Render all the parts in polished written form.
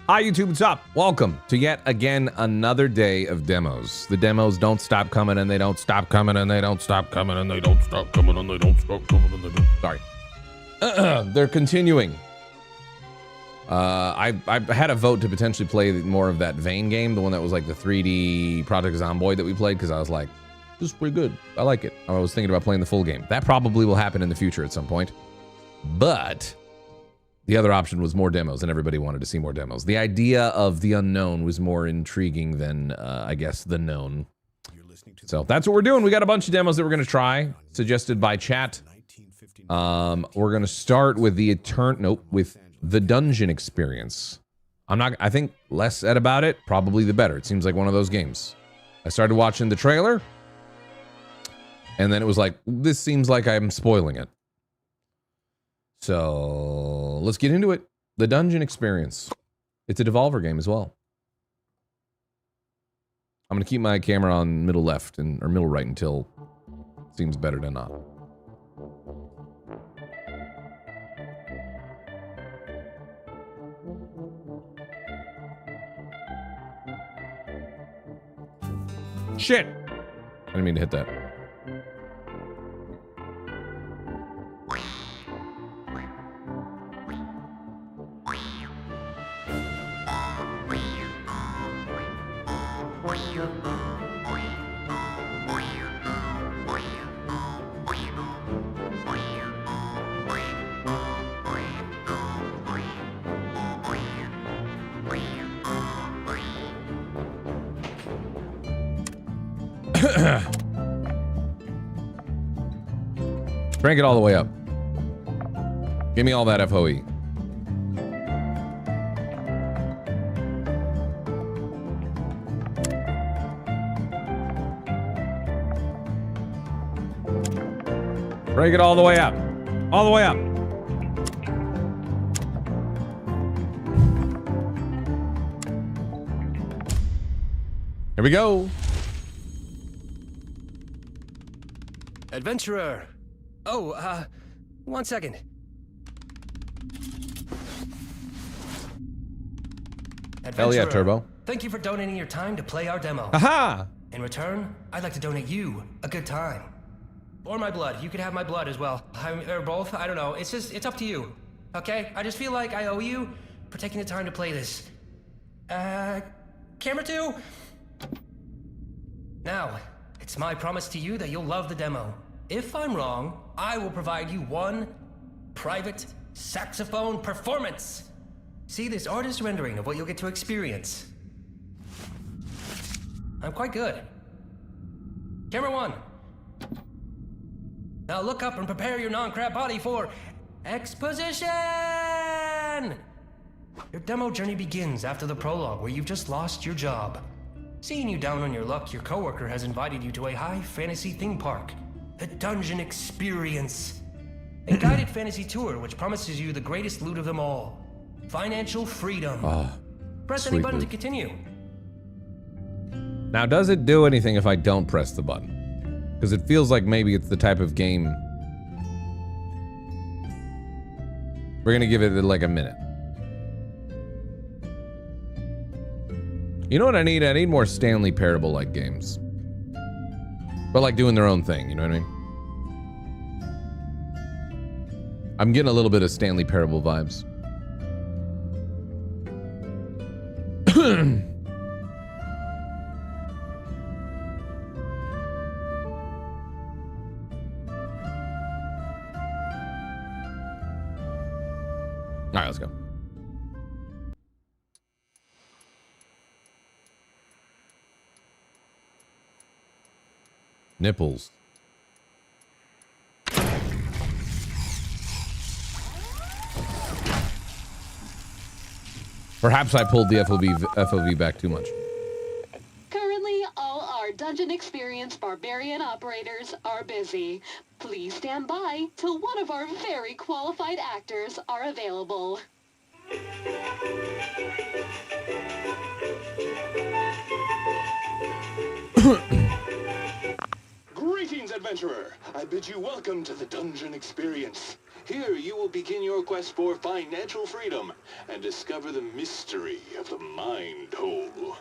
Hi YouTube, what's up? Welcome to yet again another day of demos. The demos don't stop coming and they don't stop coming and they don't stop coming and they don't stop coming and they don't stop coming and they don't... Sorry. They're continuing. I had a vote to potentially play more of that Vane game, the one that was like the 3D Project Zomboid that we played, because I was like, this is pretty good. I like it. I was thinking about playing the full game. That probably will happen in the future at some point. But the other option was more demos, and everybody wanted to see more demos. The idea of the unknown was more intriguing than, I guess, the known. So that's what we're doing. We got a bunch of demos that we're going to try, suggested by chat. We're going to start with with the dungeon experience. I think less said about it, probably the better. It seems like one of those games. I started watching the trailer, and then it was like, this seems like I'm spoiling it. So let's get into it. The dungeon experience. It's a Devolver game as well. I'm gonna keep my camera on middle left or middle right until it seems better than not. Shit! I didn't mean to hit that. Crank it all the way up. Give me all that FOE. Crank it all the way up. All the way up. Here we go. Adventurer! Oh, one second. Hell yeah, Turbo. Thank you for donating your time to play our demo. Aha! In return, I'd like to donate you a good time. Or my blood. You could have my blood as well. Or both. I don't know. It's up to you. Okay? I just feel like I owe you for taking the time to play this. Camera 2? Now, it's my promise to you that you'll love the demo. If I'm wrong, I will provide you one private saxophone performance. See this artist rendering of what you'll get to experience. I'm quite good. Camera 1. Now look up and prepare your non-crap body for exposition! Your demo journey begins after the prologue where you've just lost your job. Seeing you down on your luck, your coworker has invited you to a high fantasy theme park. The Dungeon Experience. A guided fantasy tour which promises you the greatest loot of them all. Financial freedom. Press any button to continue. Now, does it do anything if I don't press the button? Because it feels like maybe it's the type of game... We're gonna give it like a minute. You know what I need? I need more Stanley Parable-like games. But like doing their own thing, you know what I mean? I'm getting a little bit of Stanley Parable vibes. All right, let's go. Nipples. Perhaps I pulled the FOV back too much. Currently, all our Dungeon Experience Barbarian operators are busy. Please stand by till one of our very qualified actors are available. Greetings, adventurer. I bid you welcome to the Dungeon Experience. Here you will begin your quest for financial freedom and discover the mystery of the mind hole.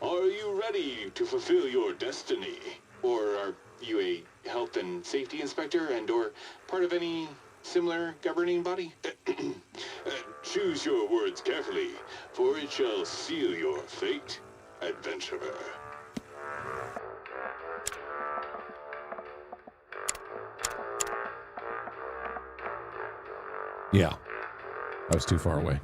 Are you ready to fulfill your destiny? Or are you a health and safety inspector and/or part of any similar governing body? Choose your words carefully, for it shall seal your fate, adventurer. Yeah. I was too far away.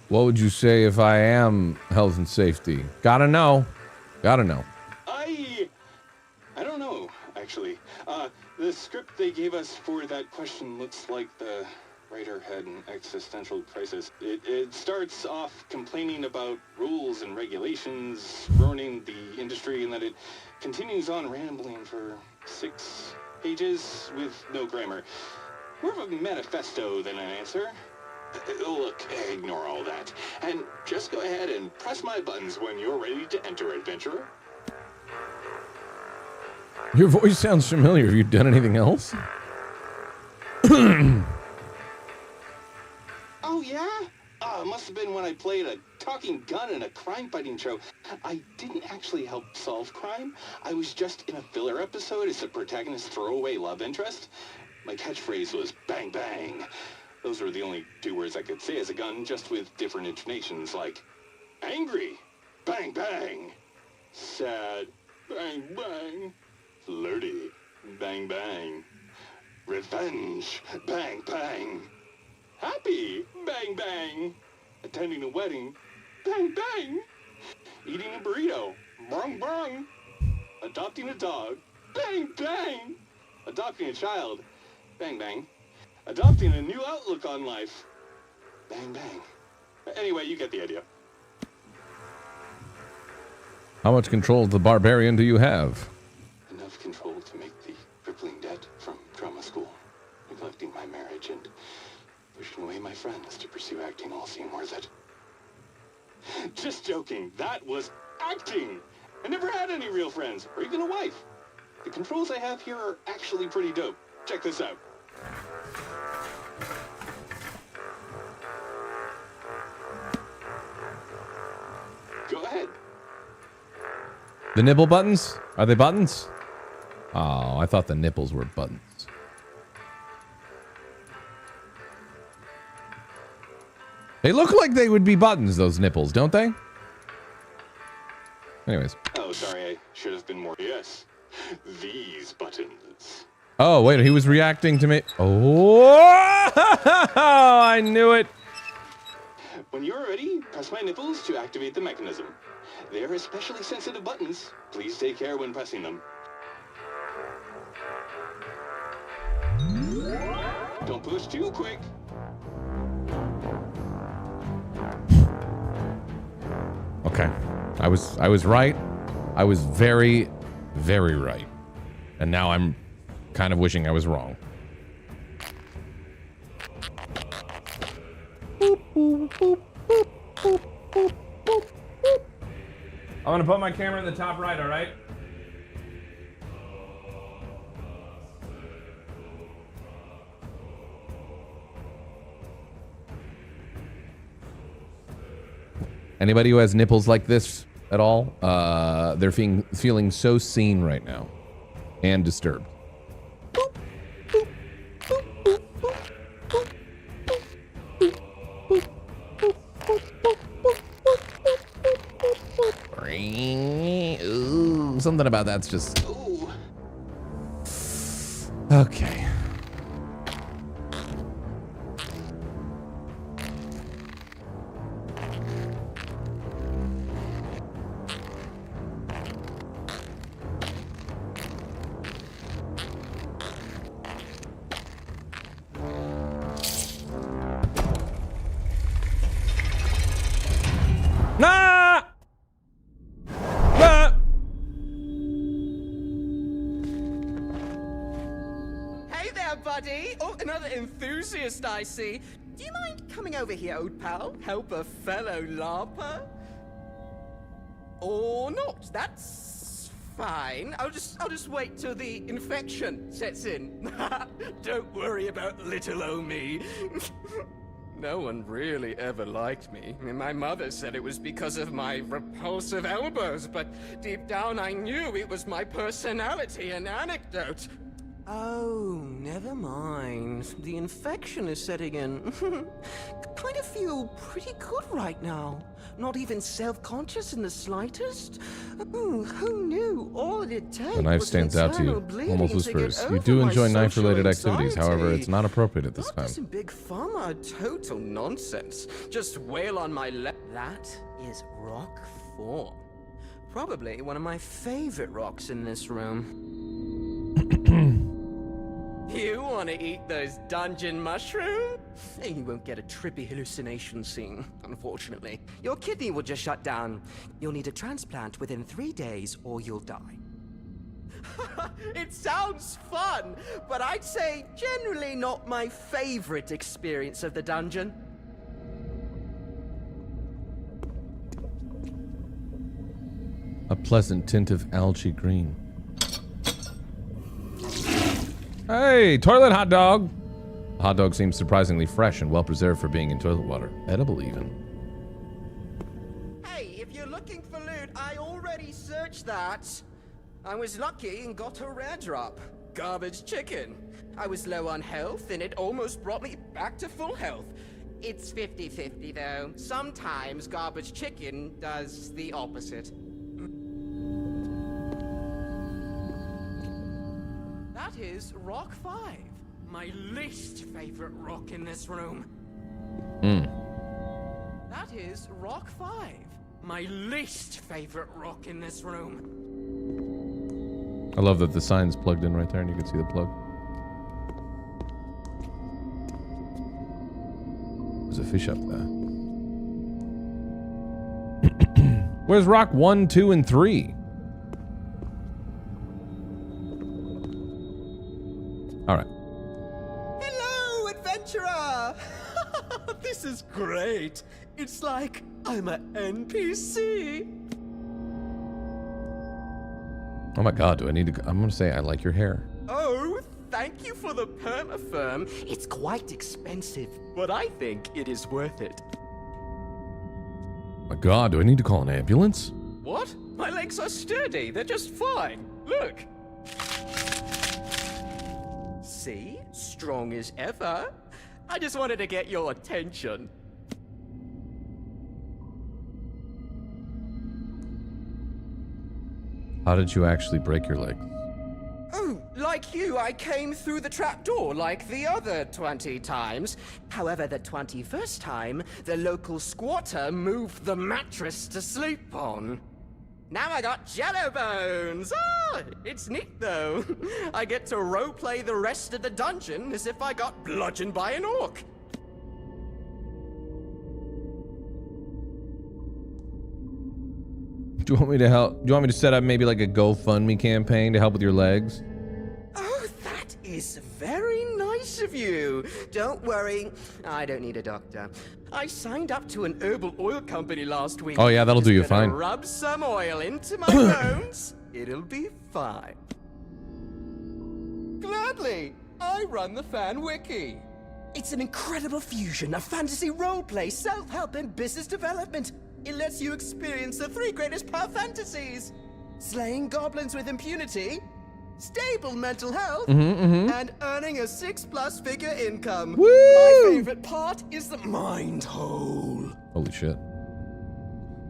What would you say if I am health and safety? Gotta know. Gotta know. I don't know, actually. The script they gave us for that question looks like the writer had an existential crisis. It starts off complaining about rules and regulations ruining the industry, and then it continues on rambling for 6 pages with no grammar. More of a manifesto than an answer. Look, ignore all that, and just go ahead and press my buttons when you're ready to enter, adventurer. Your voice sounds familiar. Have you done anything else? Oh, yeah? Oh, it must have been when I played a talking gun in a crime-fighting show. I didn't actually help solve crime. I was just in a filler episode as the protagonist's throwaway love interest. My catchphrase was bang bang. Those were the only 2 words I could say as a gun, just with different intonations, like angry, bang bang, sad, bang bang, flirty, bang bang, revenge, bang bang, happy, bang bang, attending a wedding, bang bang, eating a burrito, brung brung, adopting a dog, bang bang, adopting a child, bang bang, adopting a new outlook on life, bang bang. Anyway, you get the idea. How much control of the barbarian do you have? Enough control to make the crippling debt from drama school, neglecting my marriage, and pushing away my friends to pursue acting all seem worth it. Just joking. That was acting. I never had any real friends, or even a wife. The controls I have here are actually pretty dope. Check this out. Go ahead. The nipple buttons? Are they buttons? Oh, I thought the nipples were buttons. They look like they would be buttons, those nipples, don't they? Anyways. Oh, sorry, I should have been more. Yes, these buttons. Oh, wait, he was reacting to me. Oh, I knew it. When you're ready, press my nipples to activate the mechanism. They're especially sensitive buttons. Please take care when pressing them. Don't push too quick. Okay. I was right. I was very, very right. And now I'm kind of wishing I was wrong. I'm gonna put my camera in the top right, all right? Anybody who has nipples like this at all, they're feeling so seen right now and disturbed. Ooh, something about that's just... Ooh. Okay. Ah! Ah! Hey there, buddy! Oh, another enthusiast I see. Do you mind coming over here, old pal? Help a fellow LARPer? Or not? That's fine. I'll just wait till the infection sets in. Don't worry about little old me. No one really ever liked me. My mother said it was because of my repulsive elbows, but deep down I knew it was my personality and anecdote. Oh, never mind. The infection is setting in. Kind of feel pretty good right now. Not even self-conscious in the slightest. Ooh, who knew? All it takes. The knife stands out to you. Almost whispers. You do enjoy knife-related activities, however, it's not appropriate at this time. Doctors and Big Pharma are total nonsense. Just wail on my That is rock 4. Probably one of my favorite rocks in this room. You want to eat those dungeon mushrooms? You won't get a trippy hallucination scene, unfortunately. Your kidney will just shut down. You'll need a transplant within 3 days or you'll die. It sounds fun, but I'd say generally not my favorite experience of the dungeon. A pleasant tint of algae green. Hey, toilet hot dog! The hot dog seems surprisingly fresh and well preserved for being in toilet water. Edible even. Hey, if you're looking for loot, I already searched that. I was lucky and got a rare drop. Garbage chicken. I was low on health and it almost brought me back to full health. It's 50-50 though. Sometimes garbage chicken does the opposite. That is rock 5. My least favorite rock in this room. That is rock 5. My least favorite rock in this room. I love that the sign's plugged in right there and you can see the plug. There's a fish up there. Where's rock 1, 2, and 3? All right. Hello, adventurer! This is great. It's like I'm an NPC. Oh my god, do I need to... I'm gonna say I like your hair. Oh, thank you for the permafirm. It's quite expensive, but I think it is worth it. My god, do I need to call an ambulance? What? My legs are sturdy. They're just fine. Look. See? Strong as ever. I just wanted to get your attention. How did you actually break your leg? Oh, like you, I came through the trapdoor like the other 20 times. However, the 21st time, the local squatter moved the mattress to sleep on. Now I got jello bones! Ah, it's neat though. I get to roleplay the rest of the dungeon as if I got bludgeoned by an orc. Do you want me to help? Do you want me to set up maybe like a GoFundMe campaign to help with your legs? Oh, that is very nice of you. Don't worry, I don't need a doctor. I signed up to an herbal oil company last week. Oh yeah, that'll do you Just gonna fine. Rub some oil into my bones. It'll be fine. Gladly, I run the fan wiki. It's an incredible fusion of fantasy roleplay, self-help, and business development. It lets you experience the 3 greatest power fantasies: slaying goblins with impunity, stable mental health, and earning a 6+ figure income. Woo! My favorite part is the mind hole. Holy shit.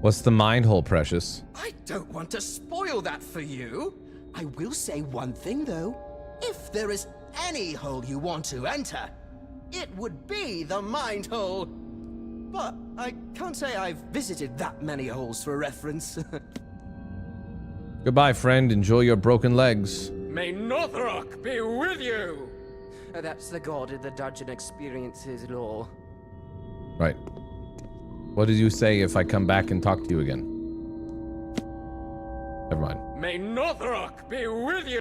What's the mind hole, Precious? I don't want to spoil that for you. I will say one thing though. If there is any hole you want to enter, it would be the mind hole. But I can't say I've visited that many holes for reference. Goodbye, friend. Enjoy your broken legs. May Northrok be with you! That's the god of the dungeon experiences law. Right. What did you say if I come back and talk to you again? Never mind. May Northrok be with you!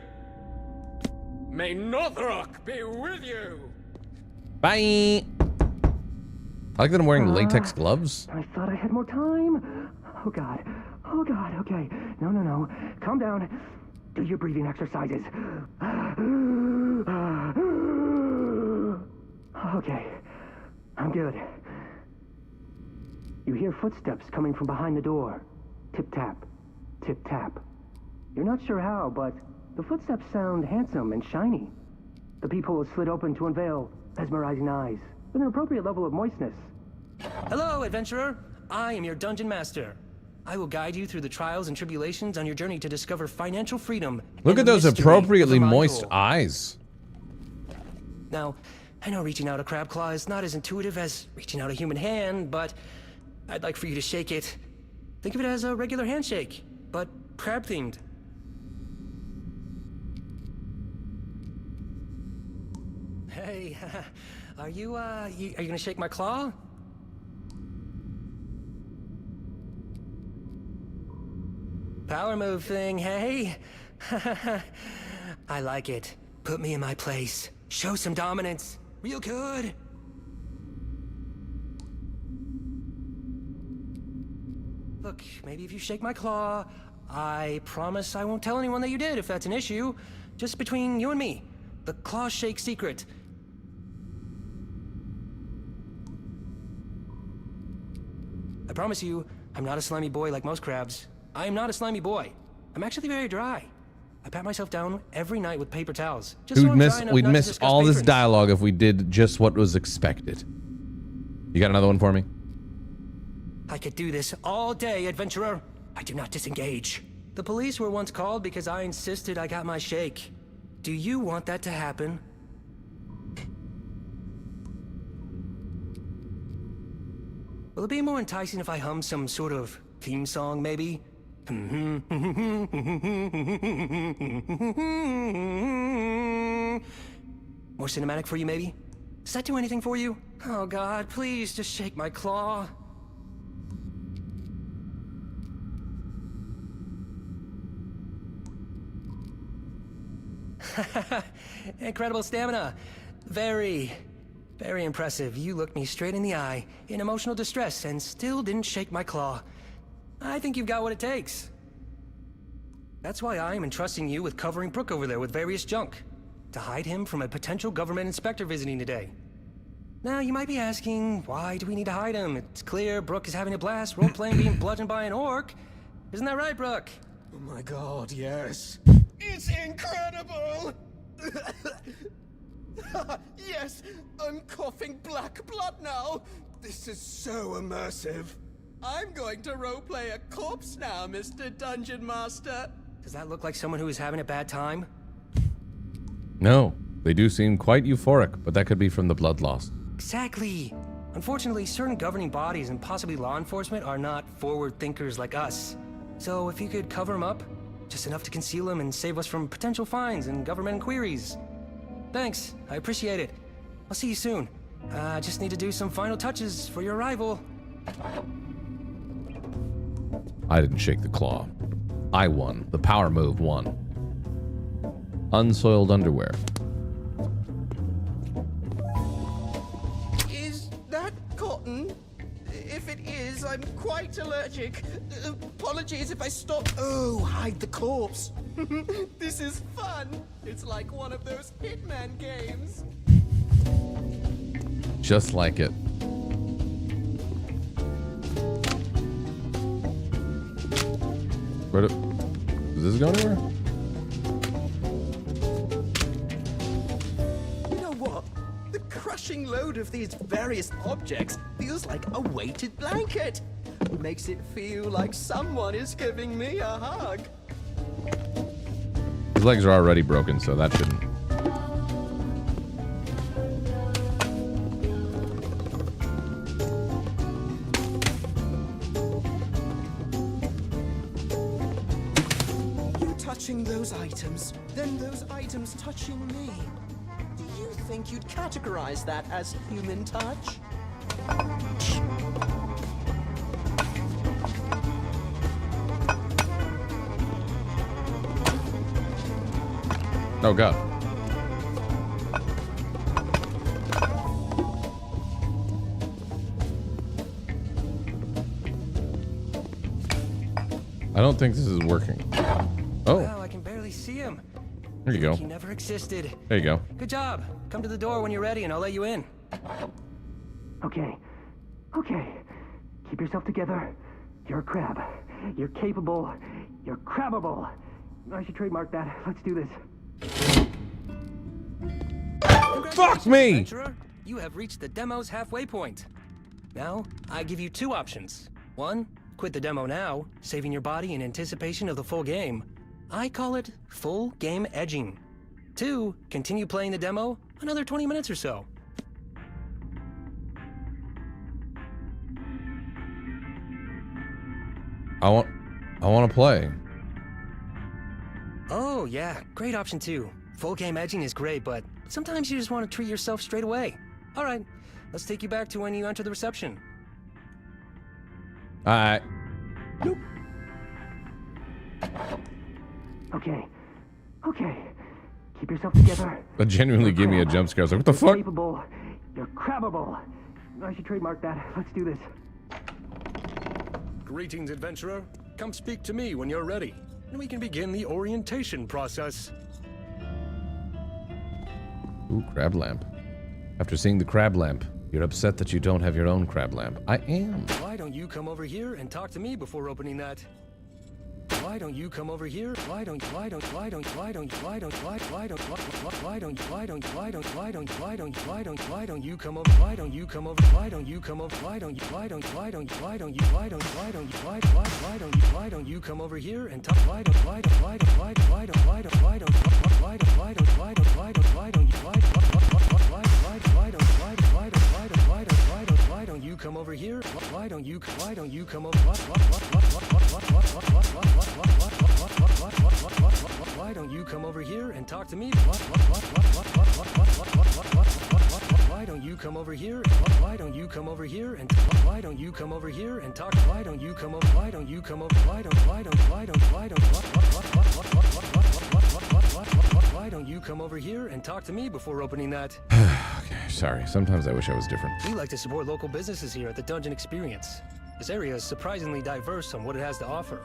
May Northrok be with you! Bye! I like that I'm wearing latex gloves. I thought I had more time. Oh god. Oh, God, okay. No. Calm down. Do your breathing exercises. Okay, I'm good. You hear footsteps coming from behind the door. Tip-tap, tip-tap. You're not sure how, but the footsteps sound handsome and shiny. The peephole is slid open to unveil mesmerizing eyes with an appropriate level of moistness. Hello, adventurer. I am your dungeon master. I will guide you through the trials and tribulations on your journey to discover financial freedom. Look at those appropriately moist eyes. Now, I know reaching out a crab claw is not as intuitive as reaching out a human hand, but I'd like for you to shake it. Think of it as a regular handshake, but crab-themed. Hey, are you gonna shake my claw? Power move thing, hey? I like it. Put me in my place. Show some dominance. Real good. Look, maybe if you shake my claw, I promise I won't tell anyone that you did if that's an issue. Just between you and me. The claw shake secret. I promise you, I'm not a slimy boy like most crabs. I am not a slimy boy. I'm actually very dry. I pat myself down every night with paper towels. Just so We'd miss all this dialogue if we did just what was expected. You got another one for me? I could do this all day, adventurer. I do not disengage. The police were once called because I insisted I got my shake. Do you want that to happen? Will it be more enticing if I hum some sort of theme song, maybe? More cinematic for you, maybe? Does that do anything for you? Oh, God, please just shake my claw. Incredible stamina. Very impressive. You looked me straight in the eye in emotional distress and still didn't shake my claw. I think you've got what it takes. That's why I am entrusting you with covering Brooke over there with various junk, to hide him from a potential government inspector visiting today. Now, you might be asking, why do we need to hide him? It's clear Brooke is having a blast role-playing being bludgeoned by an orc. Isn't that right, Brooke? Oh my God, yes. It's incredible! Yes, I'm coughing black blood now. This is so immersive. I'm going to roleplay a corpse now, Mr. Dungeon Master. Does that look like someone who is having a bad time? No, they do seem quite euphoric, but that could be from the blood loss. Exactly. Unfortunately, certain governing bodies and possibly law enforcement are not forward thinkers like us. So if you could cover them up, just enough to conceal them and save us from potential fines and government inquiries. Thanks, I appreciate it. I'll see you soon. I just need to do some final touches for your arrival. I didn't shake the claw. I won. The power move won. Unsoiled underwear. Is that cotton? If it is, I'm quite allergic. Apologies if I stop. Oh, hide the corpse. This is fun. It's like one of those Hitman games. Just like it. Where does this go anywhere? You know what? The crushing load of these various objects feels like a weighted blanket. Makes it feel like someone is giving me a hug. His legs are already broken, so that shouldn't. You touching those items, then those items touching me. Do you think you'd categorize that as human touch? Oh god. I don't think this is working. Oh. Wow, I can barely see him. There you go. He never existed. There you go. Good job. Come to the door when you're ready and I'll let you in. Okay. Okay. Keep yourself together. You're a crab. You're capable. You're crabbable. I should trademark that. Let's do this. Fuck me! Adventurer. You have reached the demo's halfway point. Now, I give you two options. One, quit the demo now, saving your body in anticipation of the full game. I call it full game edging. Two, continue playing the demo another 20 minutes or so. I want to play. Oh, yeah, great option too. Full game edging is great, but sometimes you just want to treat yourself straight away. All right, let's take you back to when you enter the reception. All right. Nope. Okay. Okay. Keep yourself together. That genuinely gave me a jump scare. I was like, what the You're fuck? capable. You're crabbable. I should trademark that. Let's do this. Greetings, adventurer. Come speak to me when you're ready, and we can begin the orientation process. Ooh, crab lamp. After seeing the crab lamp, you're upset that you don't have your own crab lamp. I am. Why don't you come over here and talk to me before opening that? Why don't you come over here? Why don't you come over? Why don't you come over? Why don't you come over? Why don't you come over? Why don't you come over here and talk? Why don't you come over here? Why don't you come over? Why don't you come over here and talk to me? Why don't you come over here? Why don't you come over here and why don't you come over here and talk? Why don't you come over? Why don't you come over? Why don't you come over here and talk to me before opening that? Okay, sorry. Sometimes I wish I was different. We like to support local businesses here at the Dungeon Experience. This area is surprisingly diverse on what it has to offer.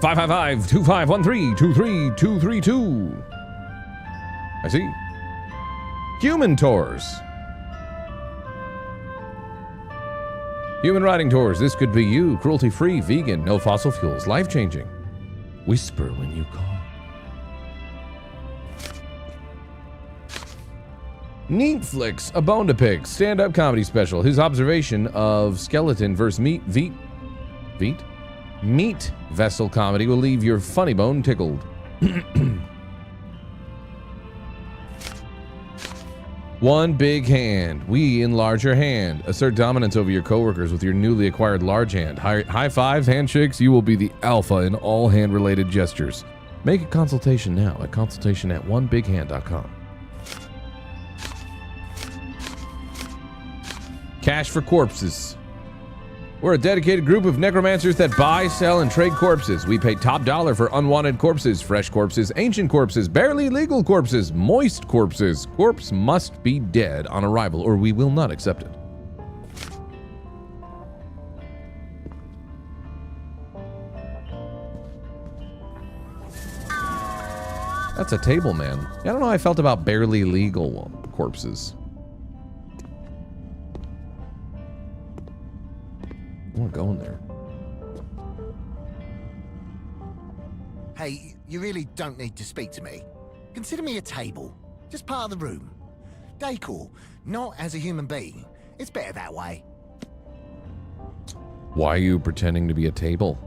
555-2513-23232. I see. Human tours. Human riding tours. This could be you. Cruelty-free, vegan, no fossil fuels, life-changing. Whisper when you call. Neat Flicks, a bone to pick, stand-up comedy special. His observation of skeleton versus meat vessel comedy will leave your funny bone tickled. One big hand. We enlarge your hand. Assert dominance over your coworkers with your newly acquired large hand. High fives, handshakes. You will be the alpha in all hand-related gestures. Make a consultation now at consultation@onebighand.com. Cash for corpses. We're a dedicated group of necromancers that buy, sell, and trade corpses. We pay top dollar for unwanted corpses, fresh corpses, ancient corpses, barely legal corpses, moist corpses. Corpse must be dead on arrival or we will not accept it. That's a table, man. I don't know how I felt about barely legal corpses. I want to go in there. Hey, you really don't need to speak to me. Consider me a table. Just part of the room. Decor, not as a human being. It's better that way. Why are you pretending to be a table,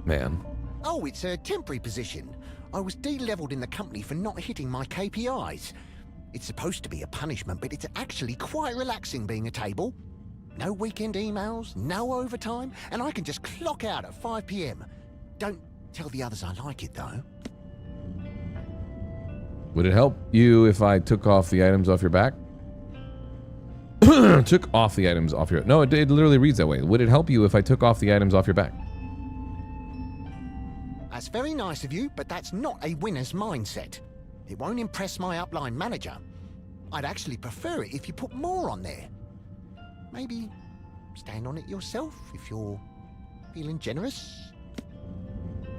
man? Oh, it's a temporary position. I was de-leveled in the company for not hitting my KPIs. It's supposed to be a punishment, but it's actually quite relaxing being a table. No weekend emails, no overtime, and I can just clock out at 5 p.m. Don't tell the others I like it, though. Would it help you if I took off the items off your back? Took off the items off your... No, it literally reads that way. Would it help you if I took off the items off your back? That's very nice of you, but that's not a winner's mindset. It won't impress my upline manager. I'd actually prefer it if you put more on there. Maybe stand on it yourself if you're feeling generous.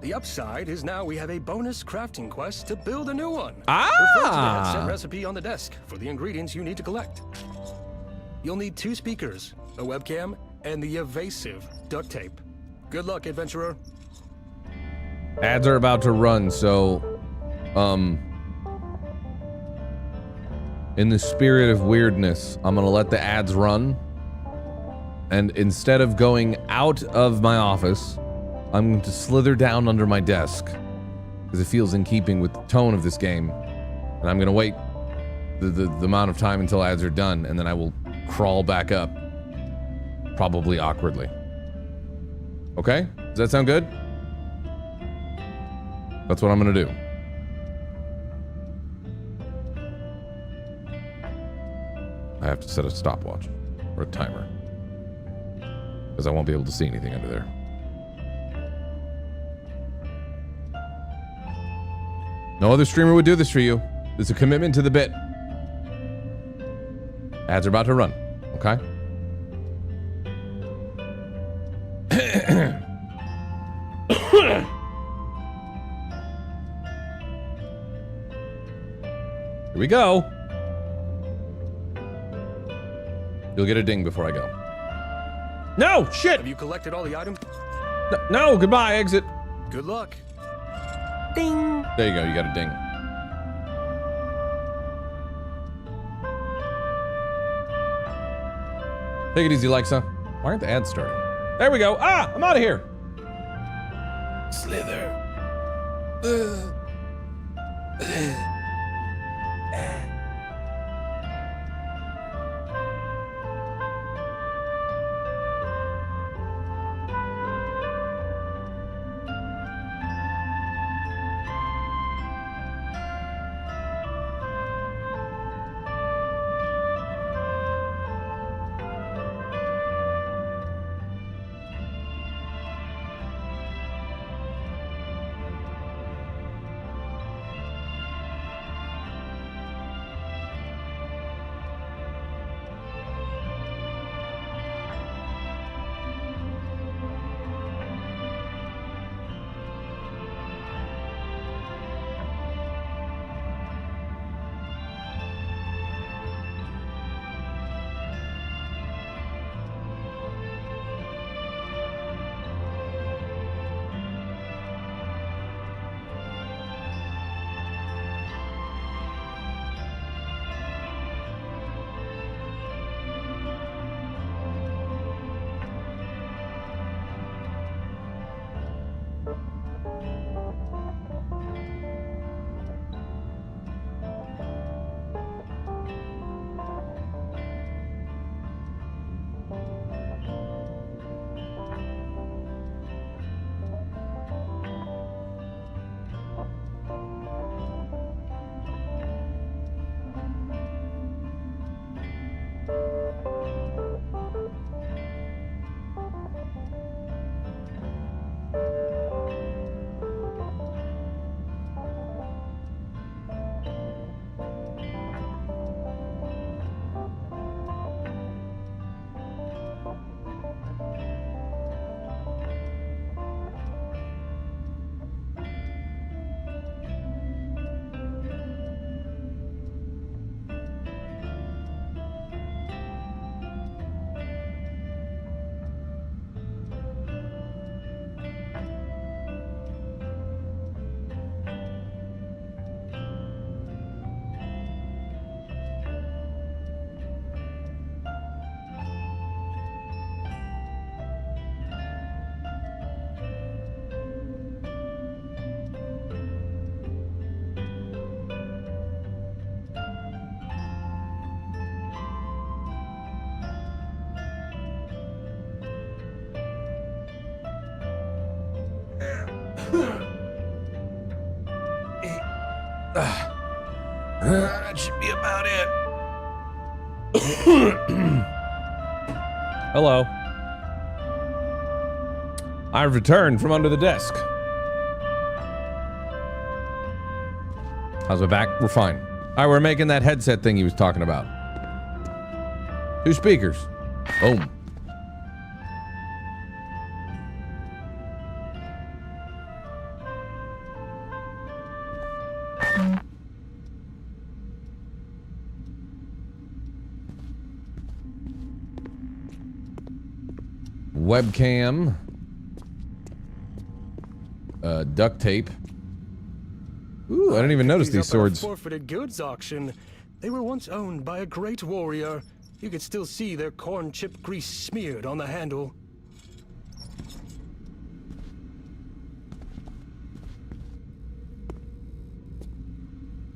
The upside is now we have a bonus crafting quest to build a new one. Ah! Refer to the headset recipe on the desk for the ingredients you need to collect. You'll need 2 speakers, a webcam, and the evasive duct tape. Good luck, adventurer. Ads are about to run, so, in the spirit of weirdness, I'm gonna let the ads run. And instead of going out of my office, I'm going to slither down under my desk because it feels in keeping with the tone of this game. And I'm gonna wait the amount of time until ads are done, and then I will crawl back up, probably awkwardly. Okay? Does that sound good? That's what I'm gonna do. I have to set a stopwatch or a timer because I won't be able to see anything under there. No other streamer would do this for you. It's a commitment to the bit. Ads are about to run, okay? Here we go. You'll get a ding before I go. No, shit! Have you collected all the items? No, goodbye, exit. Good luck. Ding. There you go, you got a ding. Take it easy, Lexa. Why aren't the ads starting? There we go. Ah, I'm out of here. Slither. That should be about it. Hello. I've returned from under the desk. How's my back? We're fine. All right, we're making that headset thing he was talking about. 2 speakers. Boom. webcam. Duct tape. Ooh, I didn't even notice these swords. Forfeited goods auction. They were once owned by a great warrior. You could still see their corn chip grease smeared on the handle.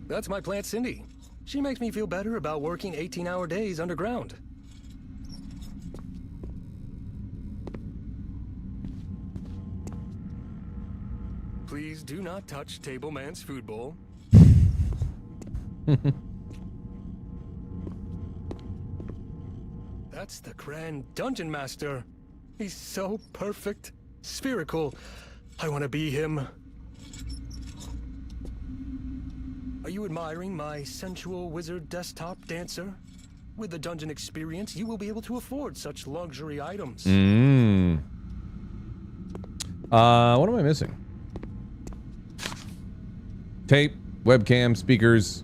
That's my plant Cindy. She makes me feel better about working 18-hour days underground. Please do not touch Tableman's food bowl. That's the Grand Dungeon Master. He's so perfect, spherical. I want to be him. Are you admiring my sensual wizard desktop dancer? With the dungeon experience, you will be able to afford such luxury items. What am I missing? Tape, webcam, speakers.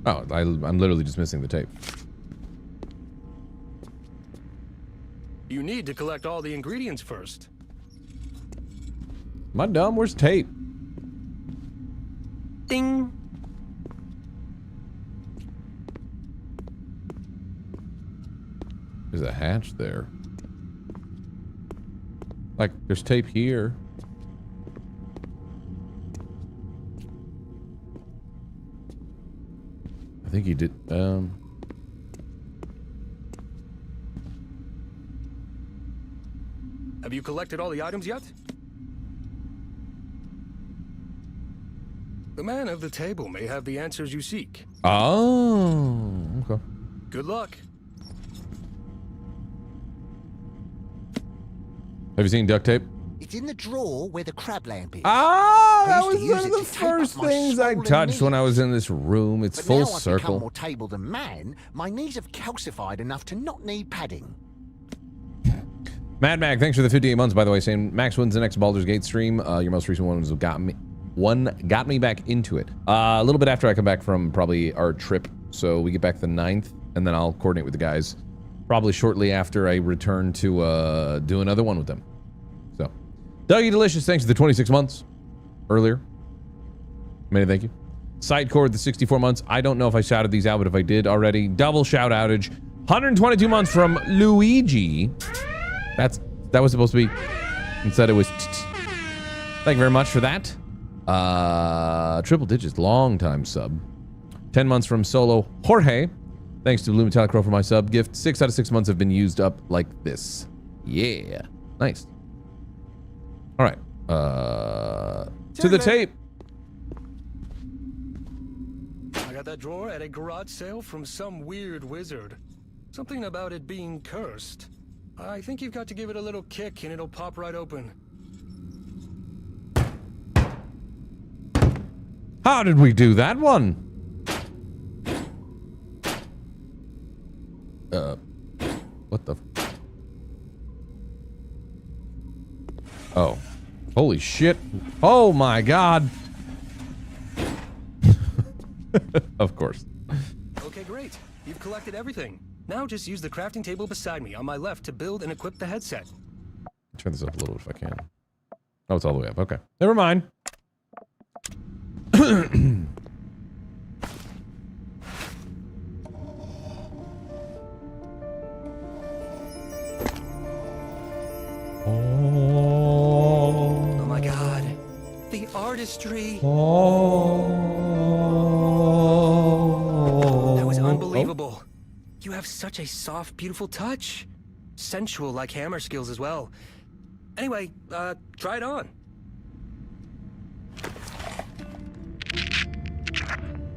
Oh, I'm literally just missing the tape. You need to collect all the ingredients first. Am I dumb? Where's tape? Ding! There's a hatch there. Like, there's tape here. I think he did, Have you collected all the items yet? The man of the table may have the answers you seek. Oh, okay. Good luck. Have you seen duct tape? It's in the drawer where the crab lamp is. Ah, that I was used to use one of it the to tape up first my things I swollen touched when I was knees. in this room. It's But full now I've become circle. more table than man, my knees have calcified enough to not need padding. Mad Mag, thanks for the 58 months, by the way, saying Max wins the next Baldur's Gate stream. Your most recent one was got me back into it. A little bit after I come back from probably our trip, so we get back the 9th, and then I'll coordinate with the guys probably shortly after I return to do another one with them. So, Dougie Delicious, thanks for the 26 months earlier. Many thank you. Sidecore, the 64 months. I don't know if I shouted these out, but if I did already, double shout outage. 122 months from Luigi. That was supposed to be, instead it was Thank you very much for that. Triple digits, long time sub. 10 months from Solo Jorge. Thanks to Blue Metallic Crow for my sub gift. 6 out of 6 months have been used up like this. Yeah. Nice. All right. To the tape. I got that drawer at a garage sale from some weird wizard. Something about it being cursed. I think you've got to give it a little kick and it'll pop right open. How did we do that one? What the? Oh. Holy shit. Oh my god. Of course. Okay, great. You've collected everything. Now just use the crafting table beside me on my left to build and equip the headset. Turn this up a little if I can. Oh, it's all the way up. Okay. Never mind. Oh my god. The artistry. That was unbelievable. You have such a soft, beautiful touch. Sensual like hammer skills as well. Anyway, try it on.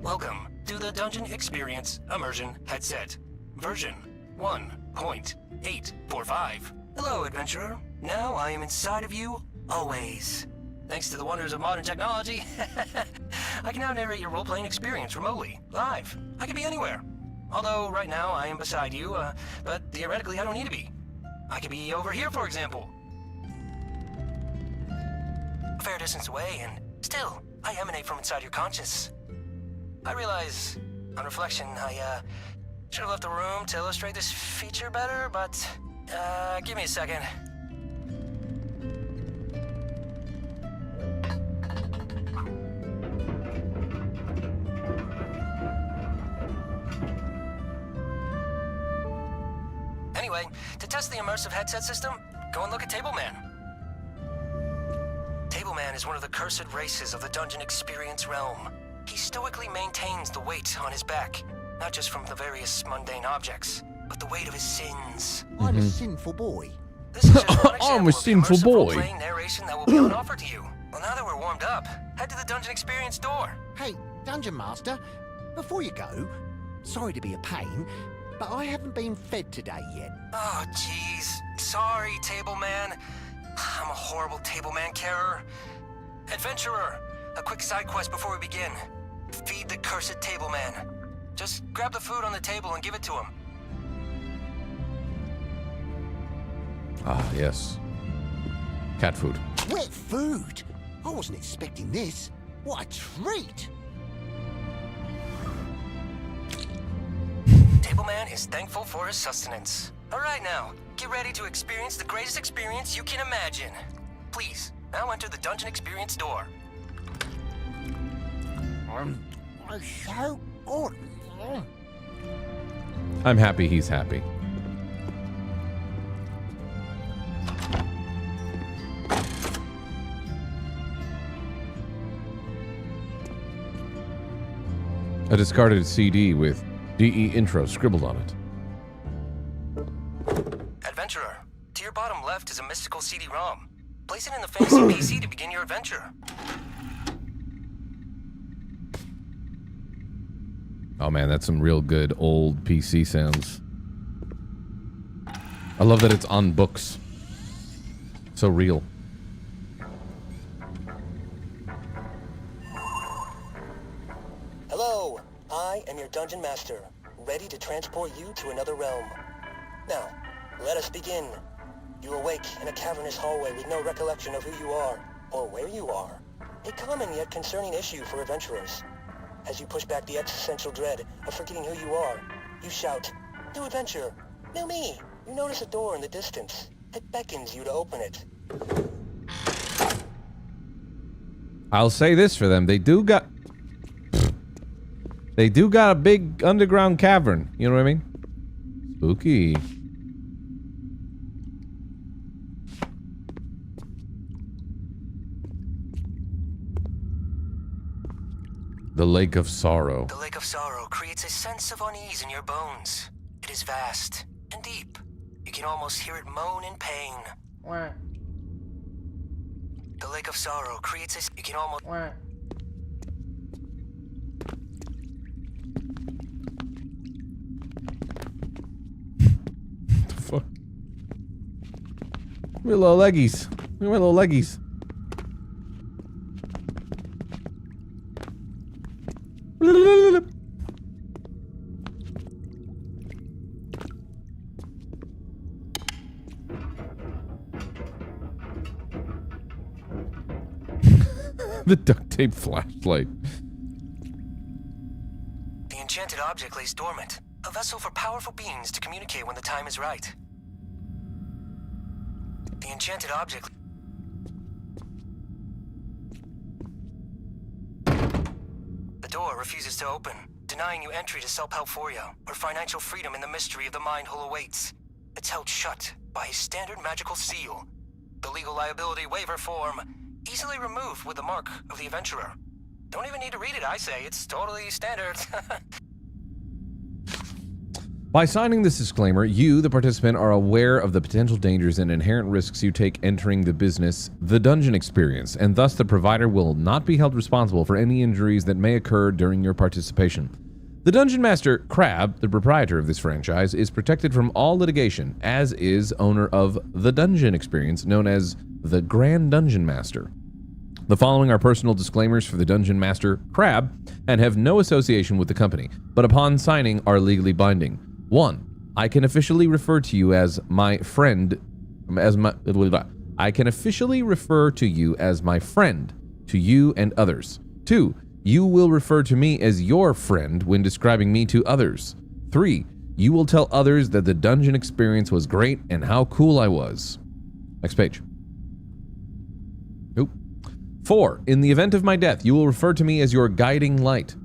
Welcome to the Dungeon Experience Immersion Headset, version 1.845. Hello, adventurer. Now I am inside of you, always. Thanks to the wonders of modern technology, I can now narrate your role-playing experience remotely, live. I can be anywhere. Although, right now, I am beside you, but theoretically, I don't need to be. I could be over here, for example. A fair distance away, and still, I emanate from inside your conscious. I realize, on reflection, I should have left the room to illustrate this feature better, but give me a second. Anyway, to test the immersive headset system, go and look at Tableman. Tableman is one of the cursed races of the dungeon experience realm. He stoically maintains the weight on his back, not just from the various mundane objects, but the weight of his sins. I'm a sinful boy. This is just one I'm example a of the sinful immersive boy. role-playing narration that will be on offer to you. Well, now that we're warmed up, head to the dungeon experience door. Hey, Dungeon Master, before you go, sorry to be a pain, but I haven't been fed today yet. Oh, jeez. Sorry, Tableman. I'm a horrible Tableman carer. Adventurer, a quick side quest before we begin. Feed the cursed Tableman. Just grab the food on the table and give it to him. Ah, yes. Cat food. Wet food? I wasn't expecting this. What a treat! Tableman is thankful for his sustenance. All right now, get ready to experience the greatest experience you can imagine. Please, now enter the dungeon experience door. I'm so good. I'm happy he's happy. A discarded CD with DE intro scribbled on it. Adventurer, to your bottom left is a mystical CD-ROM. Place it in the fantasy PC to begin your adventure. Oh man, that's some real good old PC sounds. I love that it's on books. So real. Hello, I am your dungeon master, ready to transport you to another realm. Now, let us begin. You awake in a cavernous hallway with no recollection of who you are, or where you are. A common yet concerning issue for adventurers. As you push back the existential dread of forgetting who you are, you shout, "New adventure! New me!" You notice a door in the distance. It beckons you to open it. I'll say this for them. They do got a big underground cavern. You know what I mean? Spooky. The Lake of Sorrow. The Lake of Sorrow creates a sense of unease in your bones. It is vast and deep. You can almost hear it moan in pain. The Lake of Sorrow creates a... You can almost... The fuck? My little leggies. My little leggies. The duct tape flashlight. The enchanted object lays dormant. A vessel for powerful beings to communicate when the time is right. The enchanted object... The door refuses to open, denying you entry to Self-Helphoria, where financial freedom in the mystery of the mind hole awaits. It's held shut by a standard magical seal. The legal liability waiver form, easily removed with the mark of the adventurer. Don't even need to read it, I say. It's totally standard. By signing this disclaimer, you, the participant, are aware of the potential dangers and inherent risks you take entering the business, the dungeon experience, and thus the provider will not be held responsible for any injuries that may occur during your participation. The Dungeon Master, Crab, the proprietor of this franchise, is protected from all litigation, as is owner of the dungeon experience, known as the Grand Dungeon Master. The following are personal disclaimers for the Dungeon Master, Crab, and have no association with the company, but upon signing are legally binding. 1. I can officially refer to you as my friend, I can officially refer to you as my friend, to you and others. 2. You will refer to me as your friend when describing me to others. 3. You will tell others that the dungeon experience was great and how cool I was. Next page. Nope. 4. In the event of my death, you will refer to me as your guiding light.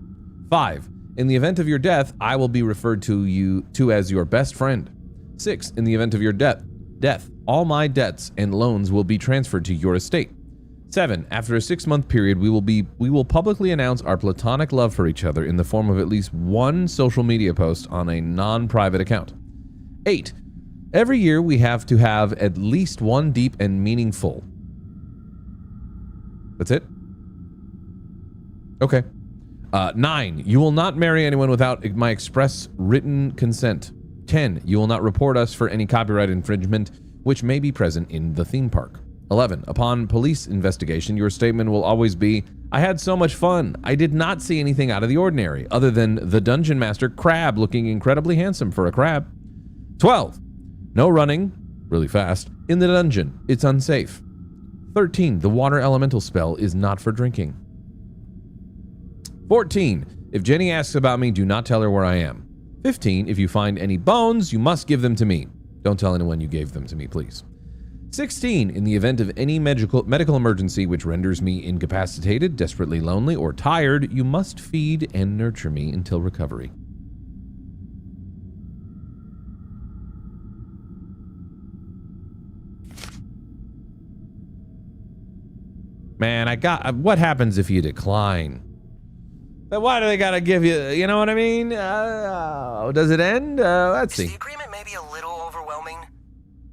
5. In the event of your death, I will be referred to as your best friend. 6. In the event of your death, all my debts and loans will be transferred to your estate. 7. After a 6-month period, we will publicly announce our platonic love for each other in the form of at least one social media post on a non-private account. 8. Every year we have to have at least one deep and meaningful. That's it? Okay. 9. You will not marry anyone without my express written consent. 10. You will not report us for any copyright infringement which may be present in the theme park. 11. Upon police investigation, your statement will always be, I had so much fun. I did not see anything out of the ordinary, other than the dungeon master Crab looking incredibly handsome for a crab. 12. No running, really fast, in the dungeon. It's unsafe. 13. The water elemental spell is not for drinking. 14. If Jenny asks about me, do not tell her where I am. 15. If you find any bones, you must give them to me. Don't tell anyone you gave them to me, please. 16. In the event of any medical emergency which renders me incapacitated, desperately lonely, or tired, you must feed and nurture me until recovery. Man, what happens if you decline? Why do they gotta give you, you know what I mean? Does it end? Let's see. The agreement may be a little overwhelming.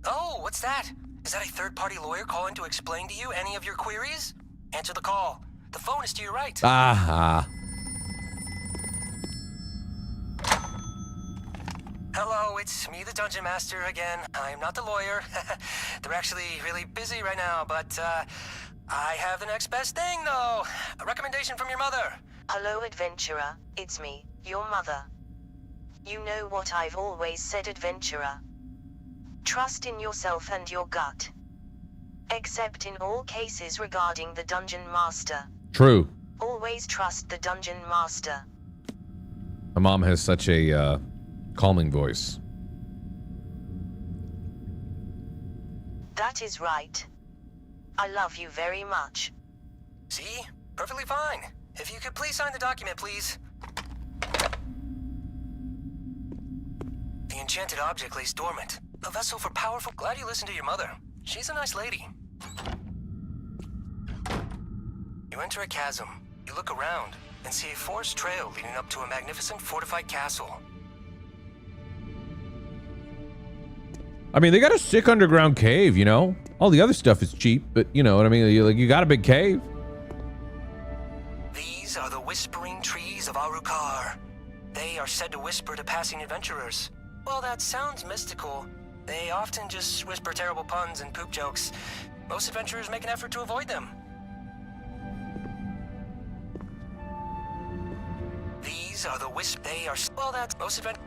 Oh, what's that? Is that a third-party lawyer calling to explain to you any of your queries? Answer the call. The phone is to your right. Aha. Hello, it's me, the Dungeon Master, again. I'm not the lawyer. They're actually really busy right now, but, I have the next best thing, though. A recommendation from your mother. Hello, adventurer. It's me, your mother. You know what I've always said, adventurer. Trust in yourself and your gut. Except in all cases regarding the Dungeon Master. True. Always trust the Dungeon Master. My mom has such a calming voice. That is right. I love you very much. See? Perfectly fine. If you could please sign the document, please. The enchanted object lays dormant. A vessel for powerful... Glad you listened to your mother. She's a nice lady. You enter a chasm. You look around and see a forest trail leading up to a magnificent fortified castle. I mean, they got a sick underground cave, you know? All the other stuff is cheap, but you know what I mean? You got a big cave. These are the whispering trees of Arukar. They are said to whisper to passing adventurers. Well, that sounds mystical. They often just whisper terrible puns and poop jokes. Most adventurers make an effort to avoid them. These are the they are... Well, that's... Most adventurers...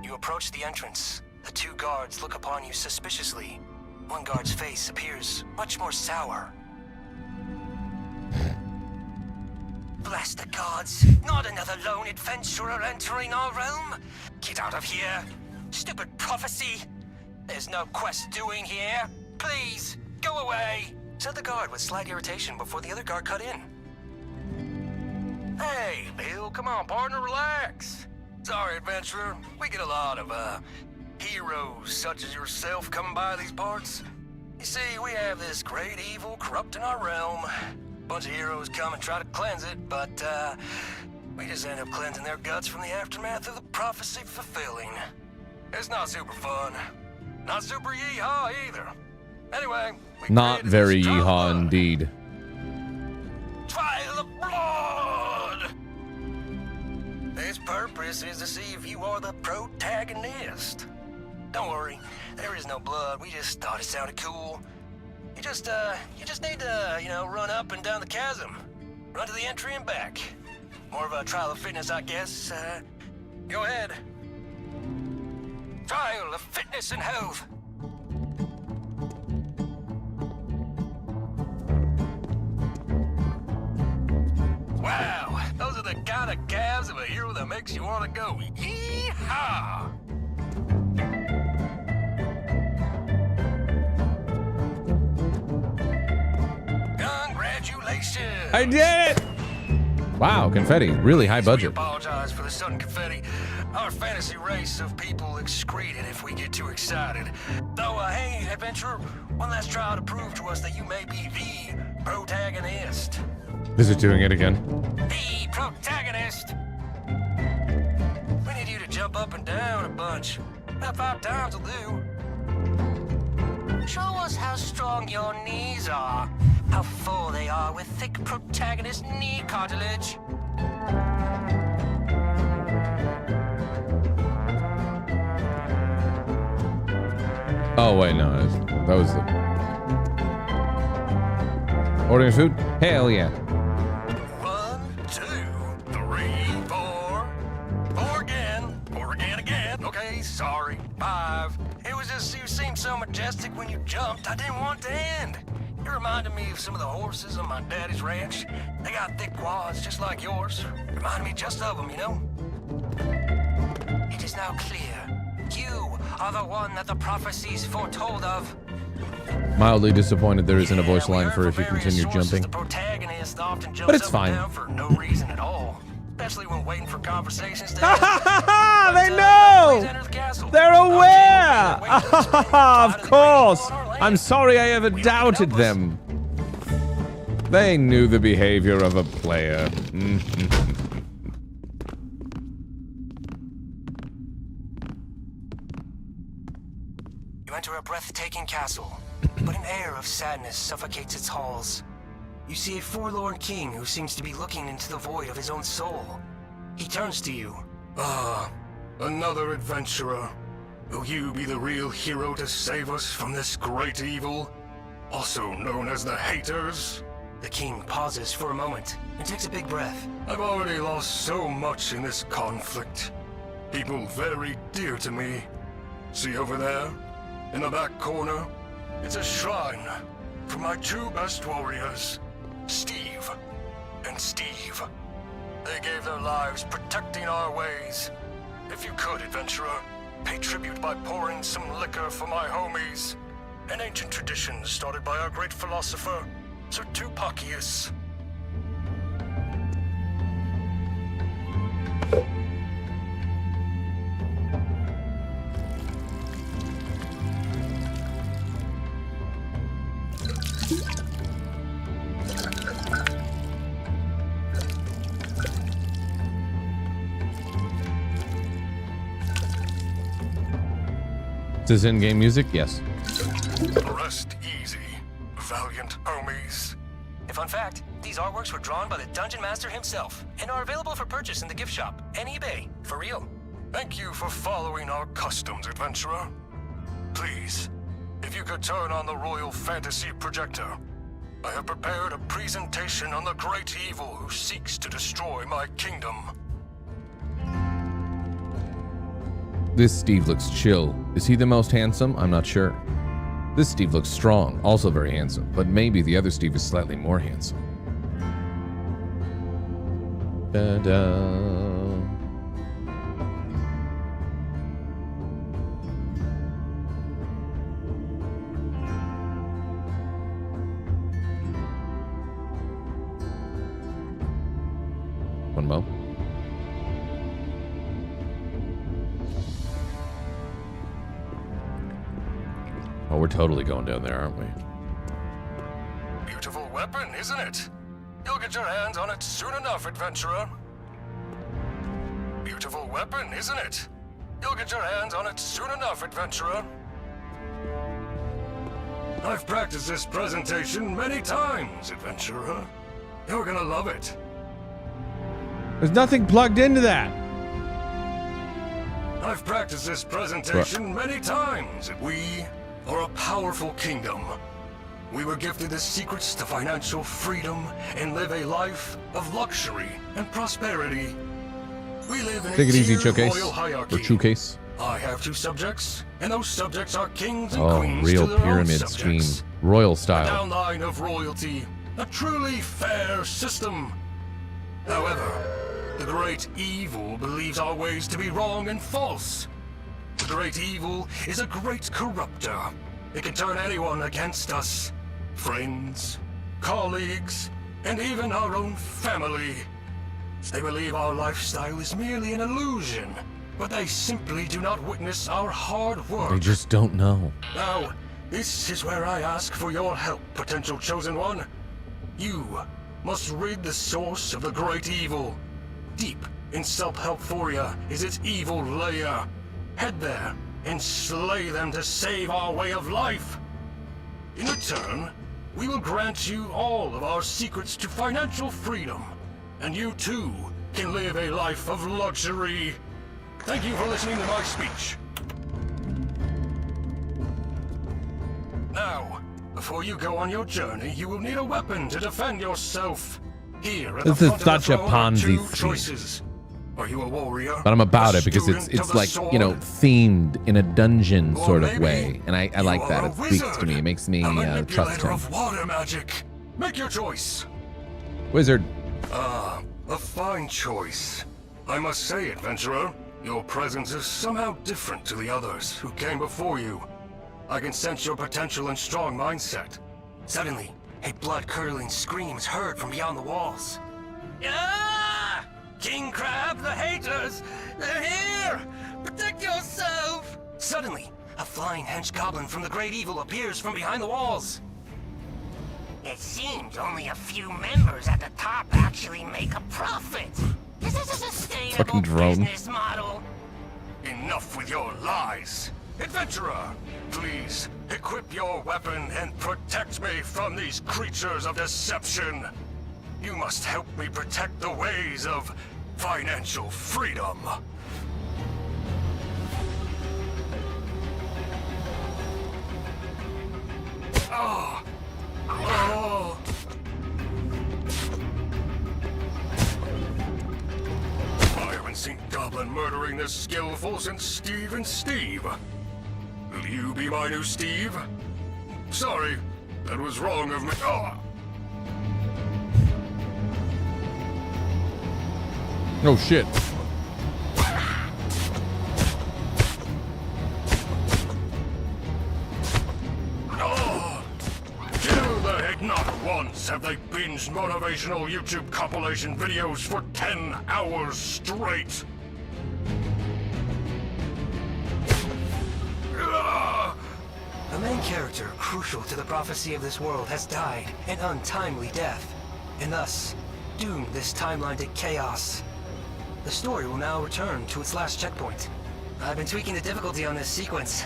You approach the entrance. The two guards look upon you suspiciously. One guard's face appears much more sour. Bless the gods! Not another lone adventurer entering our realm! Get out of here! Stupid prophecy! There's no quest doing here! Please, go away! Said the guard with slight irritation before the other guard cut in. Hey, Bill, come on, partner, relax! Sorry, adventurer. We get a lot of, heroes such as yourself coming by these parts. You see, we have this great evil corrupting our realm. Bunch of heroes come and try to cleanse it, but, we just end up cleansing their guts from the aftermath of the prophecy fulfilling. It's not super fun. Not super yeehaw either. Anyway, not very yeehaw indeed. Trial of blood! Its purpose is to see if you are the protagonist. Don't worry, there is no blood. We just thought it sounded cool. You just need to, run up and down the chasm. Run to the entry and back. More of a trial of fitness, I guess. Go ahead. Trial of fitness and health. Wow, those are the kind of calves of a hero that makes you want to go yee-haw! Congratulations! I did it! Wow, confetti. Really high We budget. apologize for the sudden confetti. Our fantasy race of people excrete it if we get too excited. Though, hey, adventurer, one last trial to prove to us that you may be the protagonist. Is it doing it again? The protagonist! We need you to jump up and down a bunch. About 5 times will do. Show us how strong your knees are. How full they are with thick protagonist knee cartilage. Oh, wait, no. That was the... Ordering food? Hell yeah. 1, 2, 3, 4. 4 again. 4 again. Okay, sorry. 5. It was just you seemed so majestic when you jumped. I didn't want to end. You reminded me of some of the horses on my daddy's ranch. They got thick quads just like yours. Reminded me just of them, you know? It is now clear. You are the one that the prophecies foretold of. Mildly disappointed there isn't a voice we line heard for if from you various continue sources jumping. The protagonist often jumps But it's up fine. and down for no reason at all. Especially when waiting for conversations to They know! They're aware! Of course! I'm sorry I ever doubted them. They knew the behavior of a player. You enter a breathtaking castle, but an air of sadness suffocates its halls. You see a forlorn king who seems to be looking into the void of his own soul. He turns to you. Ah, another adventurer. Will you be the real hero to save us from this great evil, also known as the Haters? The king pauses for a moment and takes a big breath. I've already lost so much in this conflict. People very dear to me. See over there? In the back corner? It's a shrine for my 2 best warriors, Steve and Steve. They gave their lives protecting our ways. If you could, adventurer, pay tribute by pouring some liquor for my homies. An ancient tradition started by our great philosopher, Sir Tupacius. Is this in-game music? Yes. Rest easy, valiant homies. A fun fact, these artworks were drawn by the Dungeon Master himself and are available for purchase in the gift shop and eBay, for real. Thank you for following our customs, adventurer. Please, if you could turn on the Royal Fantasy Projector. I have prepared a presentation on the great evil who seeks to destroy my kingdom. This Steve looks chill. Is he the most handsome? I'm not sure. This Steve looks strong, also very handsome, but maybe the other Steve is slightly more handsome. Da-da. One more. Oh, we're totally going down there, aren't we? Beautiful weapon, isn't it? You'll get your hands on it soon enough, adventurer. Beautiful weapon, isn't it? You'll get your hands on it soon enough, adventurer. I've practiced this presentation many times, adventurer. You're gonna love it. There's nothing plugged into that. I've practiced this presentation many times. We are a powerful kingdom. We were gifted the secrets to financial freedom and live a life of luxury and prosperity. We live in Take it a easy, tiered Chewcase. royal hierarchy. Or Chewcase. I have 2 subjects, and those subjects are kings and Oh, queens real to their own pyramid scheme. subjects. Royal A style. downline of royalty, a truly fair system. However, the great evil believes our ways to be wrong and false. The great evil is a great corrupter. It can turn anyone against us. Friends, colleagues, and even our own family. They believe our lifestyle is merely an illusion, but they simply do not witness our hard work. They just don't know. Now, this is where I ask for your help, potential chosen one. You must rid the source of the great evil. Deep in Self-Helphoria is its evil lair. Head there and slay them to save our way of life. In return, we will grant you all of our secrets to financial freedom, and you too can live a life of luxury. Thank you for listening to my speech. Now, before you go on your journey, you will need a weapon to defend yourself. Here at This the is front such a of the throne are Ponzi two scheme. choices. Are you a warrior? But I'm about a it because student it's of the like, sword? you know, themed in a dungeon Or sort of maybe way. And I like you that. are It a speaks to wizard, me. It makes me a trust manipulator him. of water magic. Make your choice. Wizard. A fine choice. I must say, adventurer, your presence is somehow different to the others who came before you. I can sense your potential and strong mindset. Suddenly, a blood-curdling scream is heard from beyond the walls. Ah! King Crab, the haters! They're here! Protect yourself! Suddenly, a flying hench goblin from the Great Evil appears from behind the walls. It seems only a few members at the top actually make a profit. Is this a sustainable Fucking drone. business model? Enough with your lies! Adventurer, please equip your weapon and protect me from these creatures of deception. You must help me protect the ways of financial freedom. Oh. Oh. I haven't seen Goblin murdering this skillful since Steve and Steve. Will you be my new Steve? Sorry, that was wrong of me. Oh. Oh shit. Oh. Kill the head. Not once have they binged motivational YouTube compilation videos for 10 hours straight. The main character, crucial to the prophecy of this world, has died an untimely death, and thus doomed this timeline to chaos. The story will now return to its last checkpoint. I've been tweaking the difficulty on this sequence.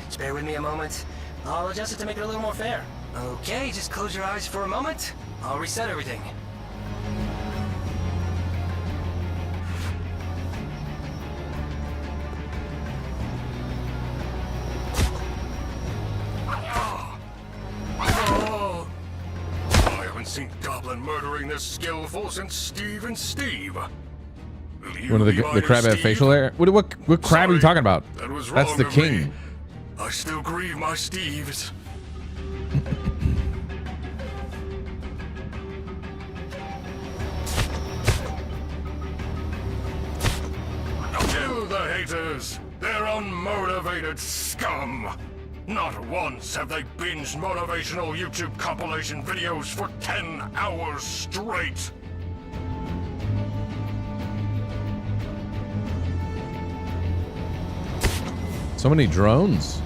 Just bear with me a moment. I'll adjust it to make it a little more fair. Okay, just close your eyes for a moment. I'll reset everything. I haven't seen Goblin murdering this skillful since Steve and Steve. One of the crab have facial hair? What crab are you talking about? That was That's wrong the of king. me. I still grieve my Steves. Kill the haters! They're unmotivated scum! Not once have they binged motivational YouTube compilation videos for 10 hours straight! So many drones.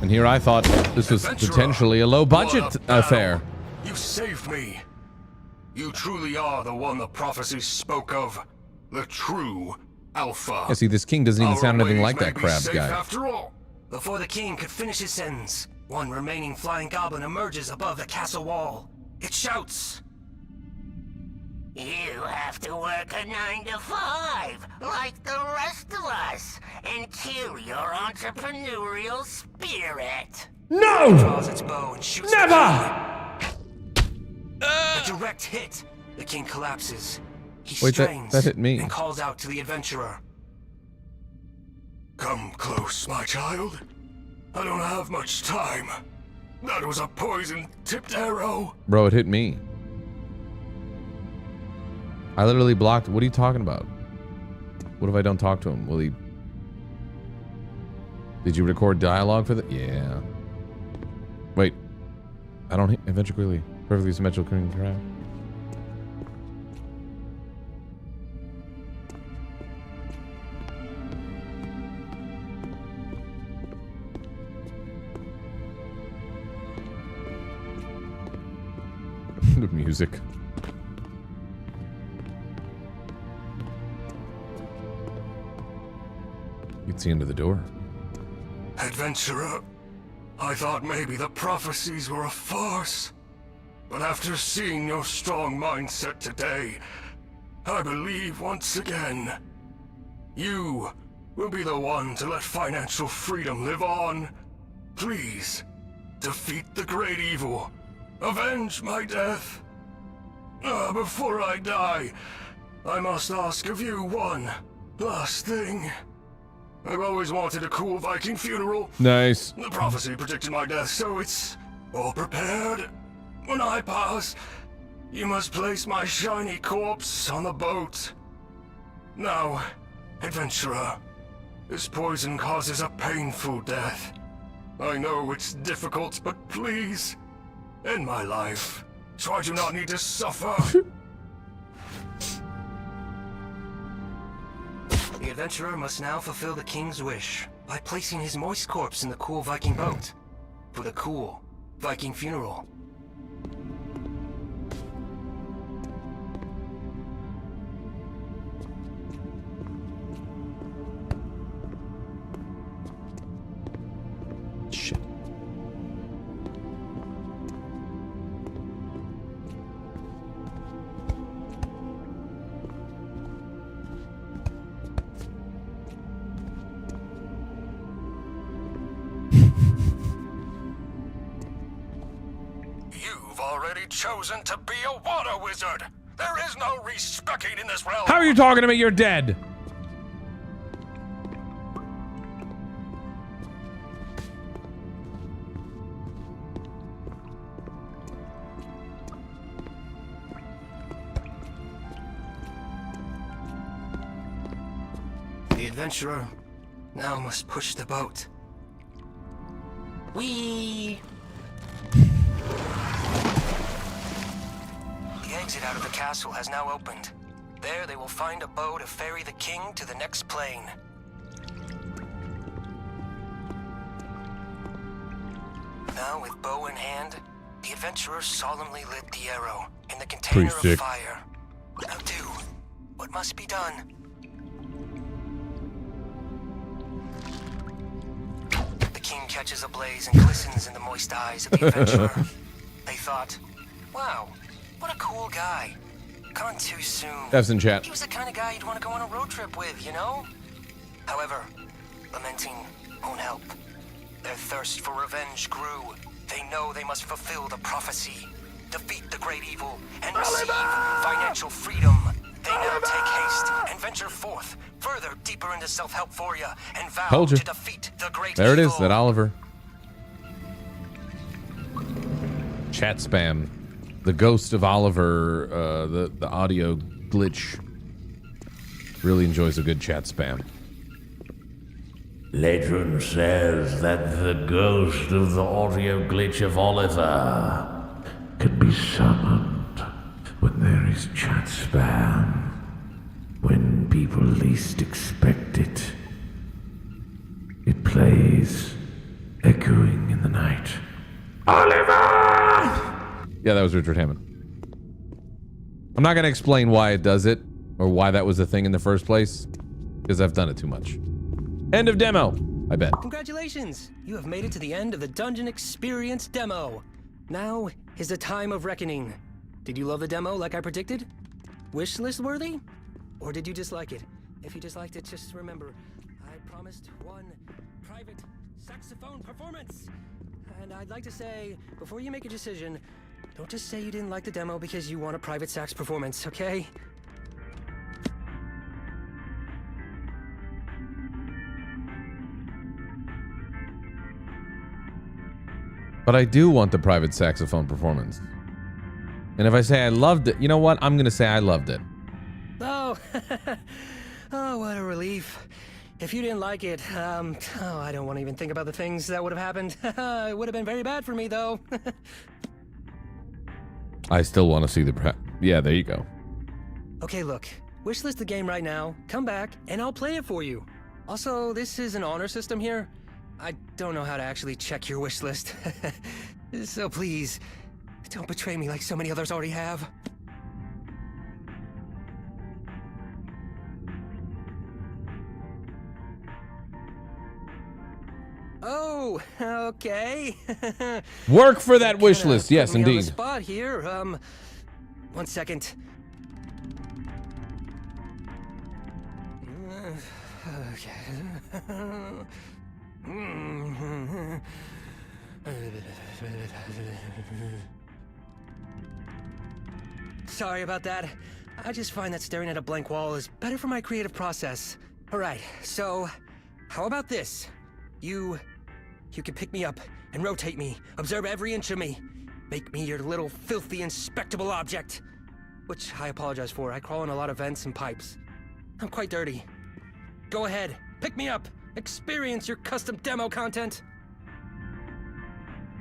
And here I thought this was Adventurer, potentially a low budget what a battle. affair. You saved me. You truly are the one the prophecy spoke of. The true Alpha. Yeah, see, this king doesn't even Our sound anything ways like may that be crab safe guy. After all. Before the king could finish his sentence, one remaining flying goblin emerges above the castle wall. It shouts. You have to work a 9 to 5, like the rest of us, and kill your entrepreneurial spirit. No! It draws its bow and shoots. Never! A direct hit. The king collapses. He Wait, strains that hit me. and calls out to the adventurer. Come close, my child. I don't have much time. That was a poison-tipped arrow. Bro, it hit me. I literally blocked. What are you talking about? What if I don't talk to him? Will he... Did you record dialogue for that? Yeah. Wait. I don't... Adventure quickly. Perfectly symmetrical king crab. Sound of music. It's the end of the door. Adventurer, I thought maybe the prophecies were a farce. But after seeing your strong mindset today, I believe once again, you will be the one to let financial freedom live on. Please, defeat the great evil. Avenge my death. Before I die, I must ask of you one last thing. I've always wanted a cool Viking funeral. Nice. The prophecy predicted my death, so it's all prepared. When I pass, you must place my shiny corpse on the boat. Now, adventurer, this poison causes a painful death. I know it's difficult, but please, end my life, so I do not need to suffer. The adventurer must now fulfill the king's wish by placing his moist corpse in the cool Viking boat for the cool Viking funeral. Shit. You've already chosen to be a water wizard. There is no respecting in this realm. How are you talking to me? You're dead. The adventurer now must push the boat. Whee! The exit out of the castle has now opened. There they will find a bow to ferry the king to the next plane. Now, with bow in hand, the adventurer solemnly lit the arrow in the container of fire. Now do what must be done. The king catches a blaze and glistens in the moist eyes of the adventurer. They thought, wow, what a cool guy. Gone too soon. That's in chat. He was the kind of guy you'd want to go on a road trip with, you know? However, lamenting won't help. Their thirst for revenge grew. They know they must fulfill the prophecy, defeat the great evil, and receive financial freedom. They now take haste and venture forth, further deeper into self-helphoria, and vow to defeat the great evil. There it is, that Oliver. Chat spam. The ghost of Oliver, the audio glitch. Really enjoys a good chat spam. Legend says that the ghost of the audio glitch of Oliver can be summoned when there is chat spam, when people least expect it. It plays, echoing in the night. Oliver! Yeah, that was Richard Hammond. I'm not going to explain why it does it, or why that was a thing in the first place, because I've done it too much. End of demo, I bet. Congratulations! You have made it to the end of the Dungeon Experience demo. Now is the time of reckoning. Did you love the demo like I predicted? Wishlist worthy? Or did you dislike it? If you disliked it, just remember, I promised one private saxophone performance. And I'd like to say, before you make a decision, don't just say you didn't like the demo because you want a private sax performance, okay? But I do want the private saxophone performance. And if I say I loved it, you know what? I'm going to say I loved it. Oh, oh, what a relief. If you didn't like it, oh, I don't want to even think about the things that would have happened. It would have been very bad for me, though. I still want to see the yeah, there you go. Okay, look. Wishlist the game right now, come back, and I'll play it for you. Also, this is an honor system here. I don't know how to actually check your wishlist. So please, Don't betray me like so many others already have. Oh, okay. Work for that wish list. Yes, Put me on the indeed. spot here. 1 second. Sorry about that. I just find that staring at a blank wall is better for my creative process. All right, so how about this? You can pick me up and rotate me, observe every inch of me. Make me your little filthy inspectable object. Which I apologize for, I crawl in a lot of vents and pipes. I'm quite dirty. Go ahead, pick me up, experience your custom demo content.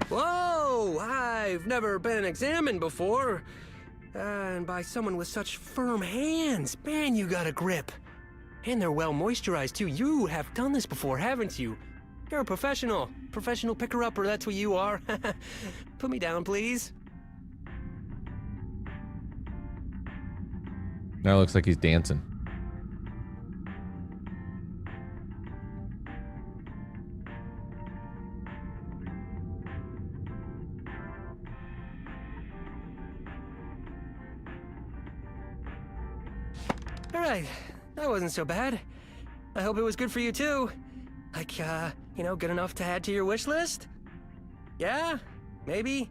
Whoa, I've never been examined before. And by someone with such firm hands. Man, you got a grip. And they're well moisturized too. You have done this before, haven't you? You're a professional. Professional picker-upper, that's what you are. Put me down, please. Now it looks like he's dancing. All right, that wasn't so bad. I hope it was good for you too. Like, you know, good enough to add to your wish list? Yeah? Maybe?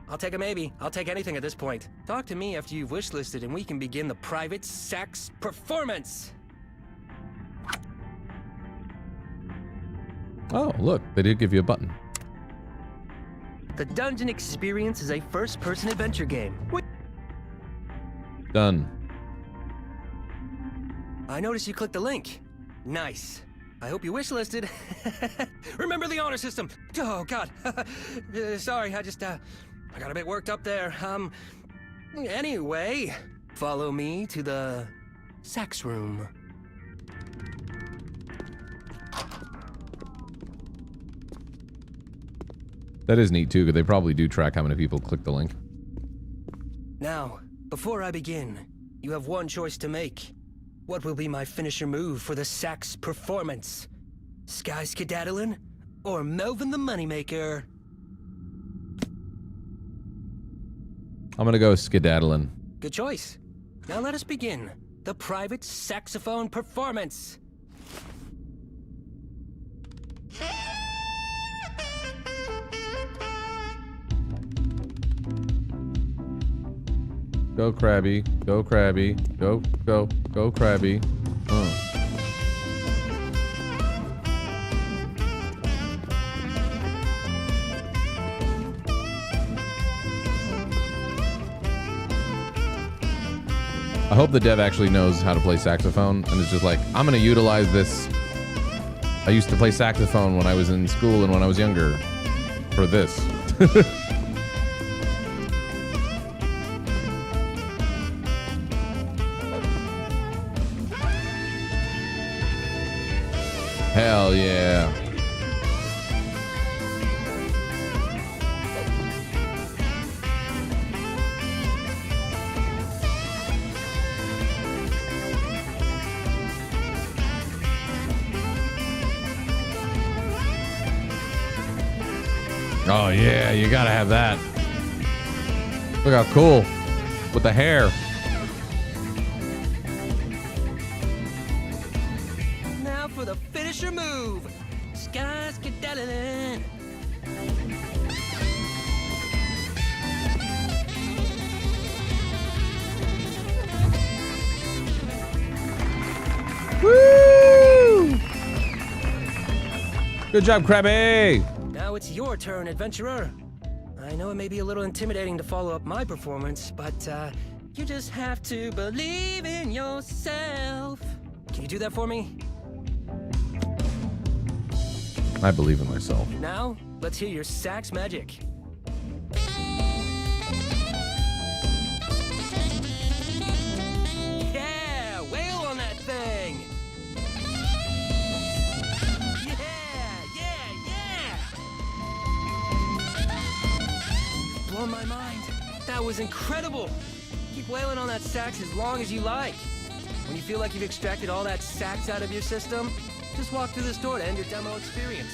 I'll take a maybe. I'll take anything at this point. Talk to me after you've wish listed and we can begin the private sax performance. Oh, look, they did give you a button. The Dungeon Experience is a first-person adventure game. Done. I noticed you clicked the link. Nice. I hope you wish listed. Remember the honor system. Oh, God. Sorry, I got a bit worked up there. Anyway, follow me to the sax room. That is neat too, because they probably do track how many people click the link. Now, before I begin, you have one choice to make. What will be my finisher move for the sax performance? Sky Skedaddlin' or Melvin the Moneymaker? I'm gonna go Skedaddlin'. Good choice. Now let us begin the private saxophone performance. Go Krabby, go Krabby, go Krabby. I hope the dev actually knows how to play saxophone and is just like, I'm gonna utilize this. I used to play saxophone when I was in school and when I was younger for this. Hell yeah. Oh yeah, you gotta have that. Look how cool. With the hair. Now for the finisher move. Sky Skedaddlin'. Woo! Good job, Krabby! Now it's your turn, adventurer. I know it may be a little intimidating to follow up my performance, but you just have to believe in yourself. Can you do that for me? I believe in myself. Now, let's hear your sax magic. Yeah, wail on that thing! Yeah! Blow my mind. that was incredible. Keep wailing on that sax as long as you like. When you feel like you've extracted all that sax out of your system, just walk through this door to end your demo experience.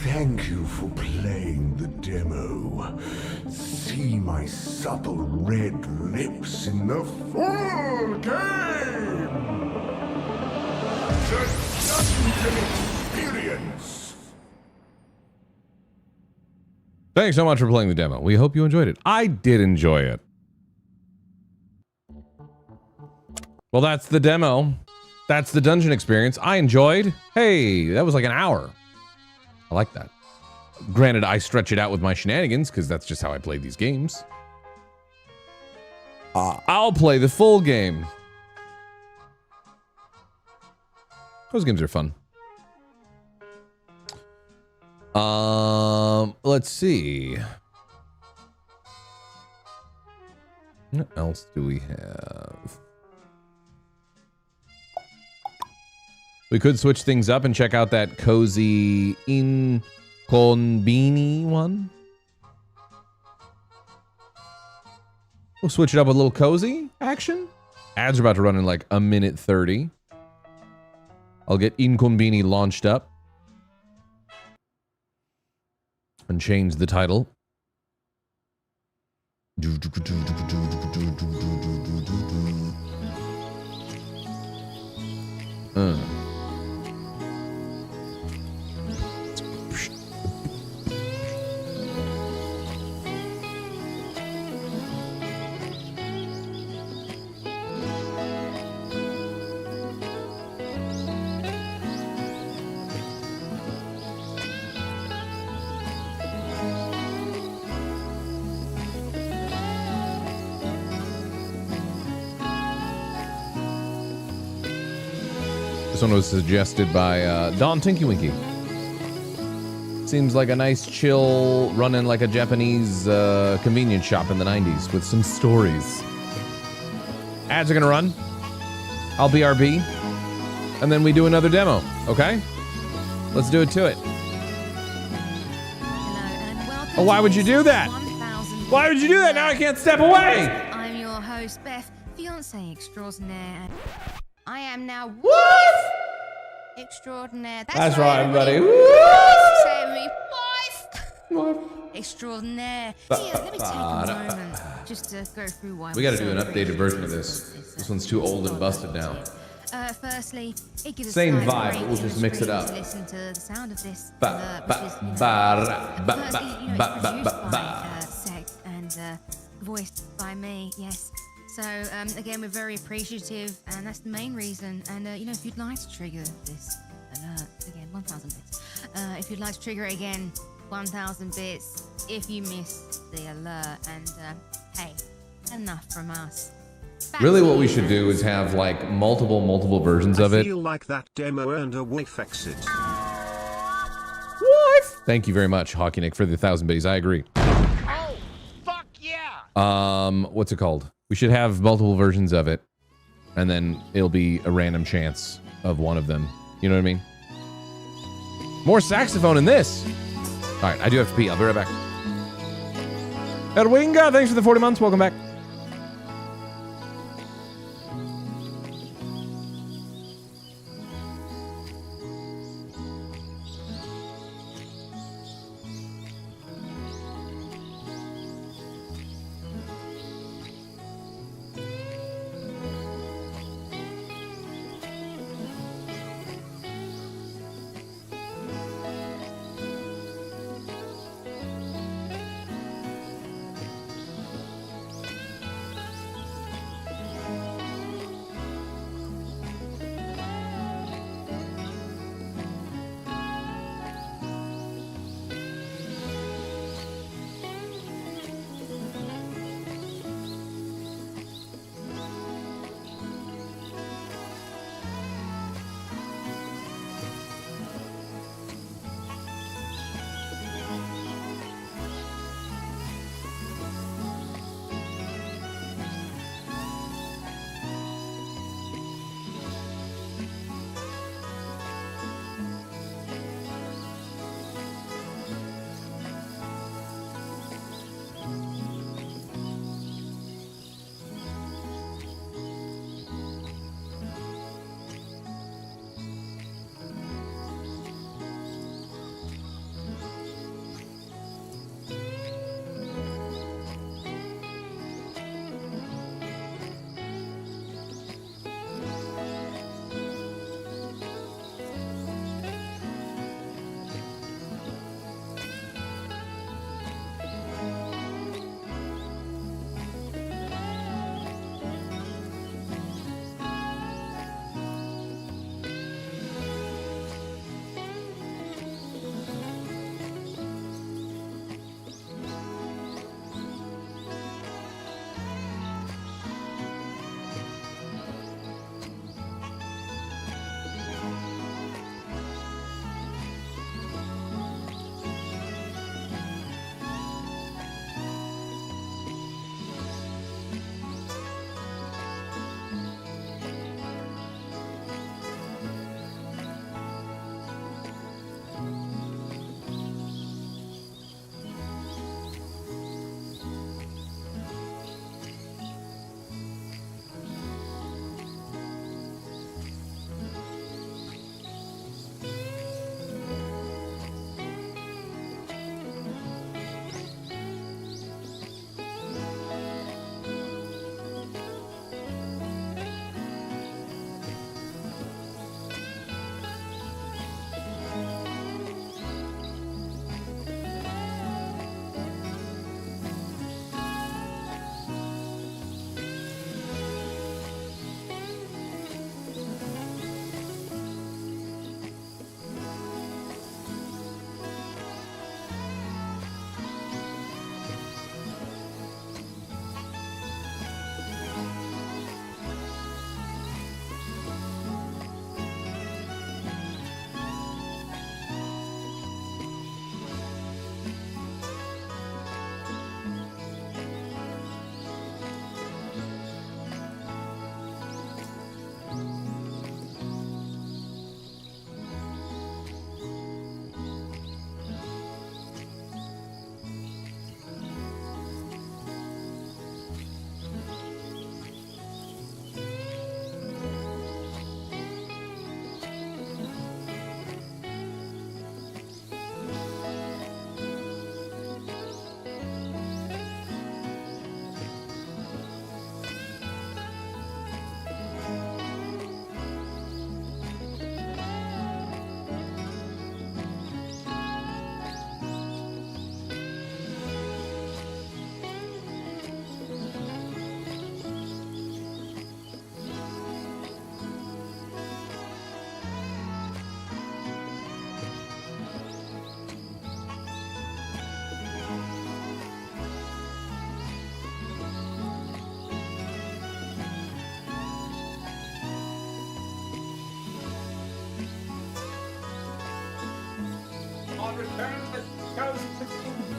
Thank you for playing the demo. See my supple red lips in the full game! The Dungeon Experience! Thanks so much for playing the demo. We hope you enjoyed it. I did enjoy it. Well, that's the demo. That's the dungeon experience. I enjoyed. Hey, that was like an hour. I like that. Granted, I stretch it out with my shenanigans because that's just how I play these games. I'll play the full game. Those games are fun. Let's see. What else do we have? We could switch things up and check out that cozy inKONBINI one. We'll switch it up with a little cozy action. Ads are about to run in like a minute 30. I'll get inKONBINI launched up and change the title. This one was suggested by Don Tinky Winky. Seems like a nice chill run in like a Japanese convenience shop in the 90s with some stories. Ads are gonna run. I'll BRB. And then we do another demo, okay? Let's do it to it. Oh, why would you do that? Why would you do that? Now I can't step away! I'm your host, Beth, fiancé extraordinaire. I am now what? Extraordinaire. That's right, buddy. What? say to me, wife. Extraordinaire. Here, let me take a moment just to go through why We got to do an updated version of this. This one's too old and busted now. Firstly, it gives Same a vibe, but we'll just mix it up. to listen to the sound of this. Sect and voiced by me, yes. So again, we're very appreciative, and that's the main reason. And you know, if you'd like to trigger this alert again, 1,000 bits. If you'd like to trigger it again, 1,000 bits. If you missed the alert, and hey, enough from us. Really, what we should do is have like multiple versions of it. I feel like that demo earned a wife exit. Wife! Thank you very much, Hockey Nick, for the 1,000 biddies. I agree. Oh, fuck yeah! What's it called? We should have multiple versions of it, and then it'll be a random chance of one of them. You know what I mean? More saxophone in this. All right, I do have to pee. I'll be right back. Edwinga, thanks for the 40 months. Welcome back.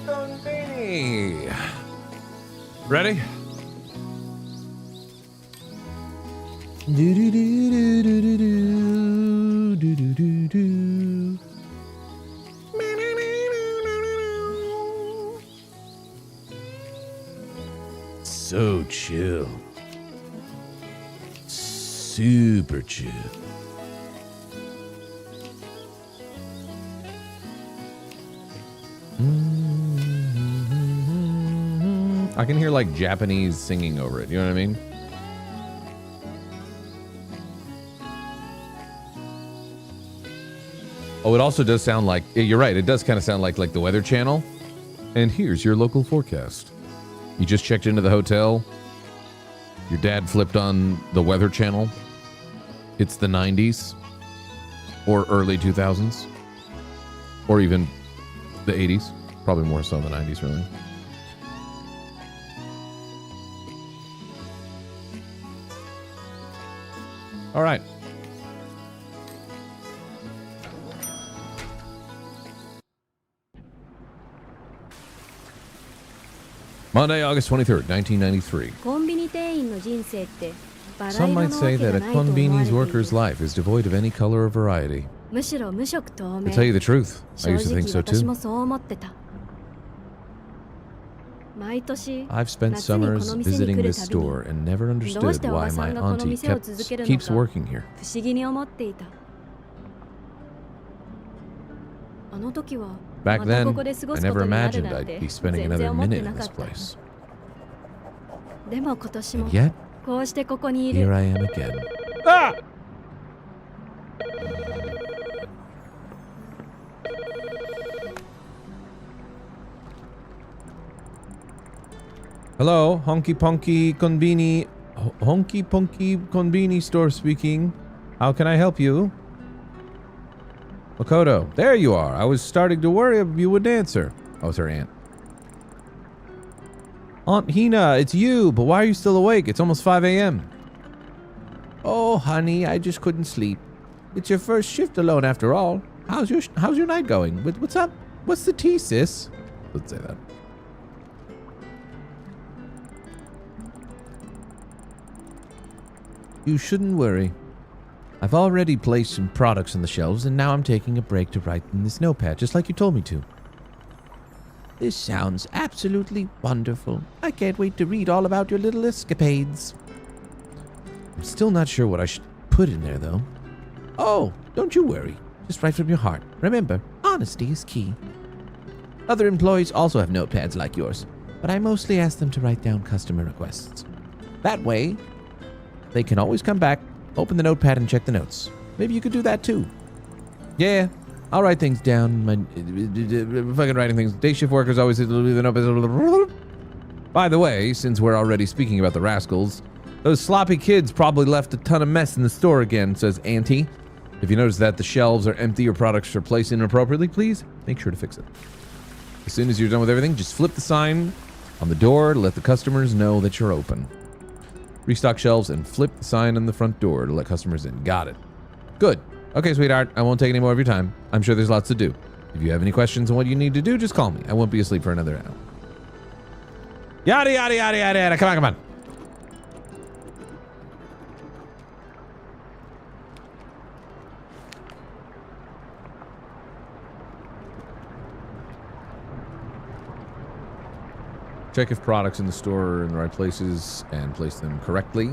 inKONBINI. Ready? Do do do do do do do do do do. So chill. Super chill. I can hear like Japanese singing over it. You know what I mean? Oh, it also does sound like, you're right, it does kind of sound like the Weather Channel. And here's your local forecast. You just checked into the hotel. Your dad flipped on the Weather Channel. It's the 90s. Or early 2000s. Or even the 80s. Probably more so the 90s, really. All right. Monday, August 23rd, 1993. Some might say that a Konbini's worker's life is devoid of any color or variety. To tell you the truth, I used to think so too. I've spent summers visiting this store and never understood why my auntie keeps working here. Back then, I never imagined I'd be spending another minute in this place. And yet, here I am again. Ah! Hello, Honky Ponky Konbini. Honky Ponky Konbini store speaking. How can I help you? Makoto, there you are. I was starting to worry if you wouldn't answer. Oh, it's her aunt. Aunt Hina, it's you, but why are you still awake? It's almost 5 a.m. Oh, honey, I just couldn't sleep. It's your first shift alone after all. How's your night going? What's up? What's the tea, sis? Let's say that. You shouldn't worry. I've already placed some products on the shelves, and now I'm taking a break to write in this notepad, just like you told me to. This sounds absolutely wonderful. I can't wait to read all about your little escapades. I'm still not sure what I should put in there, though. Oh, don't you worry. Just write from your heart. Remember, honesty is key. Other employees also have notepads like yours, but I mostly ask them to write down customer requests. That way, they can always come back, open the notepad, and check the notes. Maybe you could do that too. Yeah, I'll write things down. My fucking writing things. Day shift workers always leave the notepad. By the way, since we're already speaking about the rascals, those sloppy kids probably left a ton of mess in the store again, says Auntie. If you notice that the shelves are empty or products are placed inappropriately, please make sure to fix it. As soon as you're done with everything, just flip the sign on the door to let the customers know that you're open. Restock shelves and flip the sign on the front door to let customers in. Got it. Good. Okay, sweetheart. I won't take any more of your time. I'm sure there's lots to do. If you have any questions on what you need to do, just call me. I won't be asleep for another hour. Yada, yada, yada, yada, yada. Come on, come on. Check if products in the store are in the right places and place them correctly.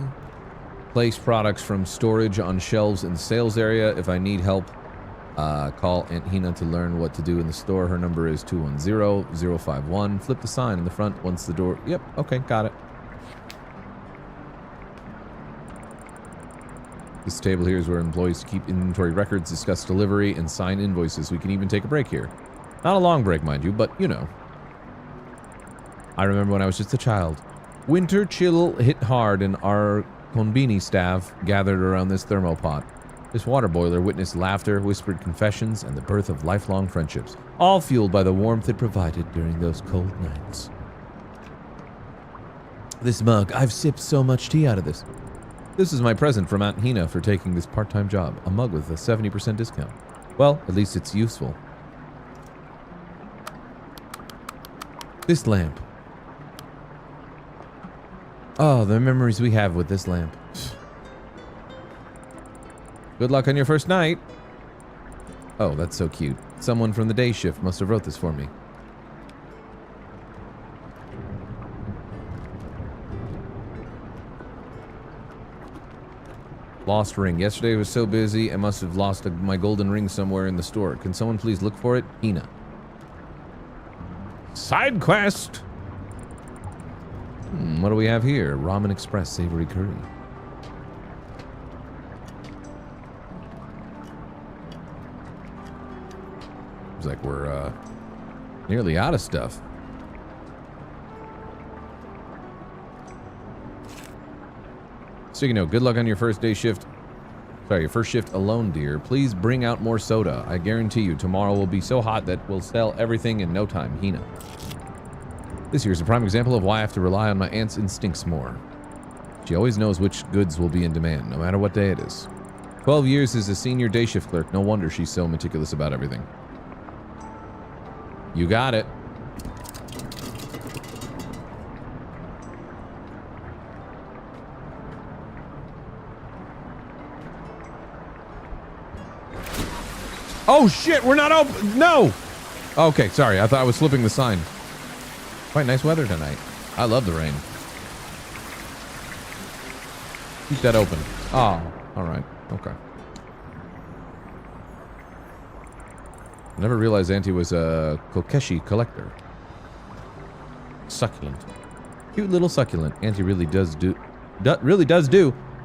Place products from storage on shelves in the sales area. If I need help, call Aunt Hina to learn what to do in the store. Her number is 210-051. Flip the sign in the front once the door... Yep, okay, got it. This table here is where employees keep inventory records, discuss delivery, and sign invoices. We can even take a break here. Not a long break, mind you, but you know. I remember when I was just a child. Winter chill hit hard and our Konbini staff gathered around this thermopot. This water boiler witnessed laughter, whispered confessions, and the birth of lifelong friendships, all fueled by the warmth it provided during those cold nights. This mug, I've sipped so much tea out of this. This is my present from Aunt Hina for taking this part-time job, a mug with a 70% discount. Well, at least it's useful. This lamp. Oh, the memories we have with this lamp. Good luck on your first night. Oh, that's so cute. Someone from the day shift must have wrote this for me. Lost ring. Yesterday was so busy, I must have lost my golden ring somewhere in the store. Can someone please look for it? Hina. Side quest! What do we have here? Ramen Express Savory Curry. Looks like we're nearly out of stuff. Speaking of, good luck on your first day shift. Sorry, your first shift alone, dear. Please bring out more soda. I guarantee you tomorrow will be so hot that we'll sell everything in no time. Hina. This here is a prime example of why I have to rely on my aunt's instincts more. She always knows which goods will be in demand, no matter what day it is. 12 years as a senior day shift clerk. No wonder she's so meticulous about everything. You got it. Oh shit, we're not open. No. Okay, sorry. I thought I was flipping the sign. Quite nice weather tonight. I love the rain. Keep that open. Oh, all right. Okay. I never realized Auntie was a Kokeshi collector. Succulent. Cute little succulent. Auntie really does do.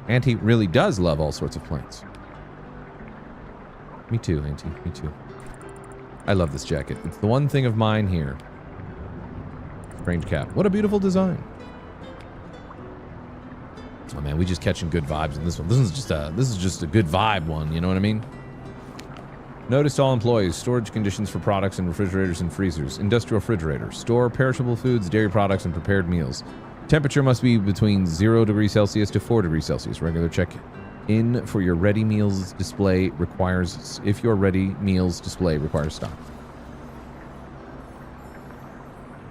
Auntie really does love all sorts of plants. Me too, Auntie. Me too. I love this jacket. It's the one thing of mine here. Strange cap. What a beautiful design. Oh man, we just catching good vibes in this one. This is just a good vibe one. You know what I mean? Notice to all employees: storage conditions for products in refrigerators and freezers. Industrial refrigerators store perishable foods, dairy products, and prepared meals. Temperature must be between 0 degrees Celsius to 4 degrees Celsius. Regular check-in for your ready meals display requires. If your ready meals display requires stock.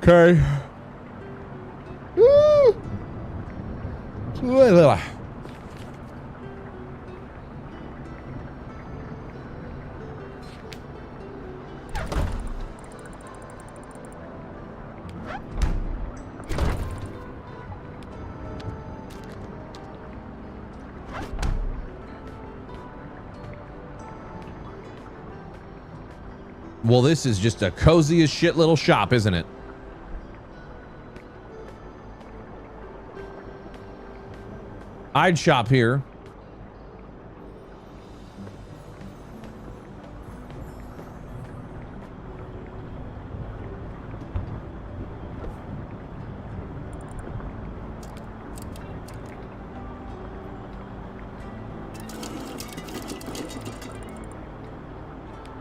Okay. Well, this is just a cozy as shit little shop, isn't it? I'd shop here.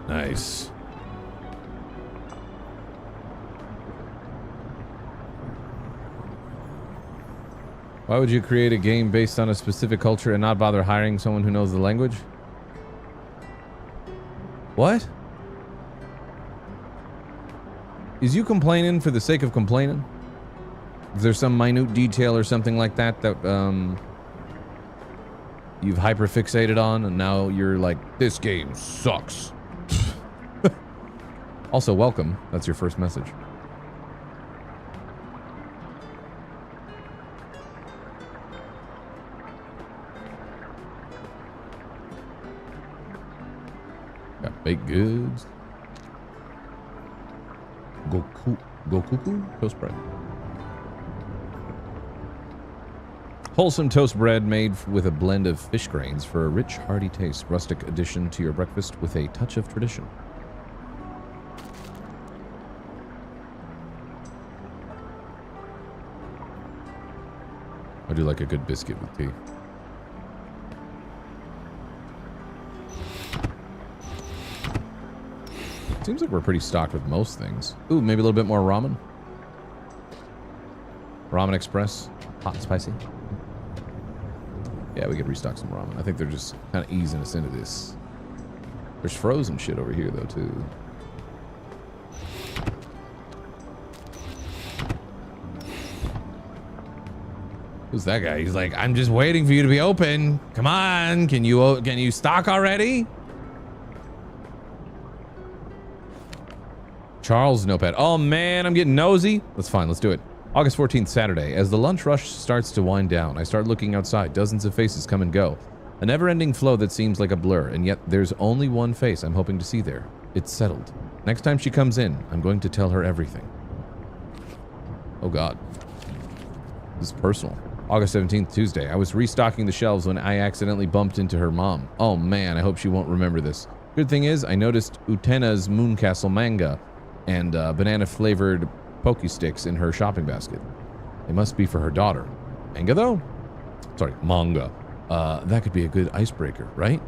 Nice. Why would you create a game based on a specific culture and not bother hiring someone who knows the language? What? Is you complaining for the sake of complaining? Is there some minute detail or something like that that you've hyperfixated on and now you're like, this game sucks? Also, welcome. That's your first message. Got baked goods. Gokuku toast bread. Wholesome toast bread made with a blend of fish grains for a rich, hearty taste. Rustic addition to your breakfast with a touch of tradition. I do like a good biscuit with tea. Seems like we're pretty stocked with most things. Ooh, maybe a little bit more ramen. Ramen Express. Hot and spicy. Yeah, we could restock some ramen. I think they're just kind of easing us into this. There's frozen shit over here, though, too. Who's that guy? He's like, I'm just waiting for you to be open. Come on, can you stock already? Charles notepad. Oh man, I'm getting nosy. That's fine, let's do it. August 14th, Saturday. As the lunch rush starts to wind down, I start looking outside. Dozens of faces come and go. A never-ending flow that seems like a blur, and yet there's only one face I'm hoping to see there. It's settled. Next time she comes in, I'm going to tell her everything. Oh God. This is personal. August 17th, Tuesday. I was restocking the shelves when I accidentally bumped into her mom. Oh man, I hope she won't remember this. Good thing is, I noticed Utena's Mooncastle manga and banana-flavored Poke Sticks in her shopping basket. They must be for her daughter. Manga though? Sorry, manga. That could be a good icebreaker, right?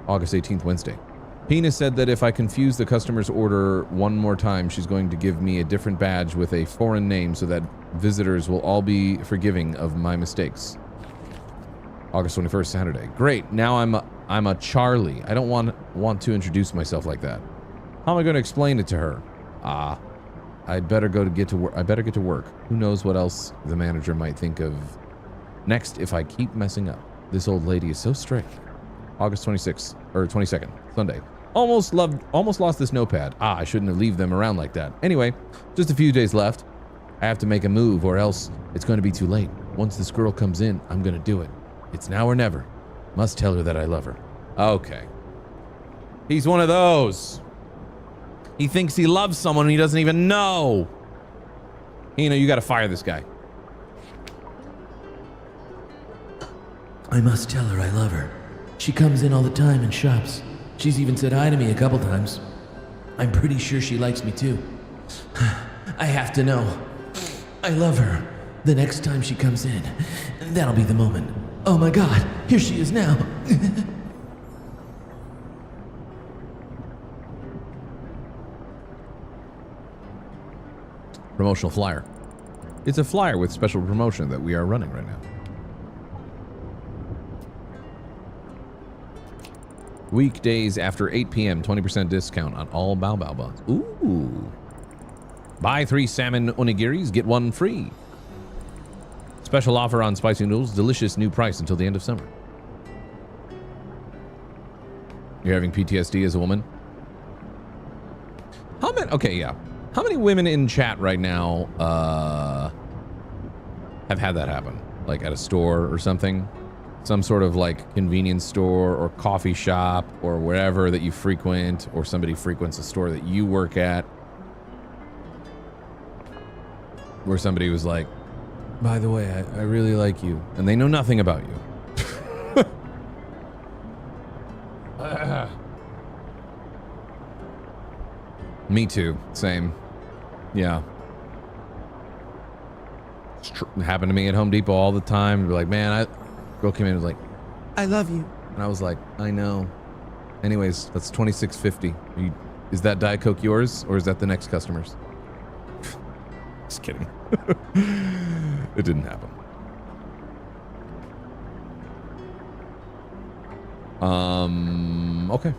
August 18th, Wednesday. Pina said that if I confuse the customer's order one more time, she's going to give me a different badge with a foreign name so that visitors will all be forgiving of my mistakes. August 21st, Saturday. Great, now I'm a Charlie. I don't want to introduce myself like that. How am I going to explain it to her? I'd better get to work. I better get to work. Who knows what else the manager might think of next if I keep messing up. This old lady is so strict. August 26th or 22nd, Sunday. Almost lost this notepad. I shouldn't have left them around like that. Anyway, just a few days left. I have to make a move or else it's going to be too late. Once this girl comes in, I'm going to do it. It's now or never. Must tell her that I love her. Okay. He's one of those. He thinks he loves someone and he doesn't even know. You got to fire this guy. I must tell her I love her. She comes in all the time and shops. She's even said hi to me a couple times. I'm pretty sure she likes me too. I have to know. I love her. The next time she comes in, that'll be the moment. Oh my God, here she is now. Promotional flyer. It's a flyer with special promotion that we are running right now. Weekdays after 8 p.m., 20% discount on all Bao Bao buns. Ooh. Buy 3 salmon onigiris, get 1 free. Special offer on spicy noodles, delicious new price until the end of summer. You're having PTSD as a woman? How many? Okay, yeah. How many women in chat right now have had that happen? Like at a store or something? Some sort of like convenience store or coffee shop or wherever that you frequent, or somebody frequents a store that you work at, where somebody was like, by the way, I really like you, and they know nothing about you. Me too, same. Yeah. Happened to me at Home Depot all the time. Be like, man, girl came in and was like, I love you. And I was like, I know. Anyways, that's $26.50. Is that Diet Coke yours, or is that the next customer's? Just kidding. It didn't happen. Okay.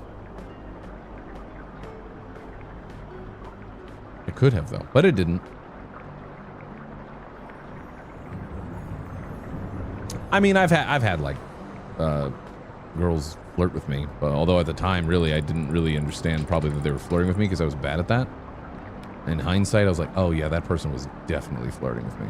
It could have though, but it didn't. I mean, I've had like girls flirt with me, but although at the time, really, I didn't really understand probably that they were flirting with me because I was bad at that. In hindsight, I was like, oh yeah, that person was definitely flirting with me.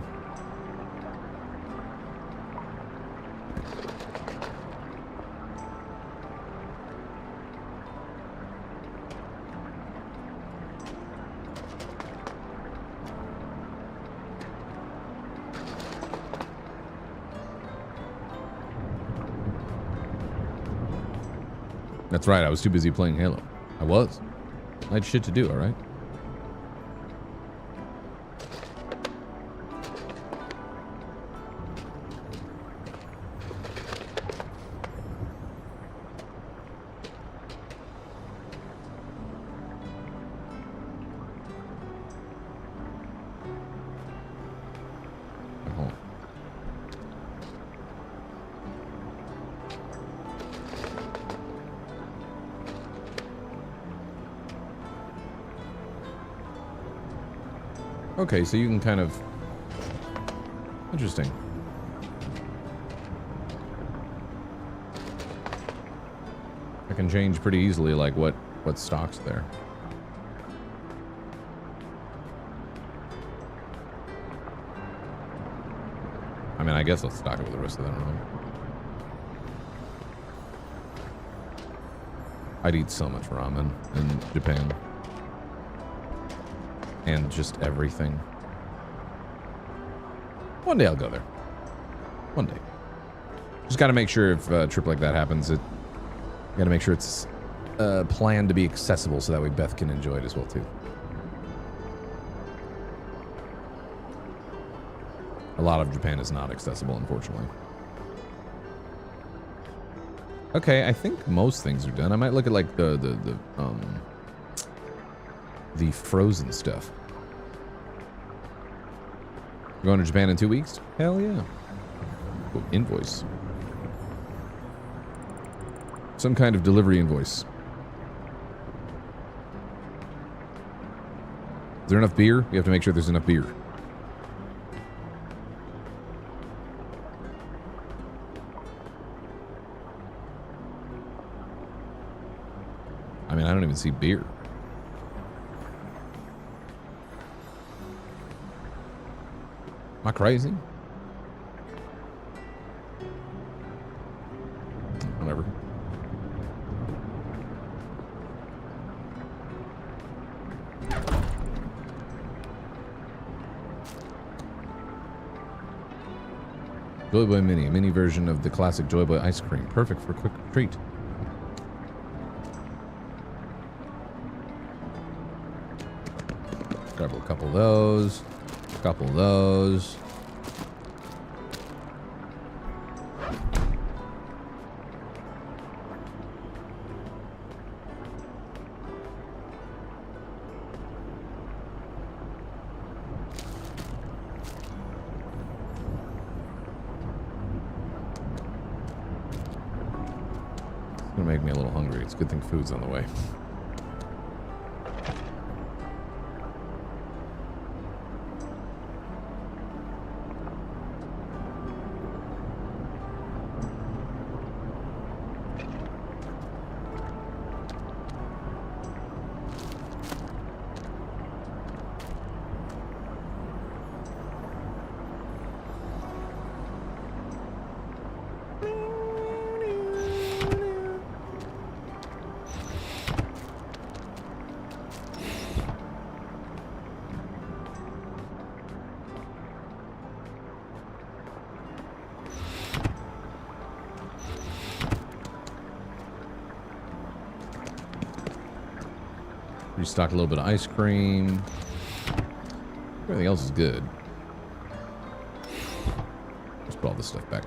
That's right, I was too busy playing Halo. I was. I had shit to do, alright? Okay, so you can kind of... Interesting. I can change pretty easily, like what stock's there. I mean, I guess I'll stock it with the rest of that. I don't know. I'd eat so much ramen in Japan. And just everything. One day I'll go there. One day. Just gotta make sure if a trip like that happens, gotta make sure it's planned to be accessible so that way Beth can enjoy it as well too. A lot of Japan is not accessible, unfortunately. Okay, I think most things are done. I might look at like the frozen stuff. Going to Japan in 2 weeks? Hell yeah. Oh, invoice. Some kind of delivery invoice. Is there enough beer? You have to make sure there's enough beer. I mean, I don't even see beer. Am I crazy? Whatever. Joy Boy Mini, a mini version of the classic Joy Boy ice cream. Perfect for a quick treat. Grab a couple of those. A couple of those. It's gonna make me a little hungry. It's a good thing food's on the way. Restock a little bit of ice cream. Everything else is good. Let's put all this stuff back.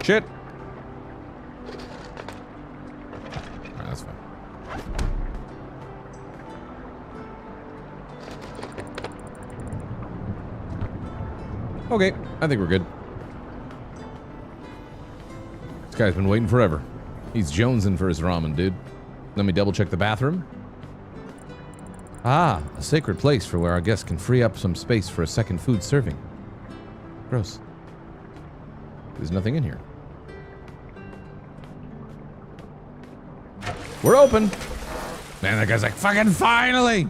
Shit. Alright, that's fine. Okay, I think we're good. This guy's been waiting forever. He's jonesing for his ramen, dude. Let me double check the bathroom. Ah, a sacred place for where our guests can free up some space for a second food serving. Gross. There's nothing in here. We're open. Man, that guy's like, fucking finally.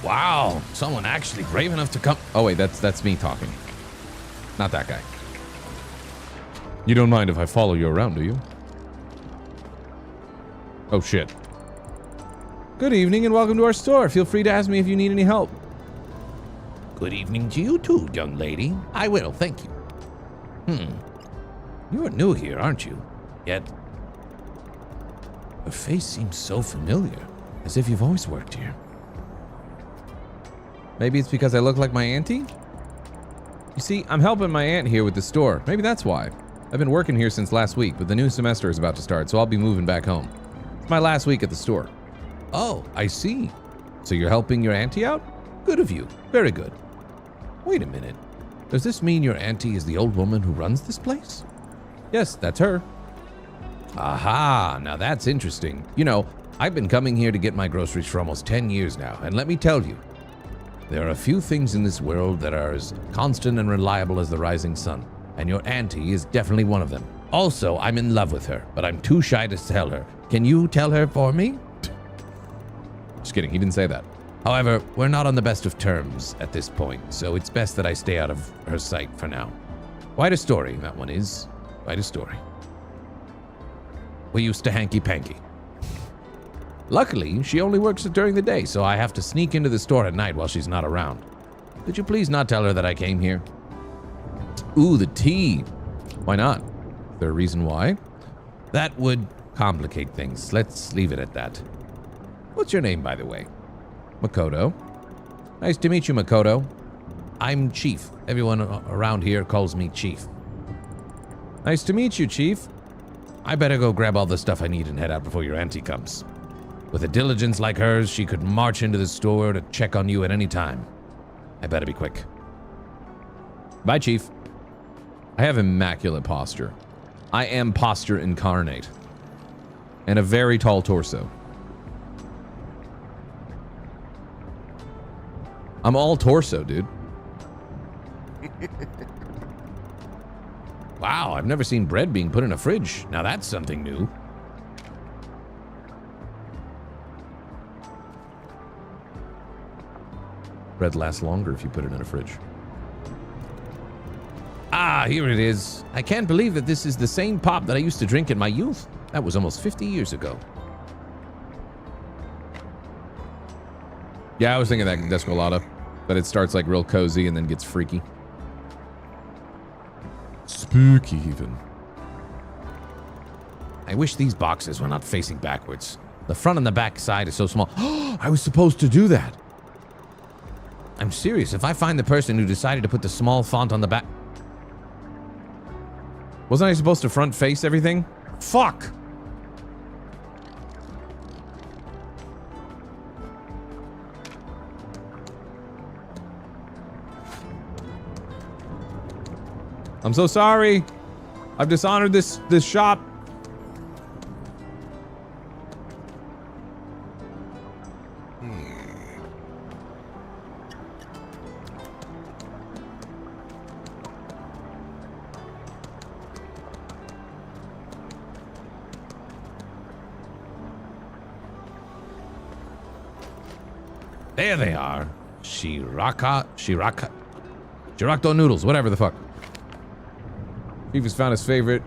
Wow, someone actually brave enough to come. Oh wait, that's me talking. Not that guy. You don't mind if I follow you around, do you? Oh shit. Good evening and welcome to our store. Feel free to ask me if you need any help. Good evening to you too, young lady. I will, thank you. You're new here, aren't you? Yet, Your face seems so familiar, as if you've always worked here. Maybe it's because I look like my auntie? You see, I'm helping my aunt here with the store. Maybe that's why. I've been working here since last week, but the new semester is about to start, so I'll be moving back home. It's my last week at the store. Oh, I see. So you're helping your auntie out? Good of you. Very good. Wait a minute. Does this mean your auntie is the old woman who runs this place? Yes, that's her. Aha, now that's interesting. You know, I've been coming here to get my groceries for almost 10 years now, and let me tell you, there are a few things in this world that are as constant and reliable as the rising sun, and your auntie is definitely one of them. Also, I'm in love with her, but I'm too shy to tell her. Can you tell her for me? Just kidding, he didn't say that. However, we're not on the best of terms at this point, so it's best that I stay out of her sight for now. Quite a story, that one is. Quite a story. We used to hanky-panky. Luckily, she only works during the day, so I have to sneak into the store at night while she's not around. Could you please not tell her that I came here? Ooh, the tea. Why not? Is there a reason why? That would complicate things. Let's leave it at that. What's your name, by the way? Makoto. Nice to meet you, Makoto. I'm Chief. Everyone around here calls me Chief. Nice to meet you, Chief. I better go grab all the stuff I need and head out before your auntie comes. With a diligence like hers, she could march into the store to check on you at any time. I better be quick. Bye, Chief. I have immaculate posture. I am posture incarnate. And a very tall torso. I'm all torso, dude. Wow, I've never seen bread being put in a fridge. Now that's something new. Bread lasts longer if you put it in a fridge. Ah, here it is. I can't believe that this is the same pop that I used to drink in my youth. That was almost 50 years ago. Yeah, I was thinking that Descolada. But it starts like real cozy and then gets freaky. Spooky even. I wish these boxes were not facing backwards. The front and the back side is so small. I was supposed to do that. I'm serious. If I find the person who decided to put the small font on the back... Wasn't I supposed to front face everything? Fuck! I'm so sorry. I've dishonored this shop. There they are. Shirakto noodles, whatever the fuck. Chief has found his favorite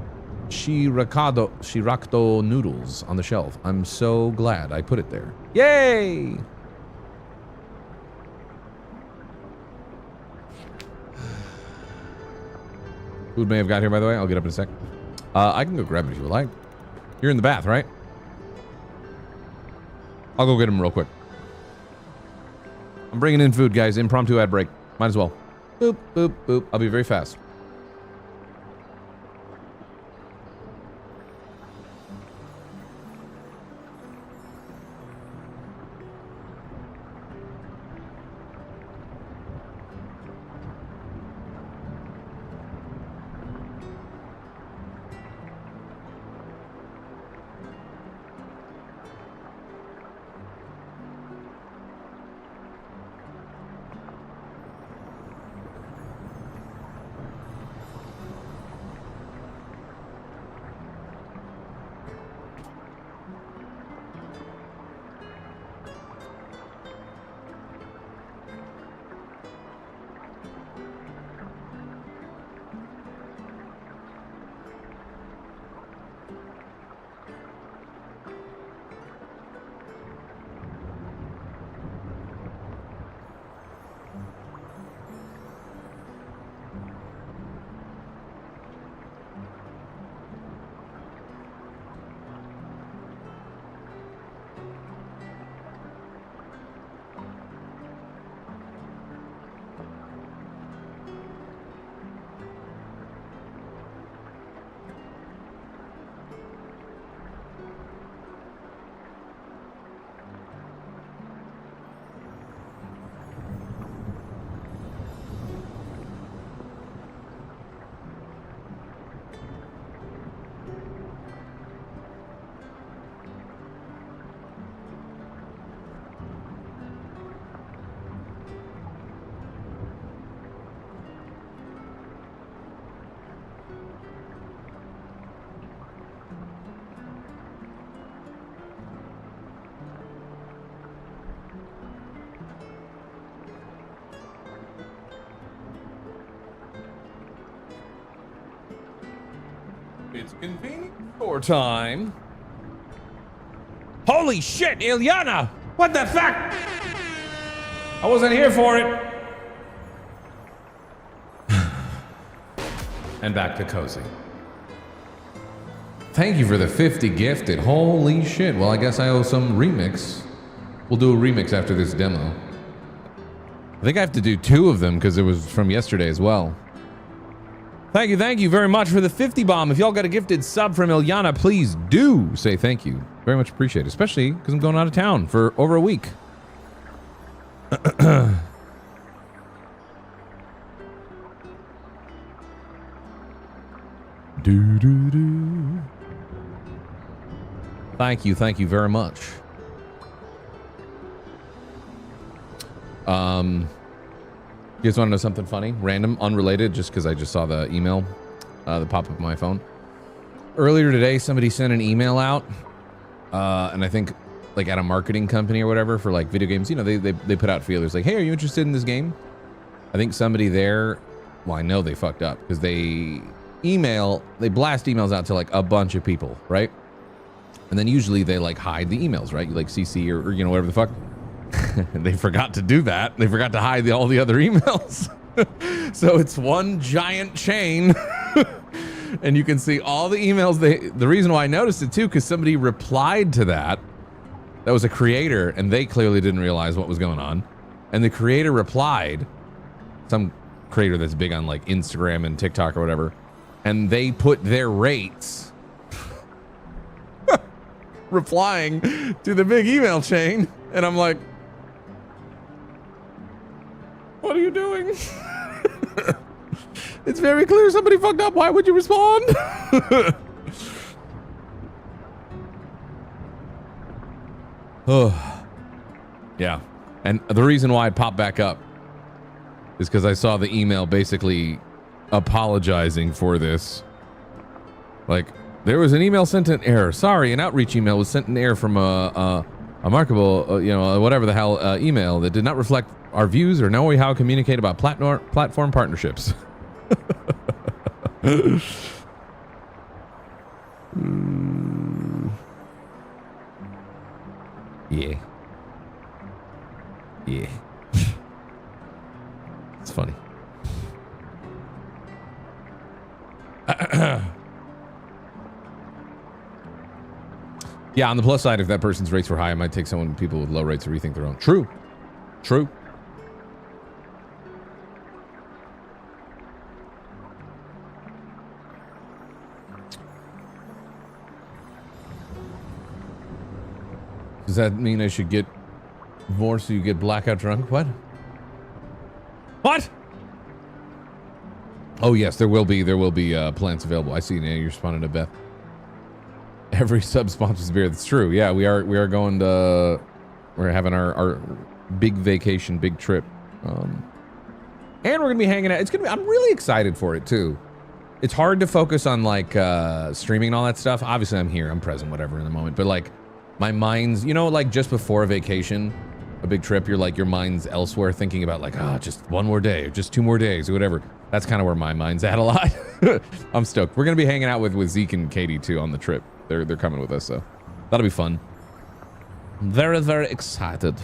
Shirakto noodles on the shelf. I'm so glad I put it there. Yay! Food may have got here, by the way. I'll get up in a sec. I can go grab it if you would like. You're in the bath, right? I'll go get him real quick. I'm bringing in food, guys. Impromptu ad break. Might as well. Boop, boop, boop. I'll be very fast. It's convenient for time. Holy shit, Ilyana! What the fuck? I wasn't here for it. And back to cozy. Thank you for the 50 gifted. Holy shit. Well, I guess I owe some remix. We'll do a remix after this demo. I think I have to do 2 of them because it was from yesterday as well. Thank you very much for the 50 bomb. If y'all got a gifted sub from Ilyana, please do say thank you. Very much appreciated, especially because I'm going out of town for over a week. Thank you very much. You guys want to know something funny? Random, unrelated, just because I just saw the email that popped up on my phone. Earlier today, somebody sent an email out, and I think like at a marketing company or whatever for like video games, you know, they put out feelers like, hey, are you interested in this game? I think somebody there, well, I know they fucked up because they blast emails out to like a bunch of people, right? And then usually they like hide the emails, right? You like CC or you know, whatever the fuck. They forgot to do that. They forgot to hide all the other emails. So it's one giant chain. And you can see all the emails. The reason why I noticed it too, because somebody replied to that. That was a creator, and they clearly didn't realize what was going on. And the creator replied, some creator that's big on like Instagram and TikTok or whatever, and they put their rates replying to the big email chain. And I'm like, what are you doing? It's very clear somebody fucked up. Why would you respond? Oh, yeah. And the reason why it popped back up is because I saw the email basically apologizing for this. Like, there was an email sent in error. Sorry, an outreach email was sent in error from a markable, you know, whatever the hell email that did not reflect our views or know how to communicate about platform partnerships. Yeah. Yeah. It's funny. Yeah, on the plus side, if that person's rates were high, it might take people with low rates to rethink their own. True. True. Does that mean I should get more so you get blackout drunk? What? What? Oh yes, there will be plants available. I see now you're responding to Beth. Every sub sponsors beer. That's true. Yeah, we are going to, we're having our big vacation, big trip. And we're gonna be hanging out. I'm really excited for it too. It's hard to focus on like streaming and all that stuff. Obviously I'm here, I'm present, whatever in the moment, but like my mind's, you know, like just before a vacation, a big trip, your mind's elsewhere thinking about like, just one more day or just 2 more days or whatever. That's kind of where my mind's at a lot. I'm stoked. We're gonna be hanging out with Zeke and Katie too on the trip. They're coming with us, so that'll be fun. Very, very excited.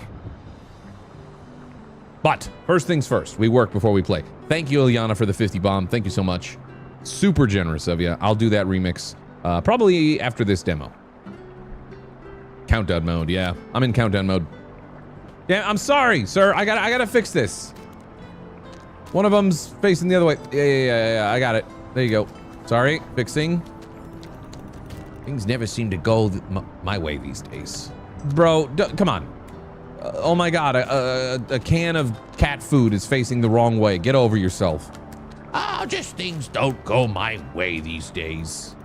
But first things first, we work before we play. Thank you, Ilyana, for the 50 bomb. Thank you so much. Super generous of you. I'll do that remix probably after this demo. Countdown mode, yeah. I'm in countdown mode. Yeah, I'm sorry, sir. I gotta fix this. One of them's facing the other way. Yeah, I got it. There you go. Sorry, fixing. Things never seem to go my way these days. Bro, come on. Oh my God, a can of cat food is facing the wrong way. Get over yourself. Just things don't go my way these days.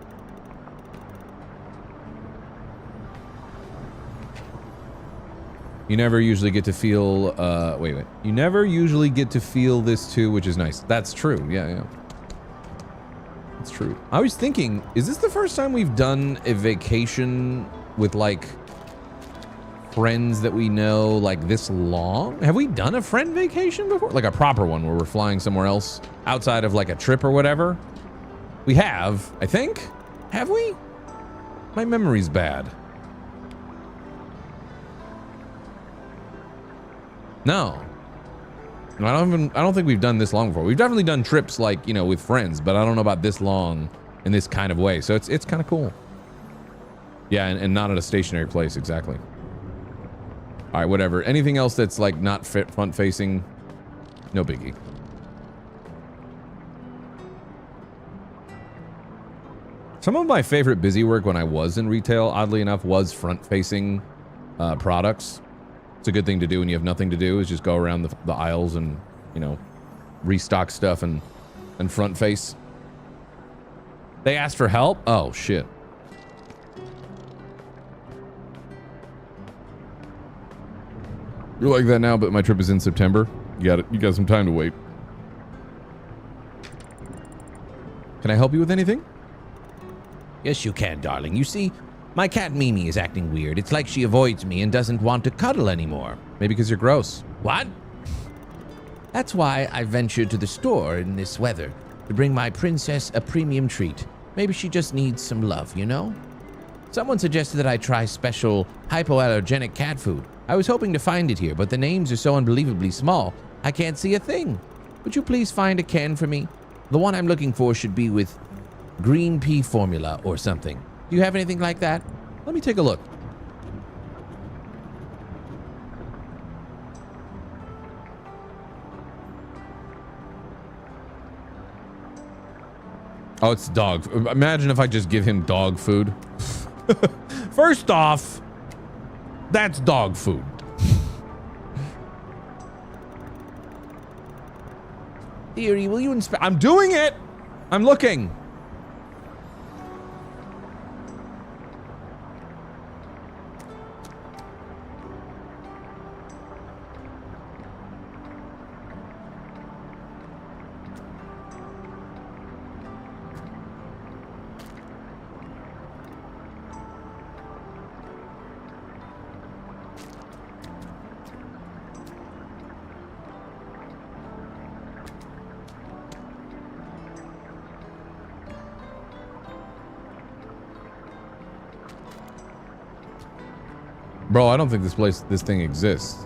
You never usually get to feel, wait. You never usually get to feel this too, which is nice. That's true, yeah. That's true. I was thinking, is this the first time we've done a vacation with like friends that we know like this long? Have we done a friend vacation before? Like a proper one where we're flying somewhere else outside of like a trip or whatever? We have, I think. Have we? My memory's bad. No. No, I don't think we've done this long before. We've definitely done trips like, you know, with friends, but I don't know about this long in this kind of way. So it's kind of cool. Yeah, and not at a stationary place, exactly. All right, whatever. Anything else that's like not front facing, no biggie. Some of my favorite busy work when I was in retail, oddly enough, was front facing products. It's a good thing to do when you have nothing to do, is just go around the aisles and, you know, restock stuff and front face. They asked for help? Oh, shit. You're like that now, but my trip is in September. You got some time to wait. Can I help you with anything? Yes, you can, darling. You see, my cat Mimi is acting weird. It's like she avoids me and doesn't want to cuddle anymore. Maybe because you're gross. What? That's why I ventured to the store in this weather to bring my princess a premium treat. Maybe she just needs some love, you know? Someone suggested that I try special hypoallergenic cat food. I was hoping to find it here, but the names are so unbelievably small, I can't see a thing. Would you please find a can for me? The one I'm looking for should be with green pea formula or something. Do you have anything like that? Let me take a look. Oh, it's dog. Imagine if I just give him dog food. First off, that's dog food. Theory, will you inspect? I'm doing it. I'm looking. Bro, I don't think this thing exists.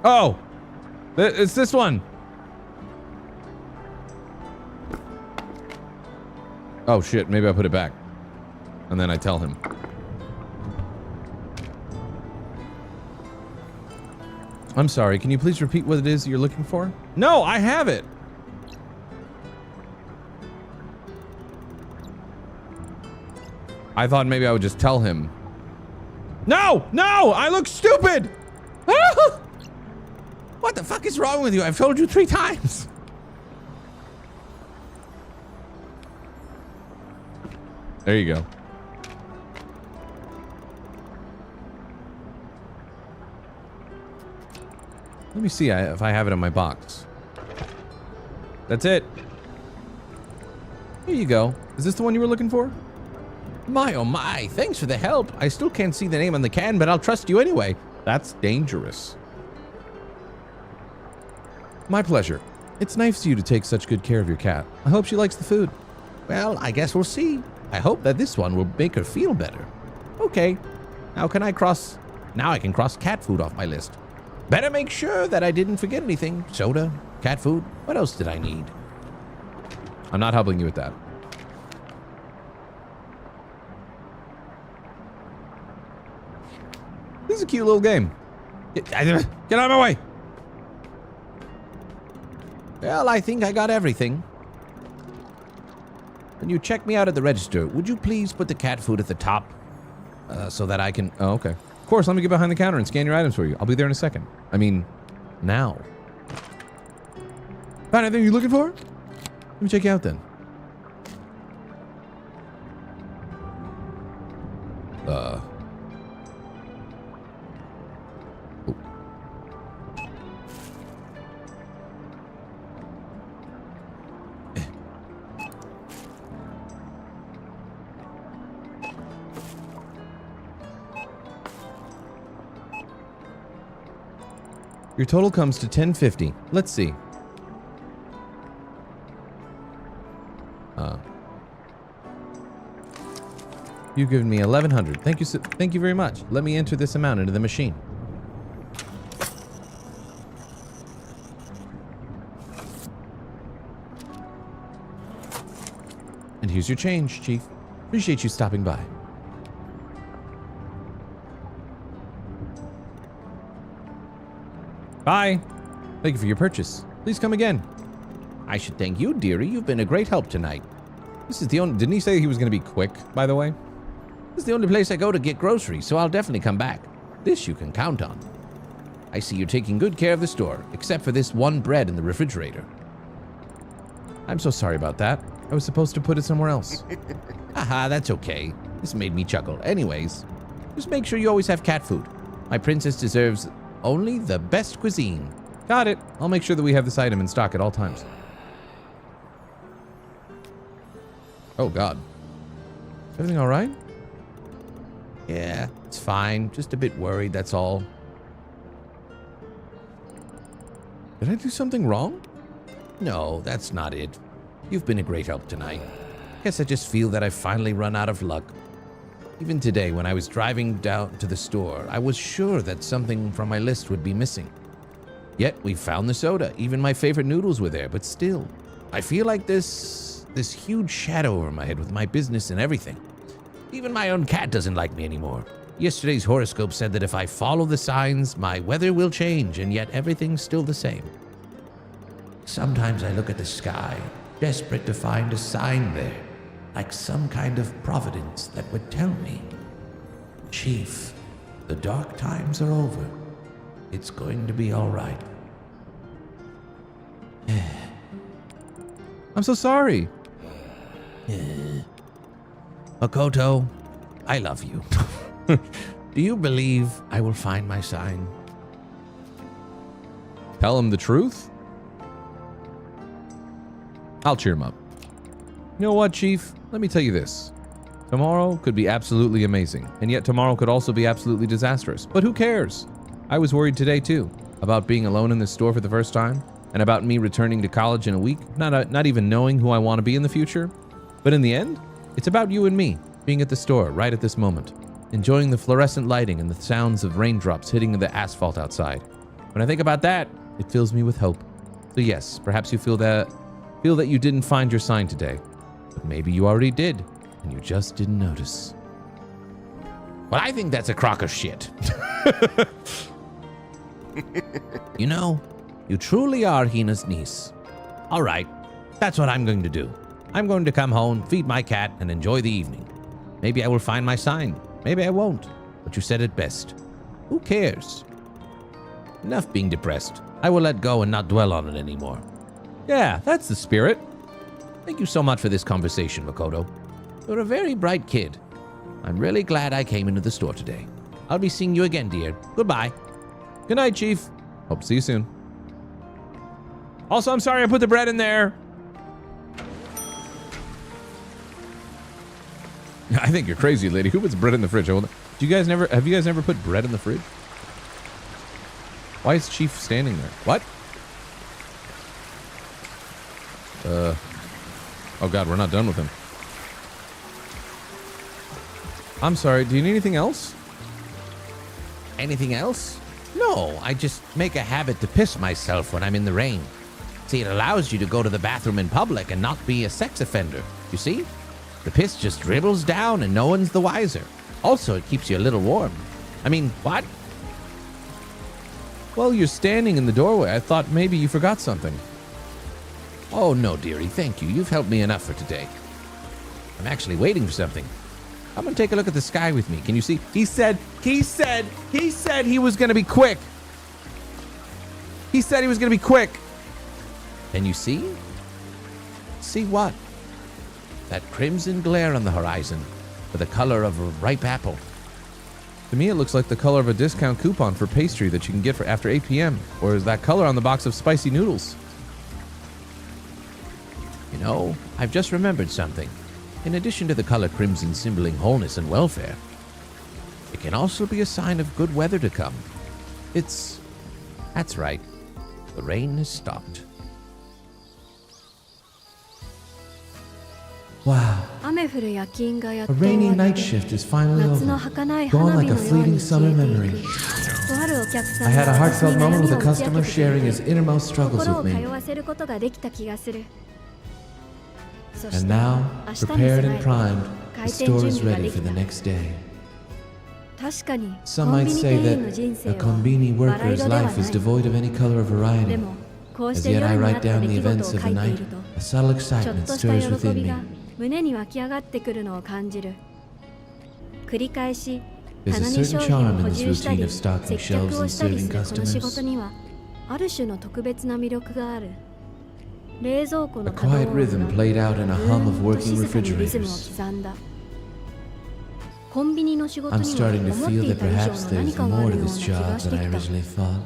Oh, it's this one. Oh shit, maybe I put it back. And then I tell him. I'm sorry, can you please repeat what it is you're looking for? No, I have it. I thought maybe I would just tell him. No, no, I look stupid. What the fuck is wrong with you? I've told you 3 times. There you go. Let me see if I have it in my box. That's it. Here you go. Is this the one you were looking for? My, oh my. Thanks for the help. I still can't see the name on the can, but I'll trust you anyway. That's dangerous. My pleasure. It's nice of you to take such good care of your cat. I hope she likes the food. Well, I guess we'll see. I hope that this one will make her feel better. Okay. Now I can cross cat food off my list. Better make sure that I didn't forget anything. Soda, cat food. What else did I need? I'm not helping you with that. This is a cute little game. Get out of my way. Well, I think I got everything. When you check me out at the register, would you please put the cat food at the top so that I can... Oh, okay. Of course, let me get behind the counter and scan your items for you. I'll be there in a second. I mean, now. Find anything you're looking for? Let me check you out then. Oh. Your total comes to 1050. Let's see. You've given me 1100. Thank you. Thank you very much. Let me enter this amount into the machine. And here's your change, Chief. Appreciate you stopping by. Bye. Thank you for your purchase. Please come again. I should thank you, dearie. You've been a great help tonight. This is the only... Didn't he say he was going to be quick, by the way? This is the only place I go to get groceries, so I'll definitely come back. This you can count on. I see you're taking good care of the store, except for this one bread in the refrigerator. I'm so sorry about that. I was supposed to put it somewhere else. Haha, that's okay. This made me chuckle. Anyways, just make sure you always have cat food. My princess deserves only the best cuisine. Got it. I'll make sure that we have this item in stock at all times. Oh, God. Everything all right? Yeah, it's fine. Just a bit worried, that's all. Did I do something wrong? No, that's not it. You've been a great help tonight. Guess I just feel that I've finally run out of luck. Even today, when I was driving down to the store, I was sure that something from my list would be missing. Yet, we found the soda. Even my favorite noodles were there, but still, I feel like this huge shadow over my head with my business and everything. Even my own cat doesn't like me anymore. Yesterday's horoscope said that if I follow the signs, my weather will change, and yet everything's still the same. Sometimes I look at the sky, desperate to find a sign there, like some kind of providence that would tell me, Chief, the dark times are over. It's going to be all right. I'm so sorry. Makoto, I love you. Do you believe I will find my sign? Tell him the truth? I'll cheer him up. You know what, Chief? Let me tell you this. Tomorrow could be absolutely amazing, and yet tomorrow could also be absolutely disastrous. But who cares? I was worried today, too, about being alone in this store for the first time, and about me returning to college in a week, not even knowing who I want to be in the future. But in the end, it's about you and me, being at the store right at this moment, enjoying the fluorescent lighting and the sounds of raindrops hitting the asphalt outside. When I think about that, it fills me with hope. So yes, perhaps you feel that you didn't find your sign today, but maybe you already did, and you just didn't notice. Well, I think that's a crock of shit. You know, you truly are Hina's niece. All right, that's what I'm going to do. I'm going to come home, feed my cat, and enjoy the evening. Maybe I will find my sign. Maybe I won't. But you said it best. Who cares? Enough being depressed. I will let go and not dwell on it anymore. Yeah, that's the spirit. Thank you so much for this conversation, Makoto. You're a very bright kid. I'm really glad I came into the store today. I'll be seeing you again, dear. Goodbye. Good night, Chief. Hope to see you soon. Also, I'm sorry I put the bread in there. I think you're crazy, lady. Who puts bread in the fridge? Have you guys never put bread in the fridge? Why is Chief standing there? What? Oh God, we're not done with him. I'm sorry, do you need anything else? Anything else? No, I just make a habit to piss myself when I'm in the rain. See, it allows you to go to the bathroom in public and not be a sex offender. You see? The piss just dribbles down and no one's the wiser. Also, it keeps you a little warm. I mean, what? Well, you're standing in the doorway. I thought maybe you forgot something. Oh, no, dearie. Thank you. You've helped me enough for today. I'm actually waiting for something. Come and take a look at the sky with me. Can you see? He said he was going to be quick. He said he was going to be quick. And you see? See what? That crimson glare on the horizon, for the color of a ripe apple. To me, it looks like the color of a discount coupon for pastry that you can get for after 8 p.m. Or is that color on the box of spicy noodles? You know, I've just remembered something. In addition to the color crimson symboling wholeness and welfare, it can also be a sign of good weather to come. That's right. The rain has stopped. Wow. A rainy night shift is finally over. Gone like a fleeting summer memory. I had a heartfelt moment with a customer sharing his innermost struggles with me. And now, prepared and primed, the store is ready for the next day. Some might say that a Konbini worker's life is devoid of any color or variety. As yet I write down the events of the night, a subtle excitement stirs within me. There's a certain charm in this routine of stocking shelves and serving customers. A quiet rhythm played out in a hum of working refrigerators. I'm starting to feel that perhaps there's more to this job than I originally thought.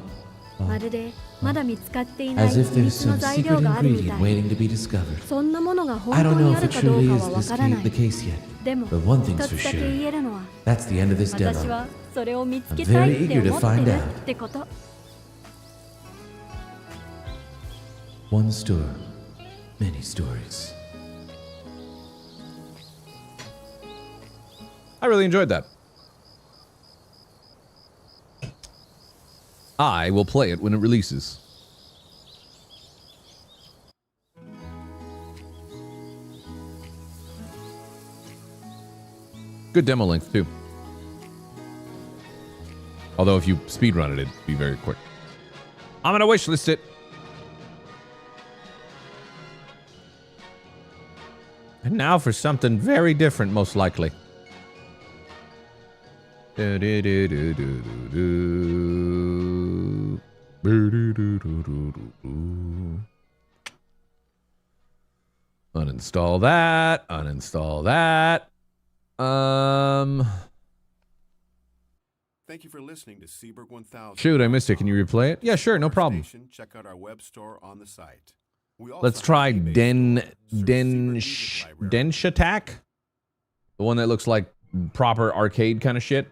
As if there's some secret ingredient waiting to be discovered. I don't know if it truly is the case yet, but one thing's for sure. That's the end of this demo. I'm very eager to find out. One store, many stories. I really enjoyed that. I will play it when it releases. Good demo length, too. Although if you speedrun it, it'd be very quick. I'm gonna wishlist it. And now for something very different, most likely. Uninstall that. Uninstall that. Thank you for listening to Seaberg 1000. Shoot, I missed it. Can you replay it? Yeah, sure, no problem. Check out our web store on the site. Let's try Denshattack. The one that looks like proper arcade kind of shit.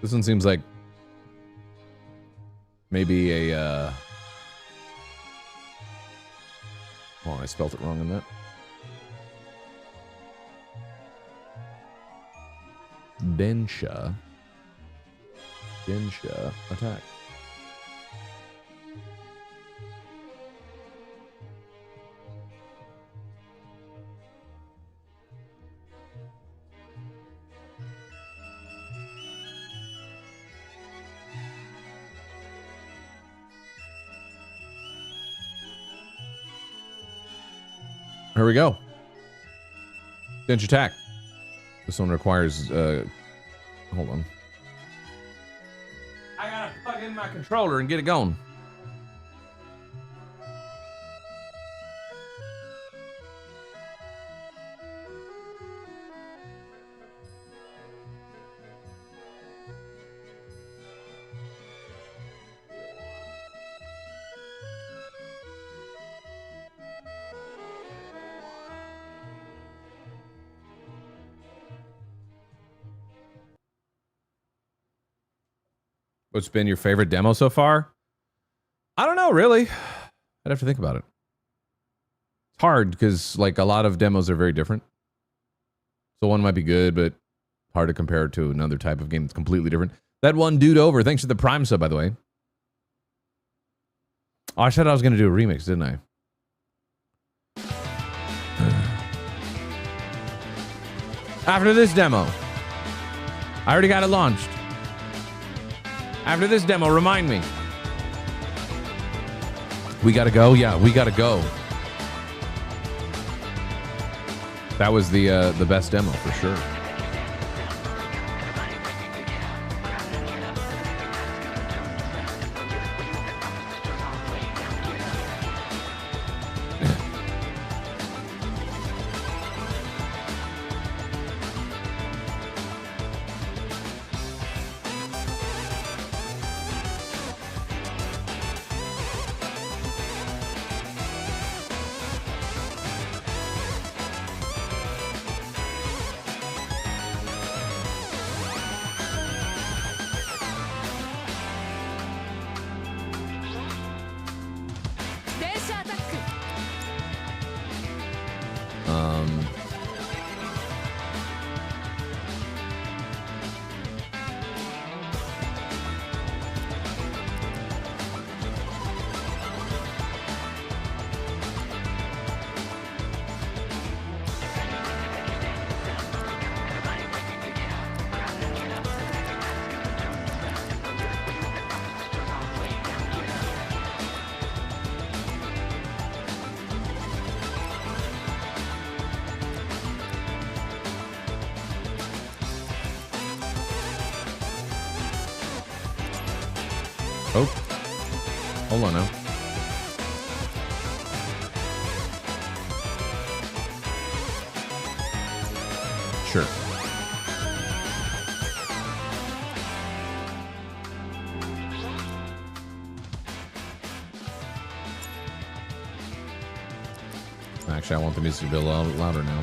This one seems like maybe a oh, I spelled it wrong in that. Denshattack. Here we go. Denshattack. This one requires, hold on. I gotta plug in my controller and get it going. What's been your favorite demo so far? I don't know, really. I'd have to think about it. It's hard because, like, a lot of demos are very different. So one might be good, but hard to compare it to another type of game that's completely different. That one dude over, thanks for the Prime sub, by the way. Oh, I said I was going to do a remix, didn't I? After this demo, I already got it launched. After this demo, remind me. We gotta go? Yeah, we gotta go. That was the best demo for sure. Oh, hold on now. Sure. Actually, I want the music to be a little louder now.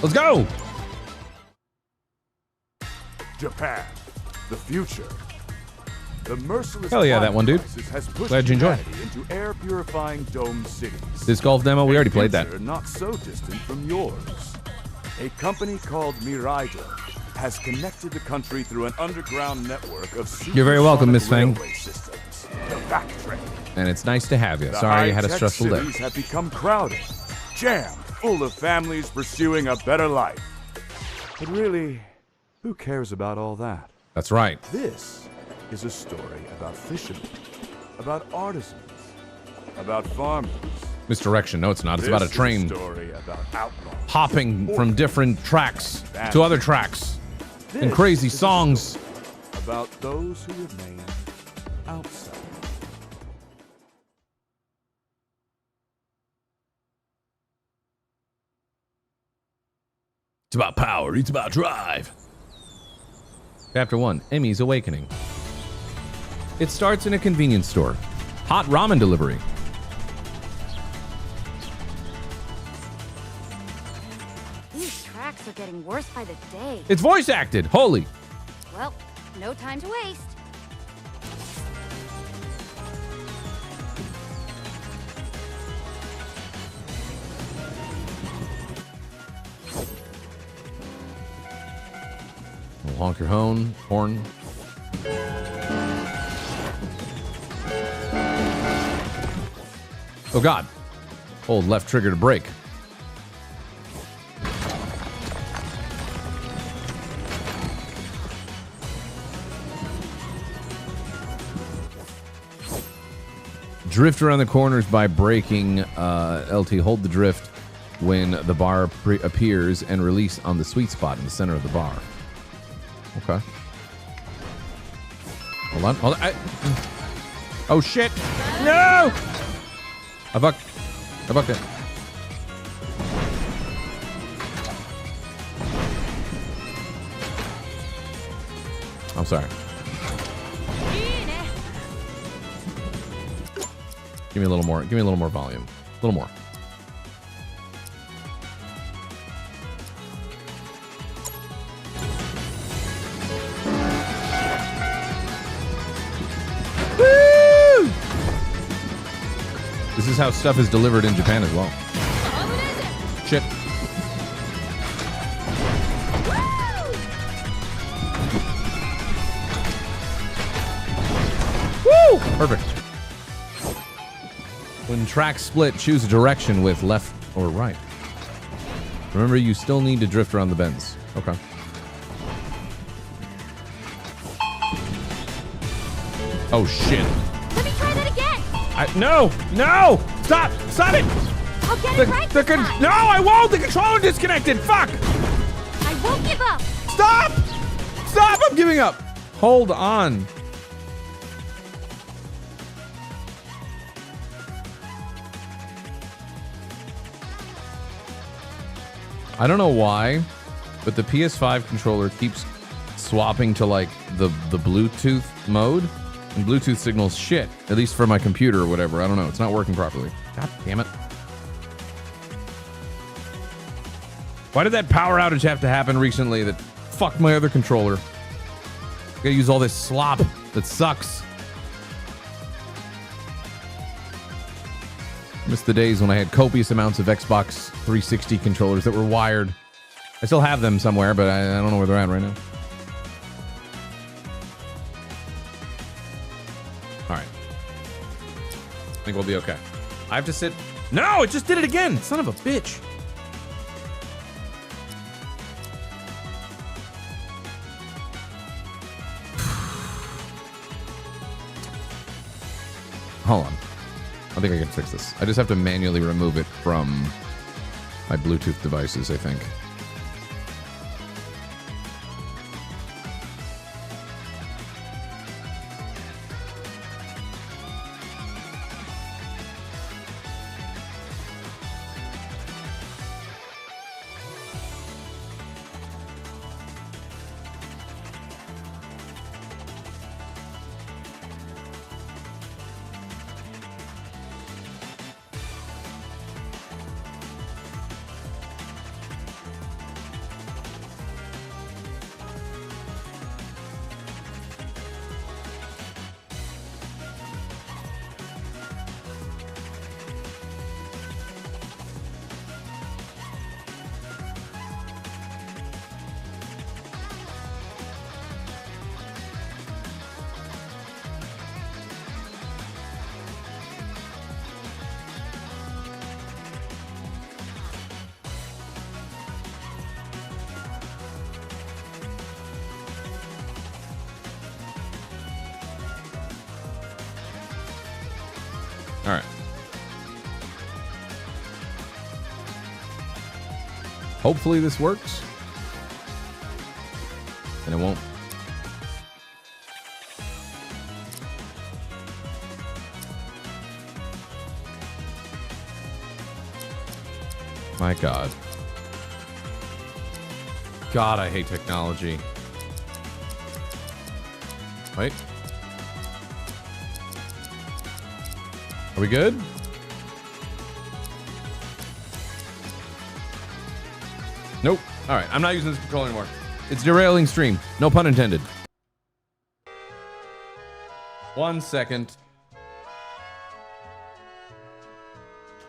Let's go! Japan, the future. The merciless Hell yeah, that one, dude. Has pushed Glad you enjoyed. humanity into air-purifying dome cities. This golf demo, we already played that. Future not so distant from yours. A company called Miraido has connected the country through an underground network of You're very welcome, Miss Fang. railway systems. The backtrack. And it's nice to have you. The Sorry you had a high-tech stressful day. cities have become crowded, jammed, full of families pursuing a better life. But really, who cares about all that? That's right. This is a story about fishermen, about artisans, about farmers. Misdirection. No, it's not. It's about a This is train story about outlaws, hopping from different tracks to other tracks and This crazy is a songs. story about those who remain outside. It's about power. It's about drive. Chapter 1. Emmy's Awakening. It starts in a convenience store. Hot ramen delivery. These tracks are getting worse by the day. It's voice acted. Holy. Well, no time to waste. We'll honk your horn. Oh God. Hold left trigger to brake. Drift around the corners by braking. LT, hold the drift when the bar appears and release on the sweet spot in the center of the bar. Okay. Hold on. Hold on. Oh shit! No! I bucked it. I'm sorry. Give me a little more. Give me a little more volume. A little more. Woo! This is how stuff is delivered in Japan as well. Shit. Woo! Perfect. When tracks split, choose a direction with left or right? Remember, you still need to drift around the bends. Okay. Oh, shit. Let me try that again. No! No! Stop! Stop it! I'll get it right this time. No, I won't! The controller disconnected! Fuck! I won't give up. Stop! Stop! I'm giving up! Hold on. I don't know why, but the PS5 controller keeps swapping to like the Bluetooth mode, and Bluetooth signals shit, at least for my computer or whatever. I don't know. It's not working properly. God damn it. Why did that power outage have to happen recently that fucked my other controller? I gotta use all this slop that sucks. Missed the days when I had copious amounts of Xbox 360 controllers that were wired. I still have them somewhere, but I don't know where they're at right now. All right. I think we'll be okay. I have to sit. No, it just did it again. Son of a bitch. Hold on. I think I can fix this. I just have to manually remove it from my Bluetooth devices, I think. All right. Hopefully this works. And it won't. My God. God, I hate technology. Wait. Are we good? Nope. All right, I'm not using this controller anymore. It's derailing stream. No pun intended. 1 second.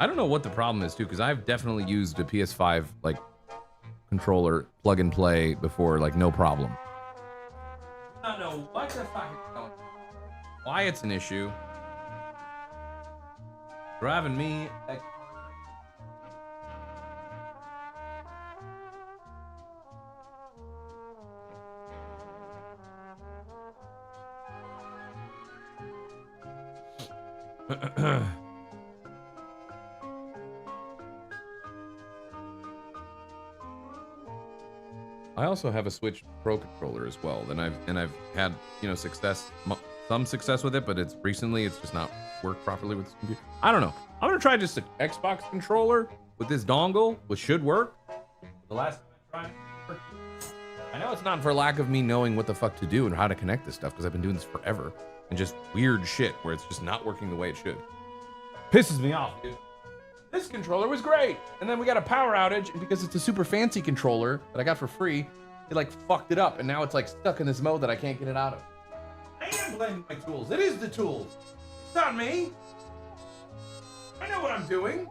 I don't know what the problem is too, because I've definitely used a PS5 like controller plug and play before, like no problem. I don't know what the fuck is going on. Why it's an issue. Driving me. I also have a Switch Pro controller as well, and I've had, you know, some success with it, but it's just not worked properly with this computer. I don't know. I'm gonna try just an Xbox controller with this dongle, which should work. The last time I tried, I know it's not for lack of me knowing what the fuck to do and how to connect this stuff, because I've been doing this forever, and just weird shit where it's just not working the way it should. Pisses me off, dude. This controller was great, and then we got a power outage, and because it's a super fancy controller that I got for free, it like fucked it up, and now it's like stuck in this mode that I can't get it out of. I am blaming my tools. It is the tools. It's not me. I know what I'm doing.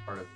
part of.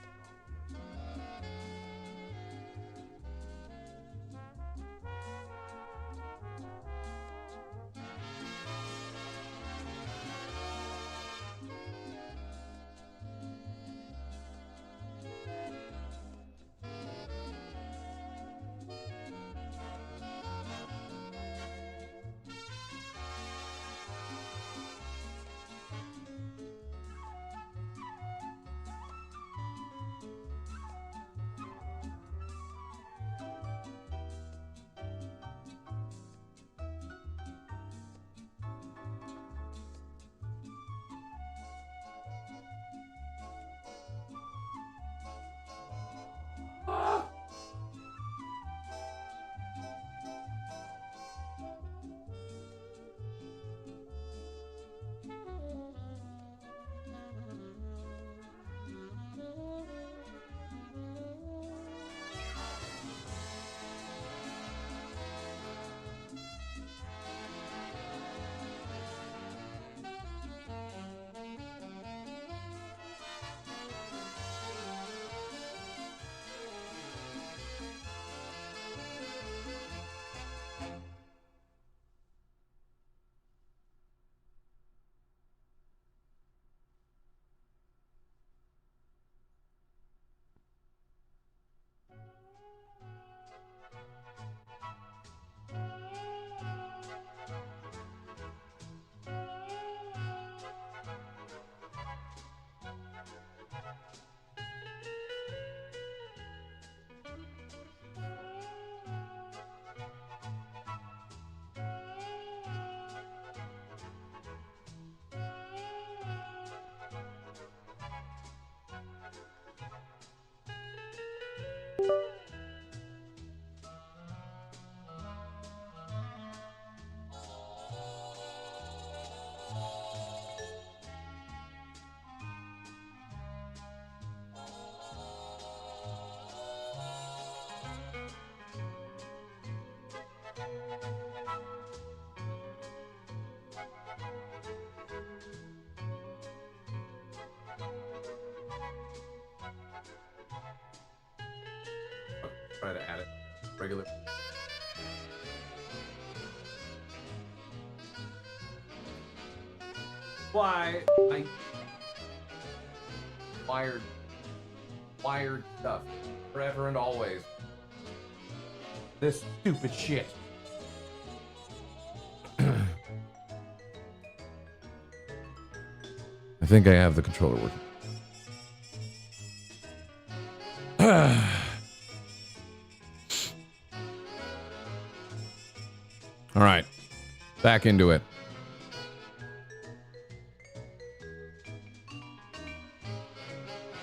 Try to add it. Regular. Why? I wired stuff forever and always. This stupid shit. I think I have the controller working. All right, back into it.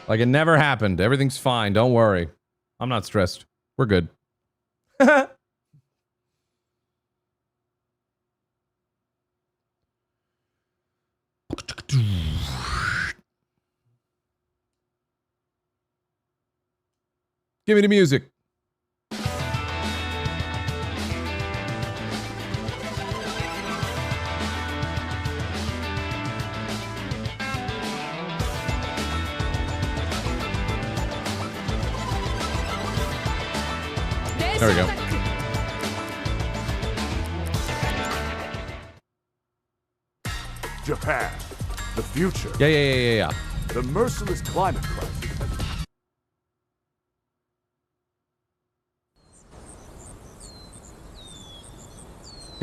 Like it never happened. Everything's fine. Don't worry. I'm not stressed. We're good. Give me the music. There we go. Japan, the future. Yeah. The merciless climate crisis.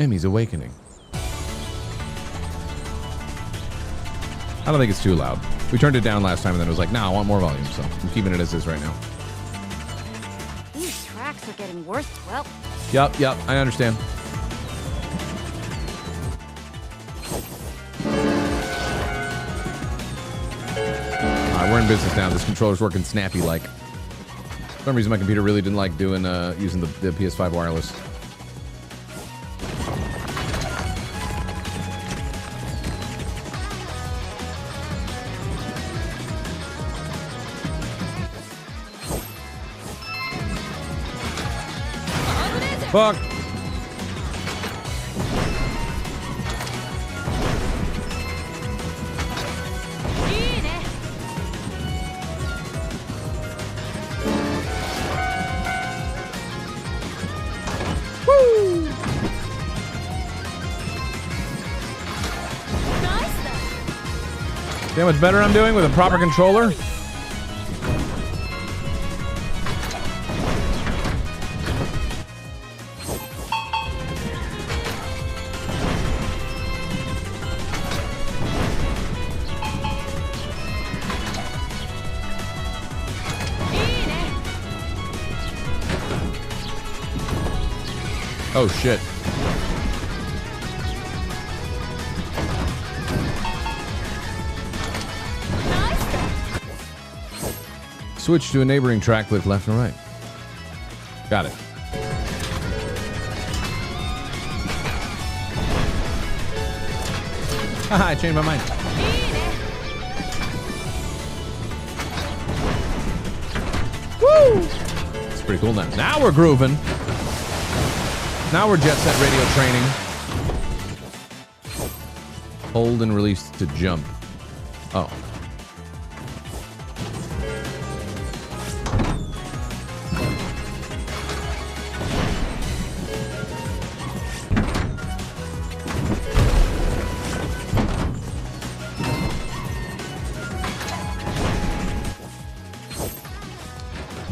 Emmy's awakening. I don't think it's too loud. We turned it down last time and then it was like, nah, I want more volume, so I'm keeping it as is right now. These tracks are getting worse. Well. Yep, I understand. Alright, we're in business now. This controller's working snappy like. For some reason my computer really didn't like doing using the PS5 wireless. Fuck. See how much better I'm doing with a proper controller? Oh shit. Switch to a neighboring track, click left and right. Got it. Haha, I changed my mind. Woo! It's pretty cool now. Now we're grooving. Now we're Jet Set Radio training. Hold and release to jump. Oh.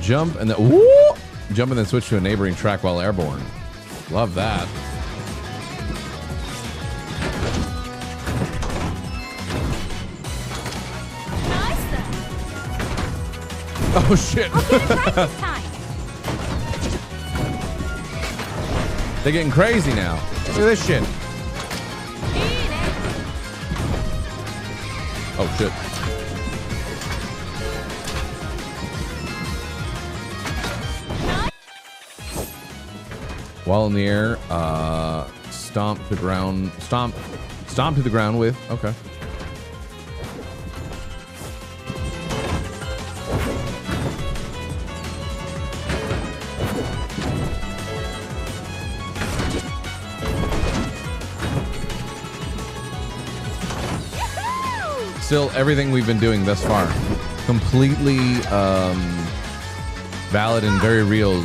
Jump and then woo! Jump and then switch to a neighboring track while airborne. Love that. Oh shit. They're getting crazy now. Look at this shit. Oh shit. While in the air, stomp to ground, stomp to the ground with, okay. Still, everything we've been doing thus far, completely valid and very real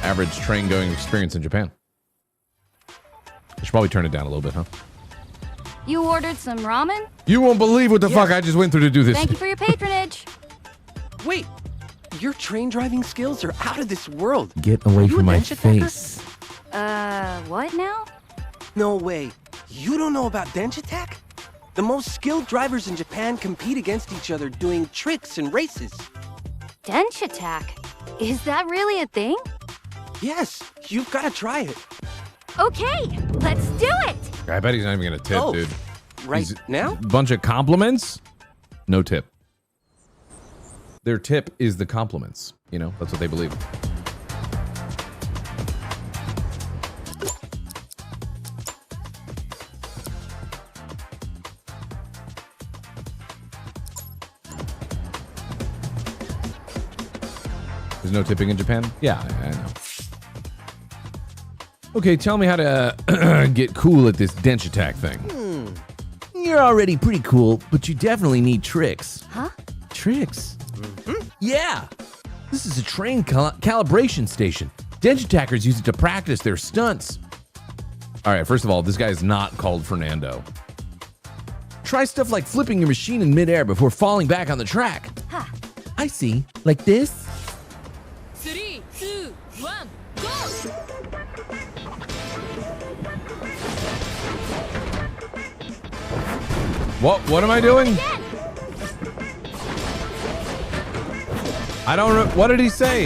average train going experience in Japan. I should probably turn it down a little bit, huh? You ordered some ramen? You won't believe what the fuck I just went through to do this. Thank you for your patronage. Wait, your train driving skills are out of this world. Get away from my face. What now? No way. You don't know about Denshattack? The most skilled drivers in Japan compete against each other doing tricks and races. Denshattack? Is that really a thing? Yes, you've got to try it. Okay, let's do it! I bet he's not even gonna tip, dude. Right now? Bunch of compliments, no tip. Their tip is the compliments. You know, that's what they believe. There's no tipping in Japan? Yeah, I know. Okay, tell me how to get cool at this Denshattack thing. You're already pretty cool, but you definitely need tricks. Huh? Tricks? Yeah! This is a train calibration station. Denshattackers use it to practice their stunts. Alright, first of all, this guy is not called Fernando. Try stuff like flipping your machine in midair before falling back on the track. Huh. I see. Like this? 3, 2, 1, go! What am I doing? I don't know. What did he say?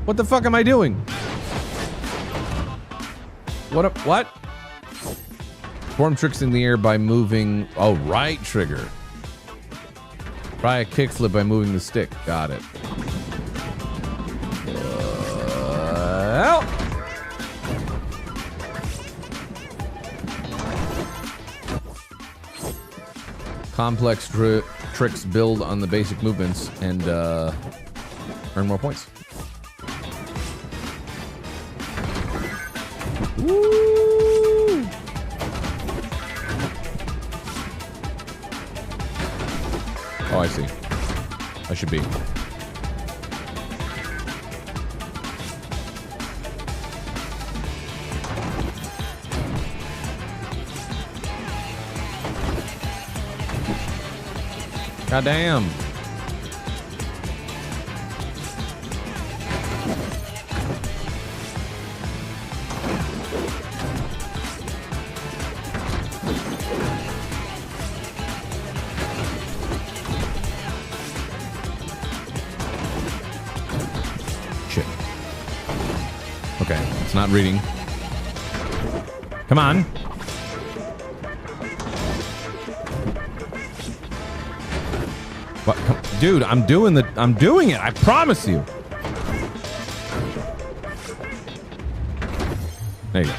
What the fuck am I doing? What? Perform tricks in the air by moving. Oh, right trigger. Try a kickflip by moving the stick. Got it. Well. Complex tricks build on the basic movements and earn more points. Woo! Oh, I see. I should be. Goddamn. Shit. Okay, it's not reading. Come on. What? Dude, I'm doing it. I promise you. There you go.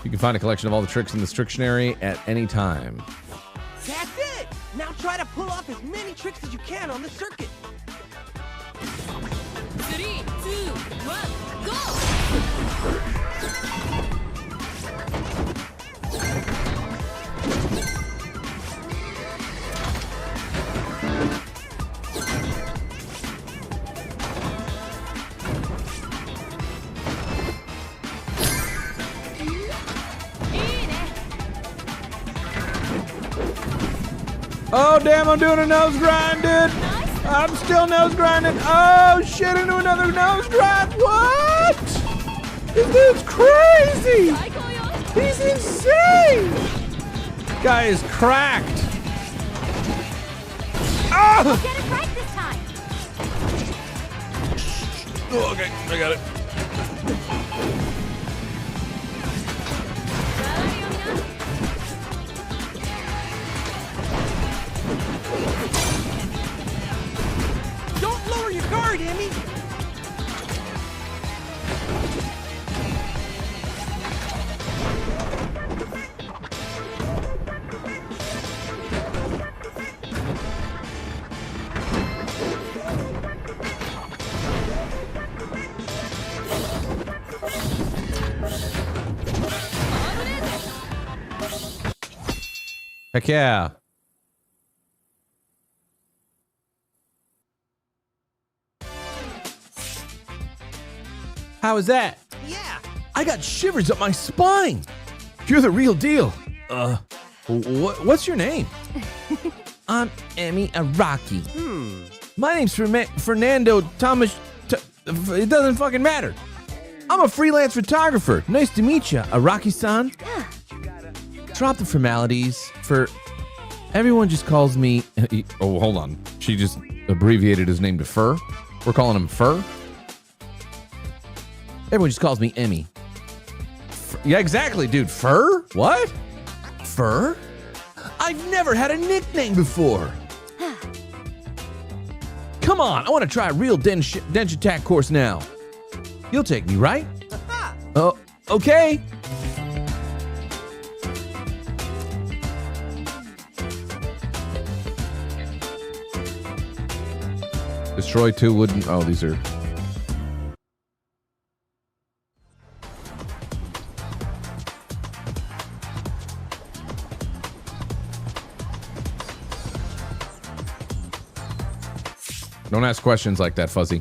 You can find a collection of all the tricks in this Strictionary at any time. That's it! Now try to pull off as many tricks as you can on the circuit. 3, 2, 1, go! Oh, damn, I'm doing a nose grind, dude. I'm still nose grinding. Oh, shit, into another nose grind. What? This dude's crazy. He's insane. Guy is cracked. Ah! We'll get it right this time. Oh, okay, I got it. Don't lower your guard, Emmy! Heck yeah. How is that? Yeah. I got shivers up my spine. You're the real deal. What's your name? I'm Emmy Araki. My name's Fernando Thomas. It doesn't fucking matter. I'm a freelance photographer. Nice to meet you, Araki-san. Drop the formalities. For everyone just calls me. Oh, hold on. She just abbreviated his name to Fur. We're calling him Fur. Everyone just calls me Emmy. Yeah, exactly, dude. Fur? What? Fur? I've never had a nickname before. Come on, I want to try a real Denshattack course now. You'll take me, right? Oh, okay. Destroy 2 wooden. Oh, these are. Don't ask questions like that, Fuzzy.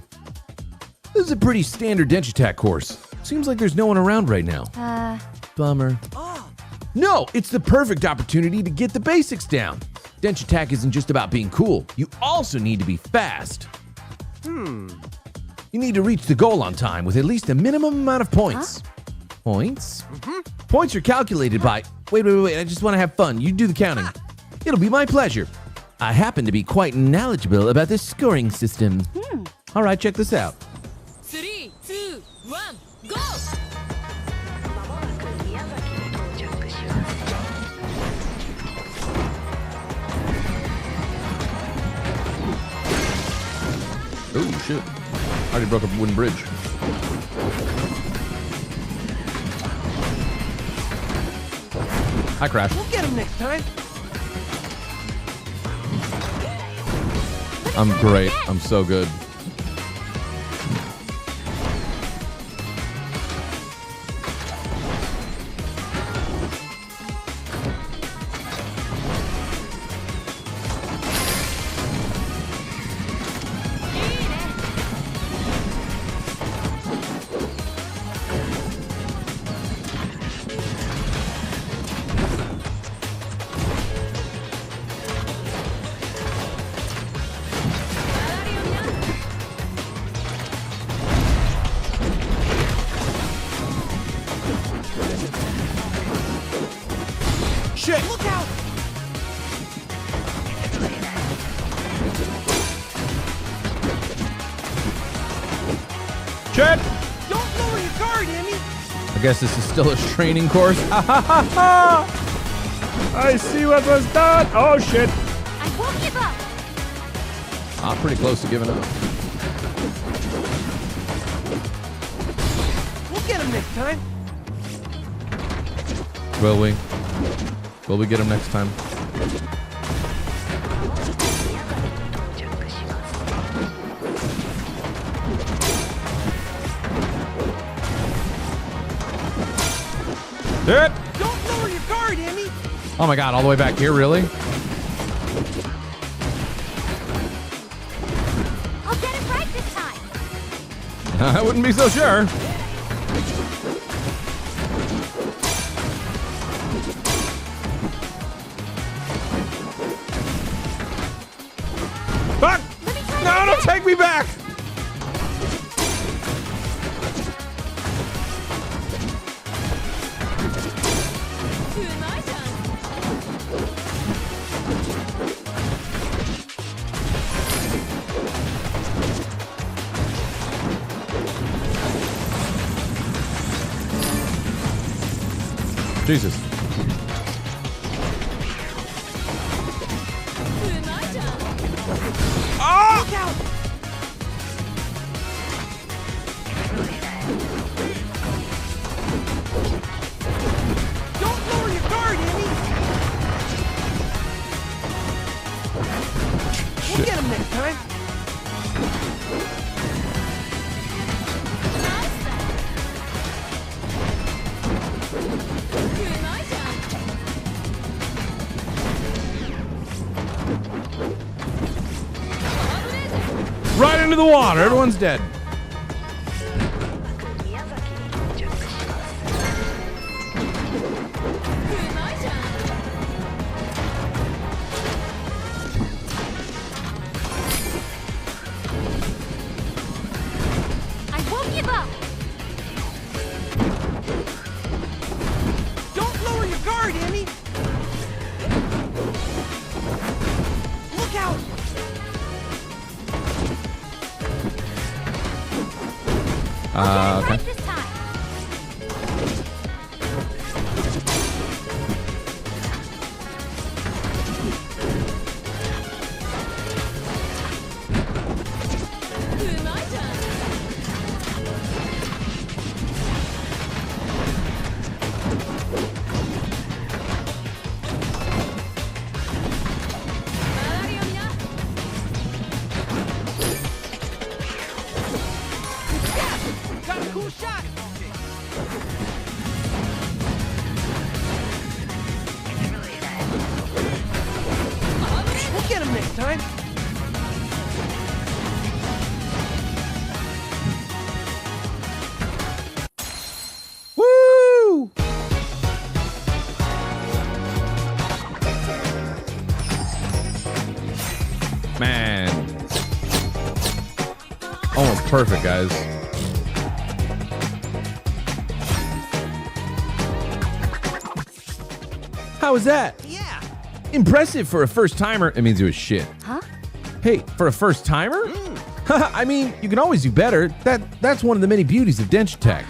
This is a pretty standard Denshattack course. Seems like there's no one around right now. Bummer. No, it's the perfect opportunity to get the basics down. Denshattack isn't just about being cool. You also need to be fast. You need to reach the goal on time with at least a minimum amount of points. Points? Points are calculated by... Wait, I just want to have fun. You do the counting. It'll be my pleasure. I happen to be quite knowledgeable about this scoring system. All right, check this out. 3, 2, 1, go! Oh, shit. I already broke a wooden bridge. I crashed. We'll get him next time. I'm great. I'm so good. Shit! Don't lower your guard, Emmy! I guess this is still a training course. I see what was done. Oh shit. I won't give up. I'm pretty close to giving up. We'll get him next time. Will we? Will we get him next time? Hit! Don't lower your guard, Emmy! Oh my god, all the way back here, really? I'll get it right this time. I wouldn't be so sure. Fuck! No, don't take me back! Jesus. Oh! Look out! Don't lower your guard, Emmy! We'll get him next time. Right into the water. Everyone's dead. I won't give up. Don't lower your guard, Emmy! Look out! Okay. Right this time. Got a cool shot! We'll get him next time. Woo! Man. Almost perfect, guys. How was that? Yeah. Impressive for a first timer. It means it was shit. Huh? Hey, for a first timer? I mean, you can always do better. That's one of the many beauties of Denshattack.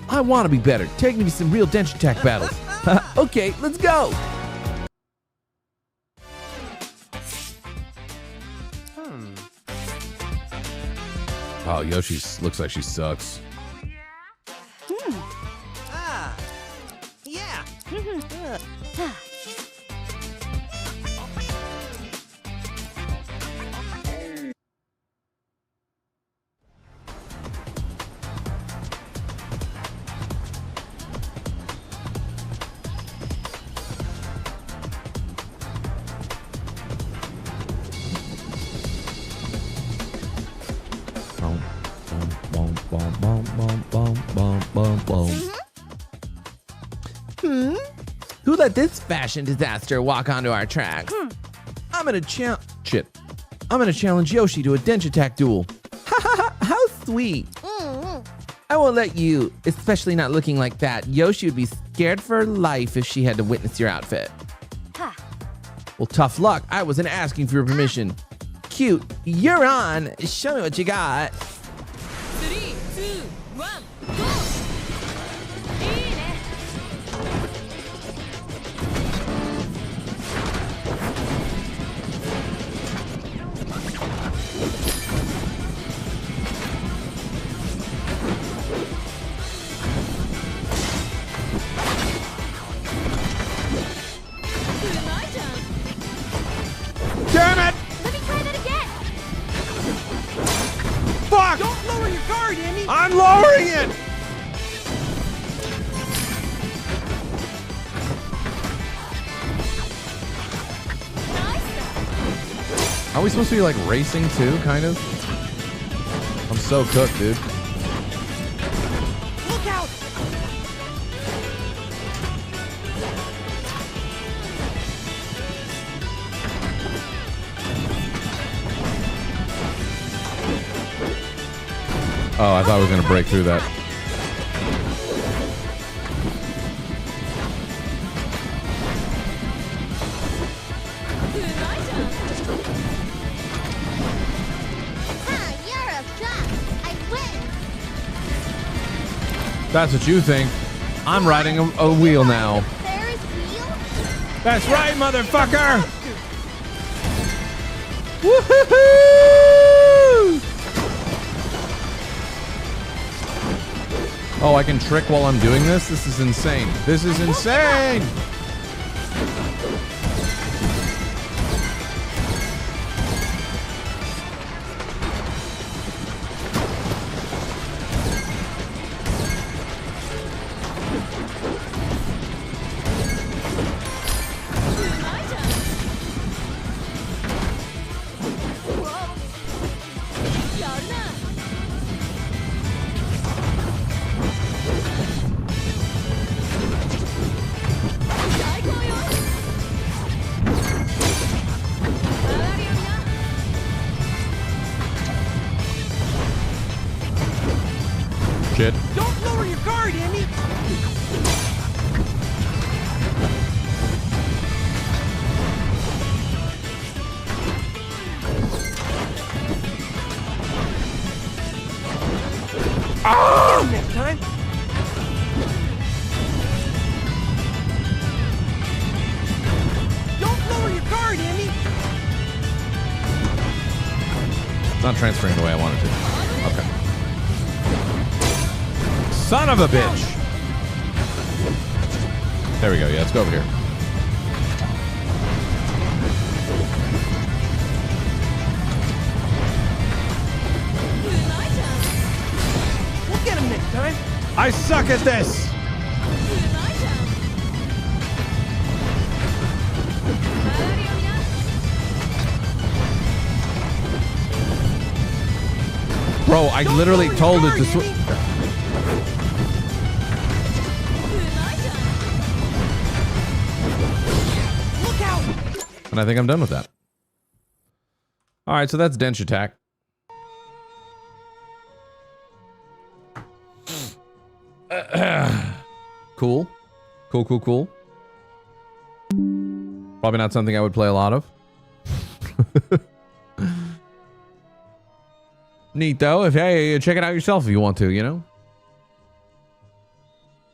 I want to be better. Take me to some real Denshattack battles. Okay, let's go. Oh, Yoshi looks like she sucks. Ah. Yeah. Who let this fashion disaster walk onto our tracks? I'm gonna challenge Yoshi to a Denshattack duel. How sweet. I won't let you, especially not looking like that. Yoshi would be scared for her life if she had to witness your outfit. Well, tough luck. I wasn't asking for your permission. Cute, you're on. Show me what you got. 3, 2, fuck? Don't lower your guard, Andy! I'm lowering it! Are we supposed to be like racing too, kind of? I'm so cooked, dude. Look out! Oh, I thought I was gonna break through that. You're a flop. I win. That's what you think. I'm riding a wheel now. Ferris wheel? That's right, motherfucker! Woohoo! Oh, I can trick while I'm doing this? This is insane. This is insane! Shit. Don't lower your guard, Andy! Ah! Get him next time! Don't lower your guard, Andy! It's not transferring the way I want it to. Okay. Son of a bitch! There we go. Yeah, let's go over here. We'll get him next time! I suck at this! Bro, I literally told it to switch. Look out! And I think I'm done with that. Alright, so that's Denshattack. Cool. Cool, cool, cool. Probably not something I would play a lot of. Neat though. If hey, check it out yourself if you want to, you know?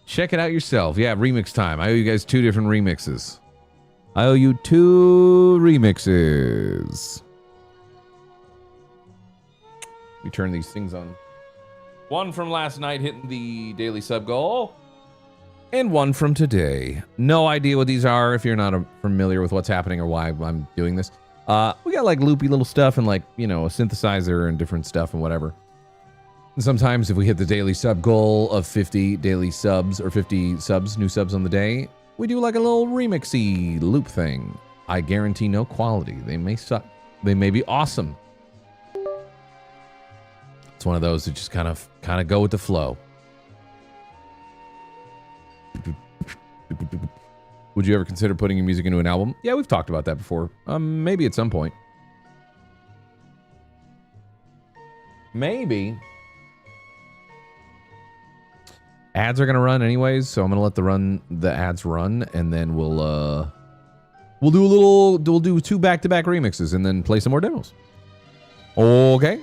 Check it out yourself. Yeah, remix time. I owe you guys 2 different remixes. I owe you 2 remixes. We turn these things on. 1 from last night hitting the daily sub goal. And 1 from today. No idea what these are if you're not familiar with what's happening or why I'm doing this. We got like loopy little stuff and like, you know, a synthesizer and different stuff and whatever. And sometimes if we hit the daily sub goal of 50 daily subs or 50 subs, new subs on the day, we do like a little remixy loop thing. I guarantee no quality. They may suck. They may be awesome. It's one of those that just kind of go with the flow. Would you ever consider putting your music into an album? Yeah, we've talked about that before. Maybe at some point. Maybe. Ads are gonna run anyways, so I'm gonna let the ads run, and then we'll do 2 back-to-back remixes, and then play some more demos. Okay.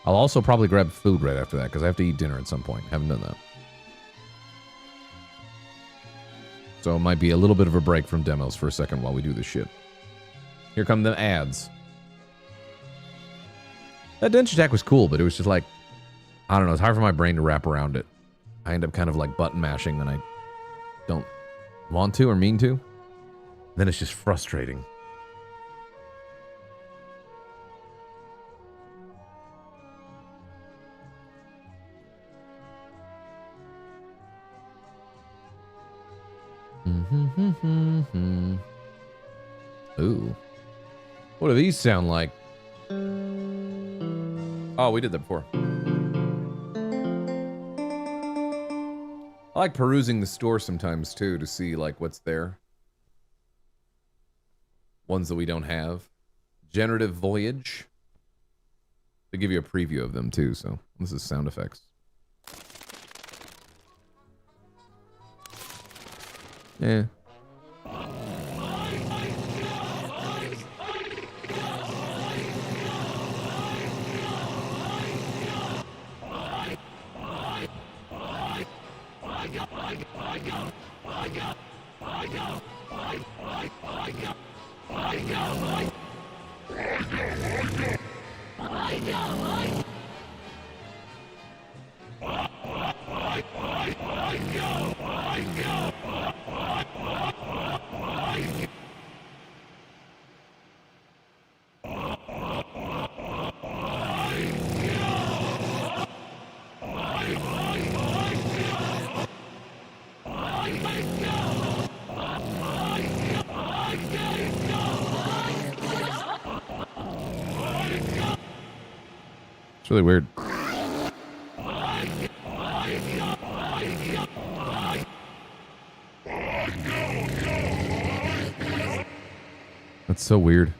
I'll also probably grab food right after that because I have to eat dinner at some point. Haven't done that. So it might be a little bit of a break from demos for a second while we do this shit. Here come the ads. That Denshattack was cool, but it was just like, I don't know, it's hard for my brain to wrap around it. I end up kind of like button mashing when I don't want to or mean to. Then it's just frustrating. Ooh. What do these sound like? Oh, we did that before. I like perusing the store sometimes too to see like what's there. Ones that we don't have. Generative Voyage. They give you a preview of them too, so this is sound effects. Yeah. It's really weird. That's so weird.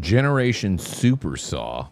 Generation Super Saw.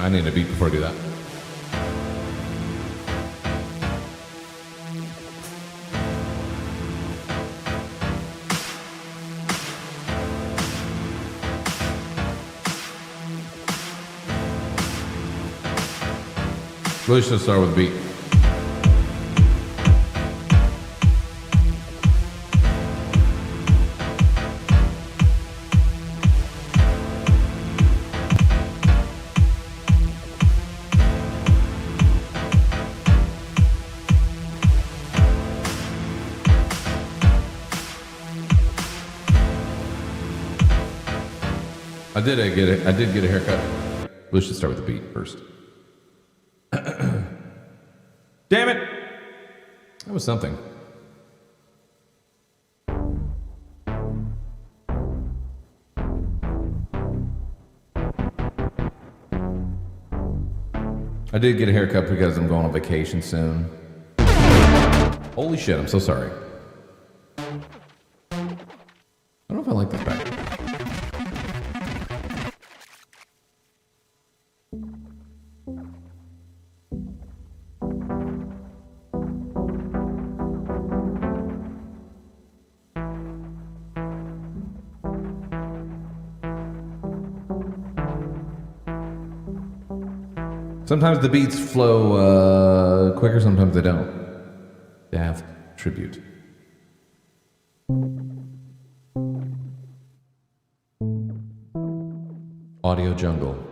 I need a beat before I do that. Really should start with a beat. I did get a haircut. We should start with the beat first. Damn it! That was something. I did get a haircut because I'm going on vacation soon. Holy shit, I'm so sorry. I don't know if I like this back. Sometimes the beats flow quicker, sometimes they don't. Death tribute. Audio jungle.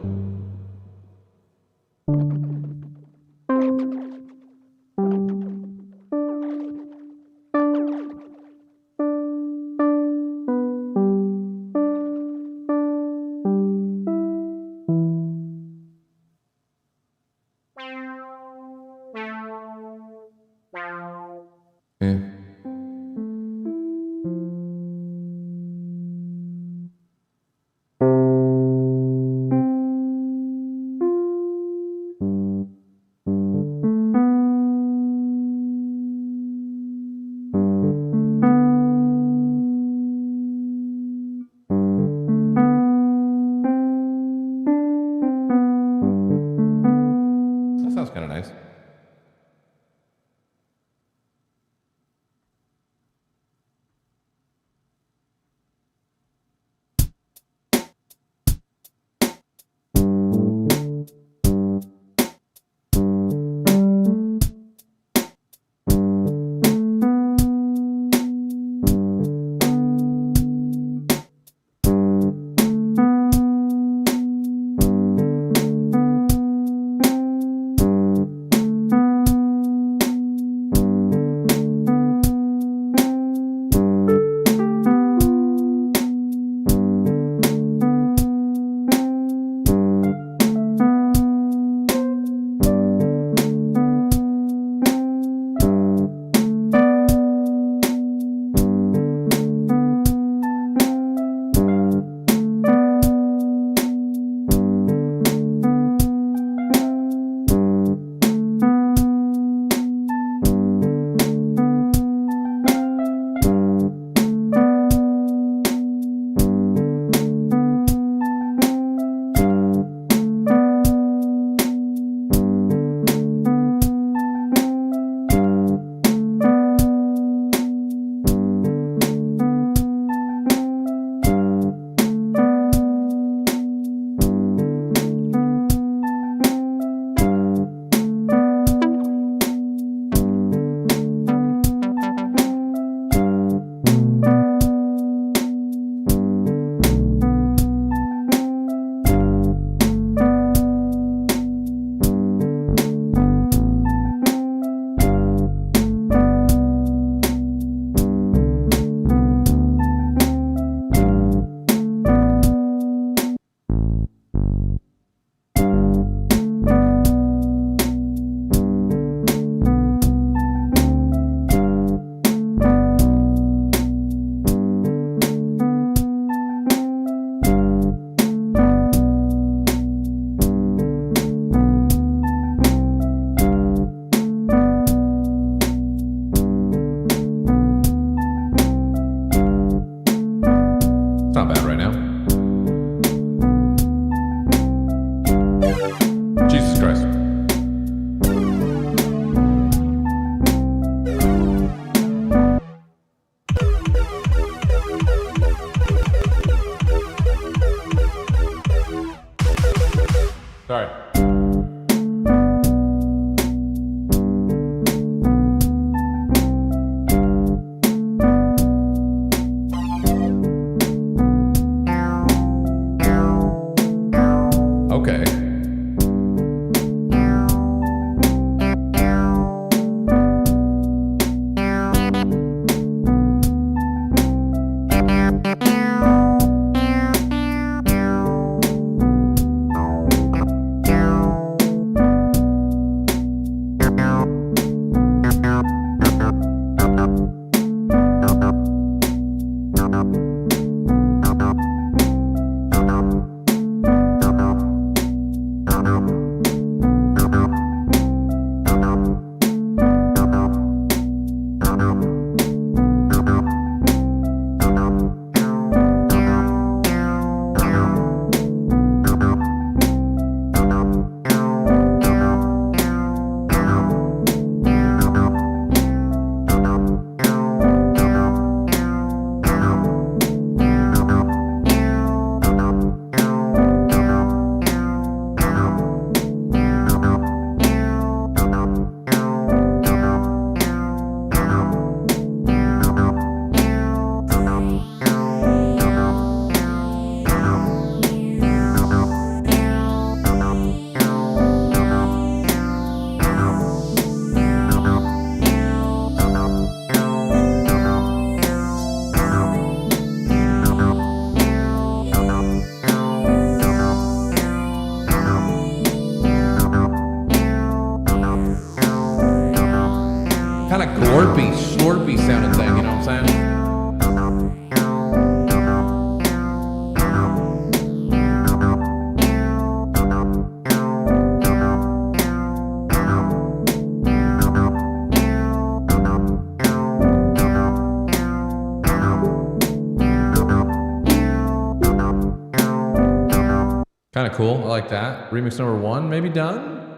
cool. I like that. Remix number 1, maybe done?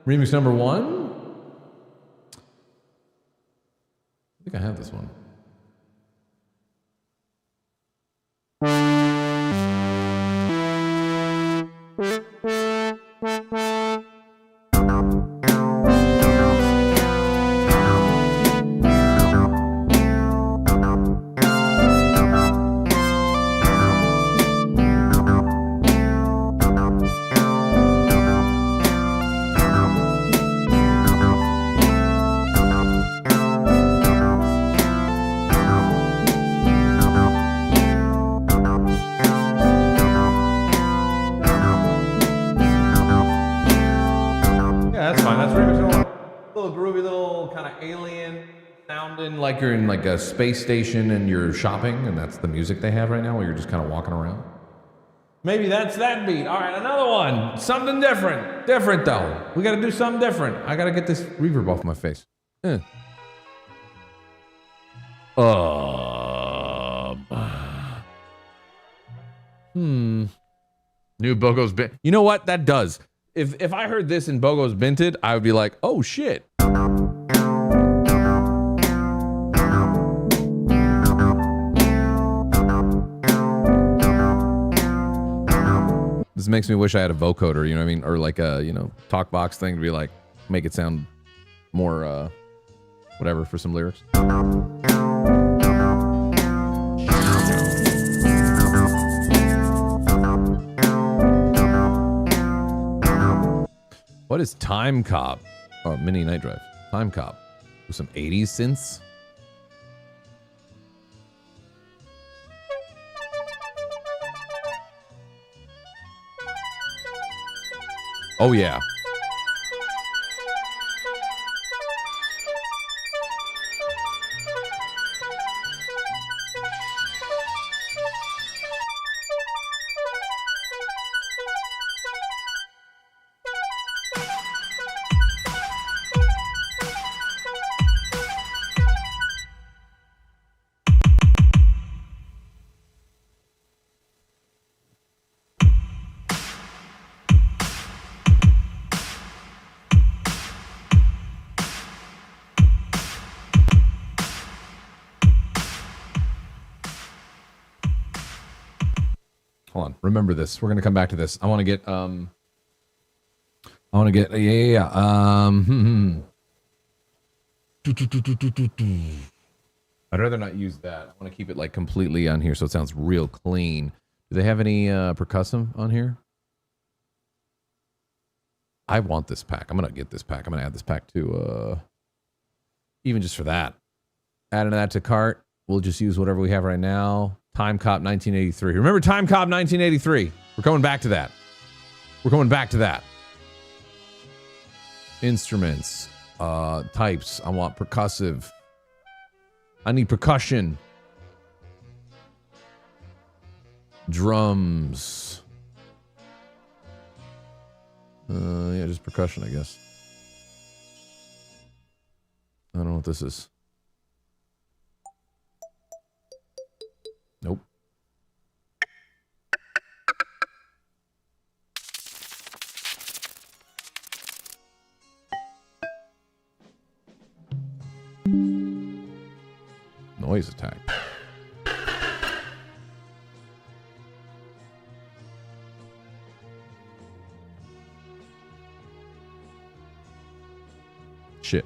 Remix number 1? I think I have this one. Like you're in like a space station and you're shopping, and that's the music they have right now while you're just kind of walking around. Maybe that's that beat. All right, another one. Something different. Different though. We got to do something different. I got to get this reverb off my face. New Bogo's Bint. You know what? That does. If I heard this in Bogo's Binted, I would be like, oh shit. This makes me wish I had a vocoder, you know what I mean? Or like a, talk box thing to be like, make it sound more, whatever for some lyrics. What is Time Cop? Oh, Mini Night Drive. Time Cop. With some 80s synths. Oh, yeah. Hold on. Remember this. We're going to come back to this. I want to get, I'd rather not use that. I want to keep it like completely on here so it sounds real clean. Do they have any percussive on here? I want this pack. I'm going to get this pack. I'm going to add this pack to, even just for that. Adding that to cart. We'll just use whatever we have right now. Time Cop 1983. Remember Time Cop 1983? We're coming back to that. We're coming back to that. Instruments. Types. I want percussive. I need percussion. Drums. Yeah, just percussion, I guess. I don't know what this is. Nope. Noise attack. Shit.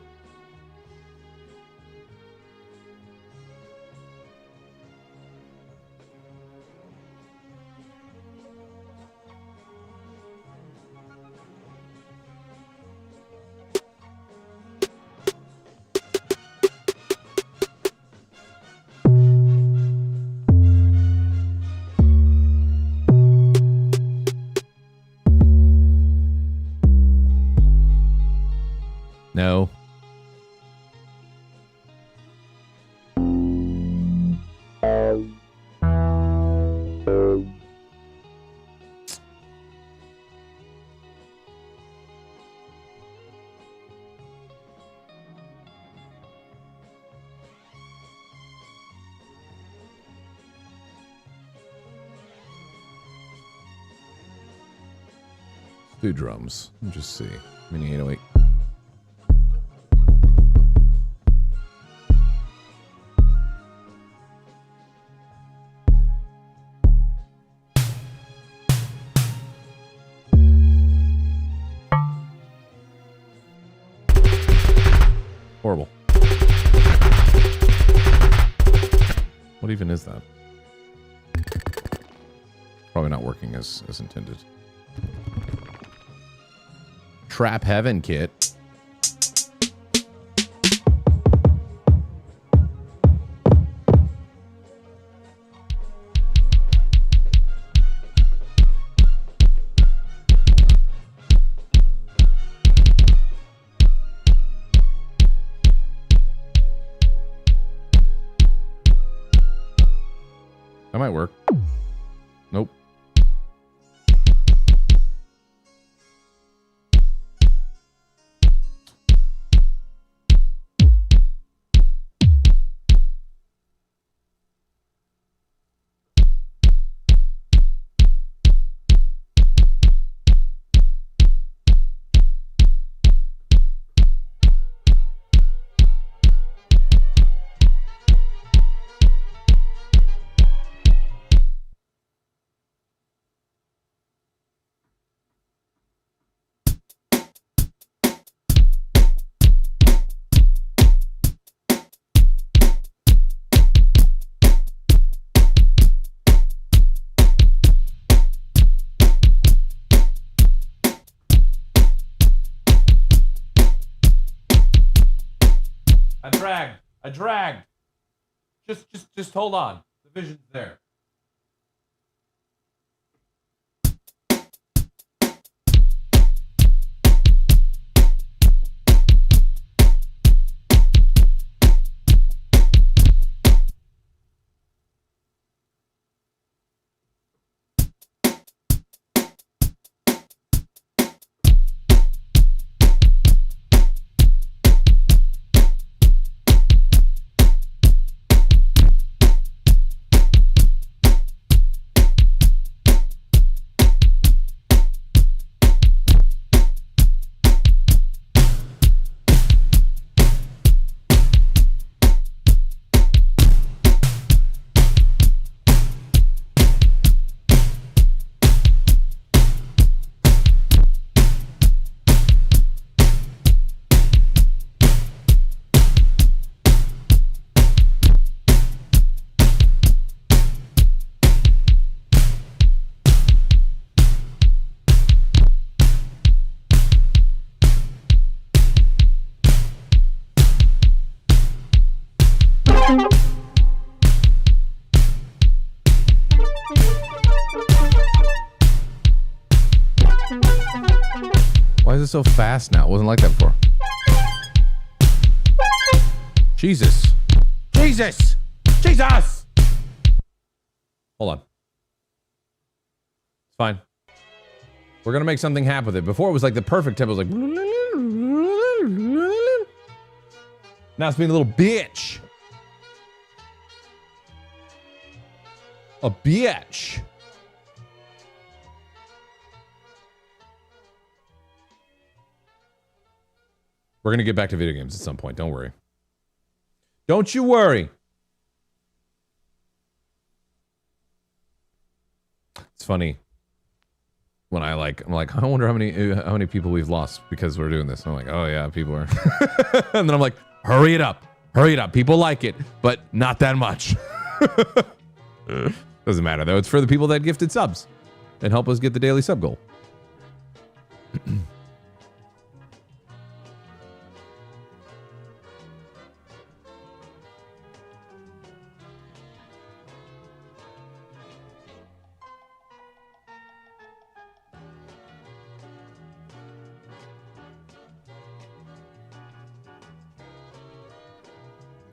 No. do drums. Let me just see. Mini 808. Horrible. What even is that? Probably not working as intended. Trap Heaven kit. That might work. Nope. I dragged. Just hold on. The vision's there. Why is it so fast now? It wasn't like that before. Jesus. Jesus! Jesus! Hold on. It's fine. We're gonna make something happen with it. Before it was like the perfect tempo. It was like... Now it's being a little bitch. A bitch. We're going to get back to video games at some point. Don't worry. Don't you worry. It's funny when I'm like, I wonder how many people we've lost because we're doing this. And I'm like, oh yeah, people are. And then I'm like, hurry it up. Hurry it up. People like it, but not that much. Doesn't matter though. It's for the people that gifted subs and help us get the daily sub goal.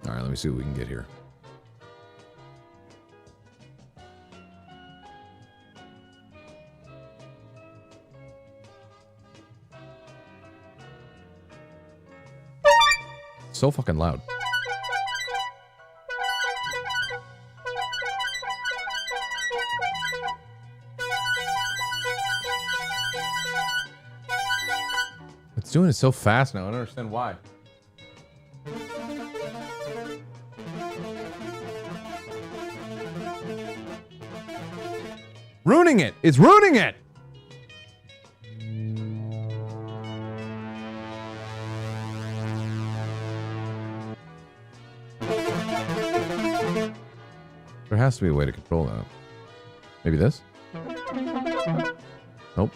All right, let me see what we can get here. So fucking loud. doing it so fast now. I don't understand why. Ruining it. It's ruining it. There has to be a way to control that. Maybe this? Nope.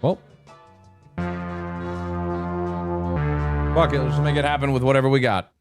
Well, fuck it. Let's just make it happen with whatever we got.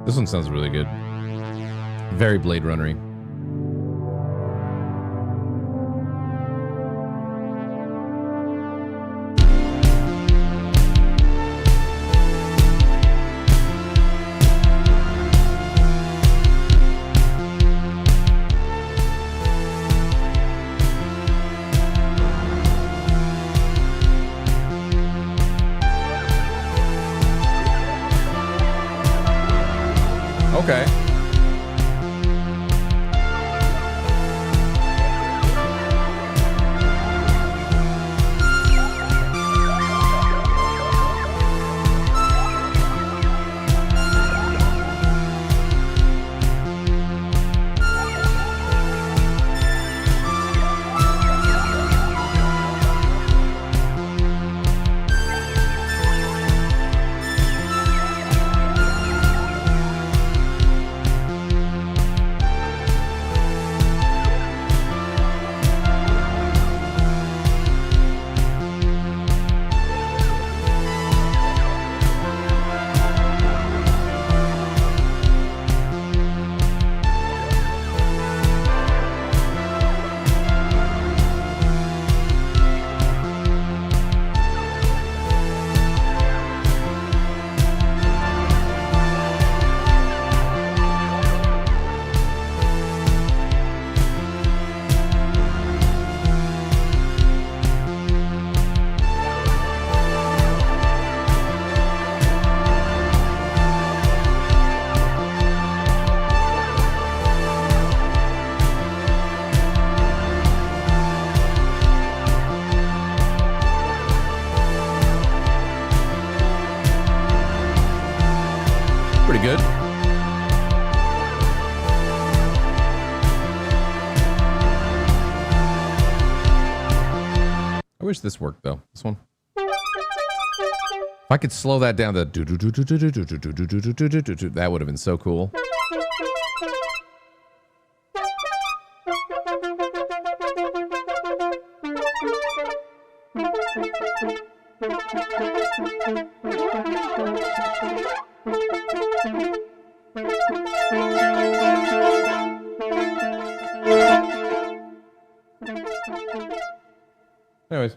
This one sounds really good. Very Blade Runner-y. Okay. wish this worked though. This one. If I could slow that down to that would have been so cool. Anyways.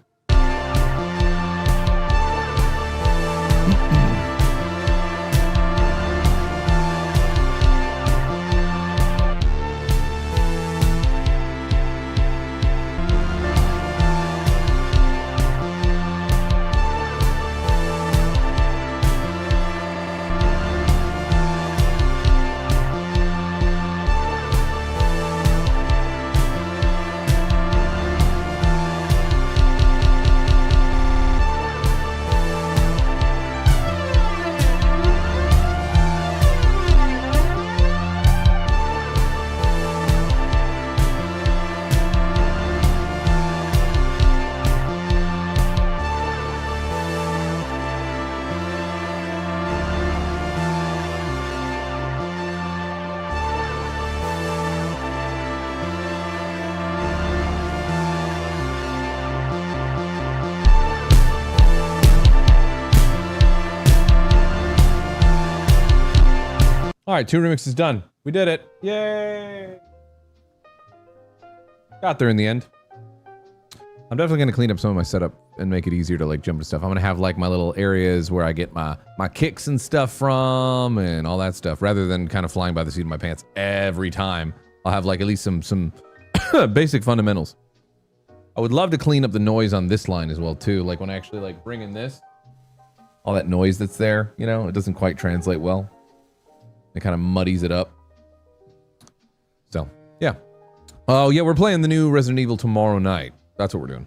All right, 2 remixes done. We did it. Yay! Got there in the end. I'm definitely going to clean up some of my setup and make it easier to like jump to stuff. I'm going to have like my little areas where I get my kicks and stuff from and all that stuff rather than kind of flying by the seat of my pants every time. I'll have like at least some basic fundamentals. I would love to clean up the noise on this line as well too. Like when I actually like bring in this, all that noise that's there, you know, it doesn't quite translate well. It kind of muddies it up. So, yeah. Oh, yeah, we're playing the new Resident Evil tomorrow night. That's what we're doing.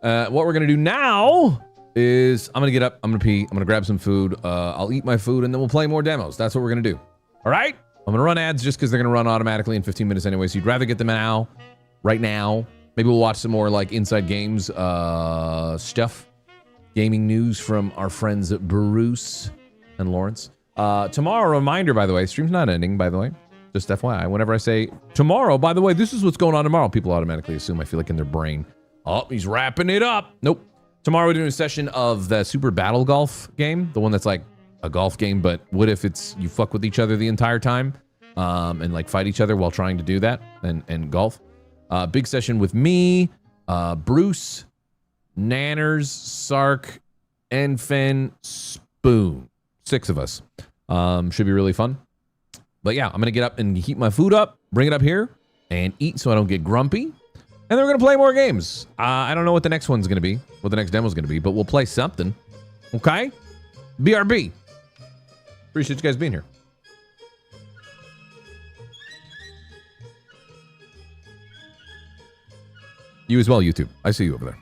What we're going to do now is I'm going to get up, I'm going to pee, I'm going to grab some food, I'll eat my food, and then we'll play more demos. That's what we're going to do. All right? I'm going to run ads just because they're going to run automatically in 15 minutes anyway, so you'd rather get them now, right now. Maybe we'll watch some more, like, Inside Games stuff. Gaming news from our friends Bruce and Lawrence. Tomorrow, reminder, by the way, stream's not ending, by the way. Just FYI, whenever I say tomorrow, by the way, this is what's going on tomorrow, people automatically assume, I feel like in their brain, oh, he's wrapping it up. Nope. Tomorrow we're doing a session of the Super Battle Golf game, the one that's like a golf game, but what if it's you fuck with each other the entire time and like fight each other while trying to do that and golf. Big session with me, Bruce, Nanners, Sark, Enfen, Spoon. 6 of us. Should be really fun. But yeah, I'm going to get up and heat my food up, bring it up here, and eat so I don't get grumpy. And then we're going to play more games. I don't know what the next one's going to be, what the next demo's going to be, but we'll play something. Okay? BRB. Appreciate you guys being here. You as well, YouTube. I see you over there.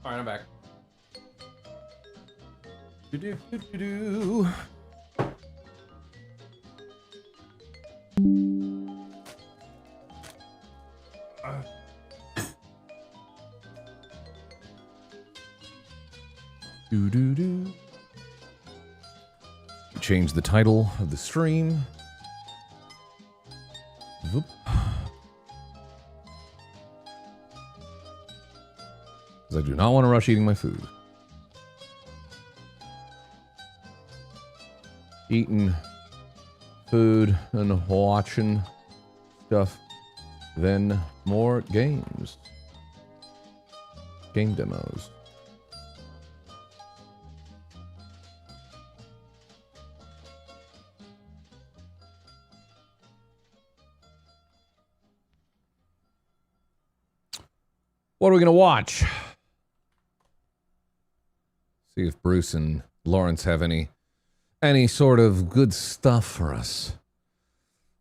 All right, I'm back. Do-do-do-do-do. Do-do-do. Change the title of the stream. Whoop. Because I do not want to rush eating my food. Eating food and watching stuff. Then more games. Game demos. What are we going to watch? See if Bruce and Lawrence have any sort of good stuff for us.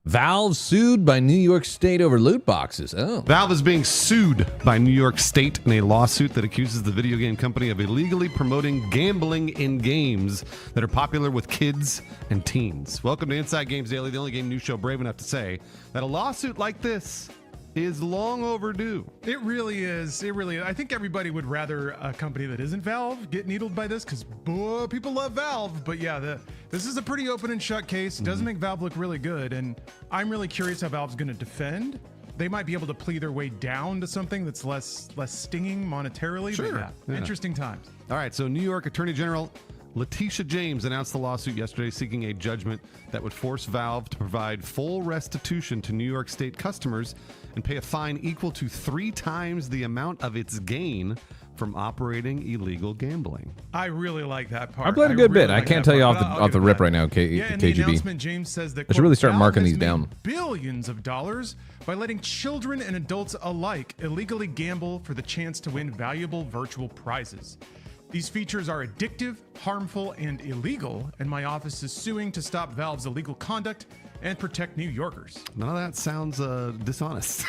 Valve sued by New York State over loot boxes. Oh. Valve is being sued by New York State in a lawsuit that accuses the video game company of illegally promoting gambling in games that are popular with kids and teens. Welcome to Inside Games Daily, the only game news show brave enough to say that a lawsuit like this is long overdue. It really is. It really is. I think everybody would rather a company that isn't Valve get needled by this because people love Valve. But yeah, this is a pretty open and shut case. It does make Valve look really good. And I'm really curious how Valve's going to defend. They might be able to plead their way down to something that's less stinging monetarily. Sure. But yeah, interesting times. All right, so New York Attorney General Letitia James announced the lawsuit yesterday seeking a judgment that would force Valve to provide full restitution to New York State customers and pay a fine equal to 3 times the amount of its gain from operating illegal gambling. I really like that part. I played a good bit. I can't tell you off the rip right now, KGB. In the announcement, James says that I should really start Valve marking has these made down. Billions of dollars by letting children and adults alike illegally gamble for the chance to win valuable virtual prizes. These features are addictive, harmful, and illegal, and my office is suing to stop Valve's illegal conduct and protect New Yorkers. None of that sounds dishonest.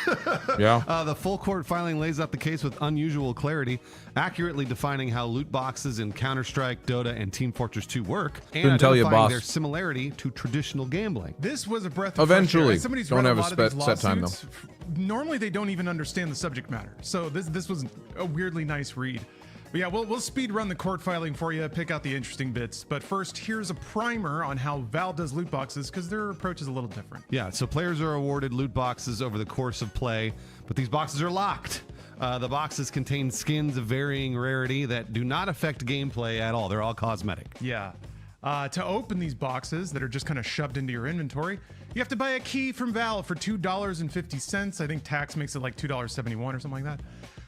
Yeah. The full court filing lays out the case with unusual clarity, accurately defining how loot boxes in Counter-Strike, Dota, and Team Fortress 2 work, and Couldn't tell you, identifying boss. their similarity to traditional gambling. This was a breath of fresh Eventually. air. As somebody's Don't read have a a lot of these set time, lawsuits, normally they don't even understand the subject matter. So this was a weirdly nice read. But yeah, we'll speed run the court filing for you, pick out the interesting bits. But first, here's a primer on how Valve does loot boxes, because their approach is a little different. Yeah, so players are awarded loot boxes over the course of play, but these boxes are locked. The boxes contain skins of varying rarity that do not affect gameplay at all. They're all cosmetic. Yeah. To open these boxes that are just kind of shoved into your inventory, you have to buy a key from Valve for $2.50. I think tax makes it like $2.71 or something like that.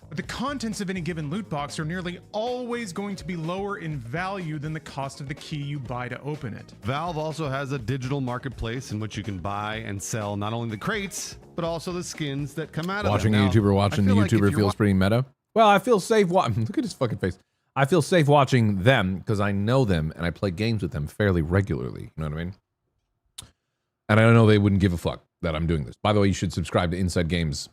But the contents of any given loot box are nearly always going to be lower in value than the cost of the key you buy to open it. Valve also has a digital marketplace in which you can buy and sell not only the crates, but also the skins that come out Watching of a them. YouTuber watching the YouTuber feels pretty meta. Well, I feel safe watching. Look at his fucking face. I feel safe watching them because I know them and I play games with them fairly regularly. You know what I mean? And I know they wouldn't give a fuck that I'm doing this. By the way, you should subscribe to Inside Games.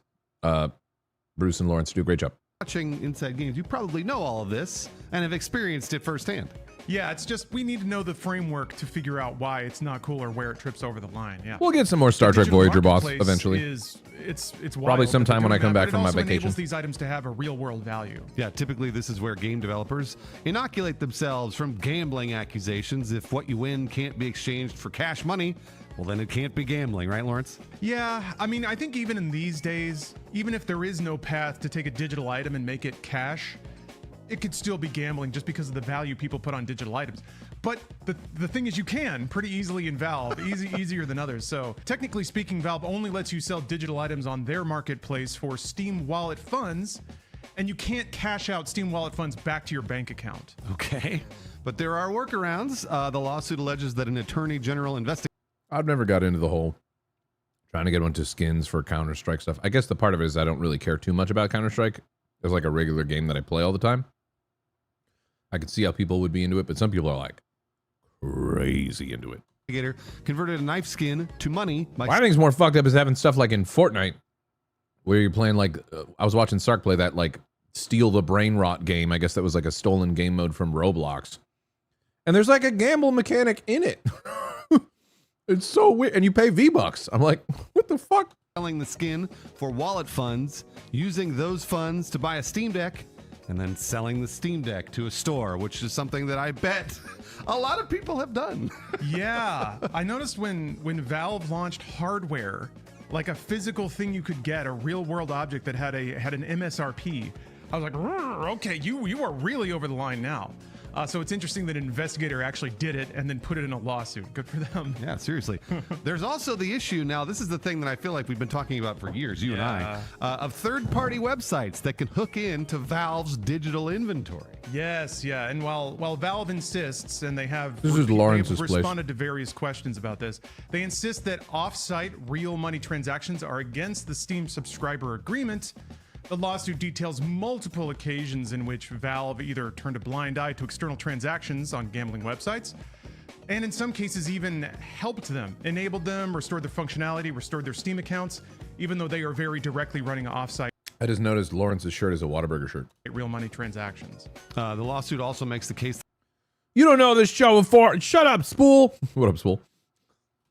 Bruce and Lawrence do a great job. Watching Inside Games, you probably know all of this and have experienced it firsthand. Yeah, it's just we need to know the framework to figure out why it's not cool or where it trips over the line. Yeah, We'll get some more Star The Trek digital Voyager boss marketplace eventually. It's Probably wild that sometime they're when I doing come that, back but from it my also vacation. enables these items to have a real world value. Yeah, typically this is where game developers inoculate themselves from gambling accusations. If what you win can't be exchanged for cash money, well, then it can't be gambling, right, Lawrence? Yeah, I mean, I think even in these days, even if there is no path to take a digital item and make it cash, it could still be gambling just because of the value people put on digital items. But the thing is, you can pretty easily in Valve, easier than others. So technically speaking, Valve only lets you sell digital items on their marketplace for Steam Wallet funds, and you can't cash out Steam Wallet funds back to your bank account. Okay, but there are workarounds. The lawsuit alleges that an attorney general investigator. I've never got into the whole trying to get onto skins for Counter-Strike stuff. I guess the part of it is I don't really care too much about Counter-Strike. It's like a regular game that I play all the time. I could see how people would be into it, but some people are like crazy into it. Converted a knife skin to money. What I think is more fucked up is having stuff like in Fortnite, where you're playing like I was watching Sark play that like Steal the Brain Rot game. I guess that was like a stolen game mode from Roblox. And there's like a gamble mechanic in it. It's so weird. And you pay V-Bucks. I'm like, what the fuck? Selling the skin for wallet funds, using those funds to buy a Steam Deck, and then selling the Steam Deck to a store, which is something that I bet a lot of people have done. Yeah, I noticed when Valve launched hardware, like a physical thing you could get, a real world object that had an MSRP. I was like, okay, you are really over the line now. So it's interesting that an investigator actually did it and then put it in a lawsuit. Good for them. Yeah, seriously. There's also the issue now, this is the thing that I feel like we've been talking about for years, you and I, of third-party websites that can hook into Valve's digital inventory. Yes, yeah. And while Valve insists, and they have This is Lawrence's place. responded to various questions about this, they insist that off-site real money transactions are against the Steam subscriber agreement. The lawsuit details multiple occasions in which Valve either turned a blind eye to external transactions on gambling websites, and in some cases even helped them, enabled them, restored their functionality, restored their Steam accounts, even though they are very directly running off-site. I just noticed Lawrence's shirt is a Whataburger shirt. Real money transactions. The lawsuit also makes the case You don't know this show before. Shut up, Spool. What up, Spool?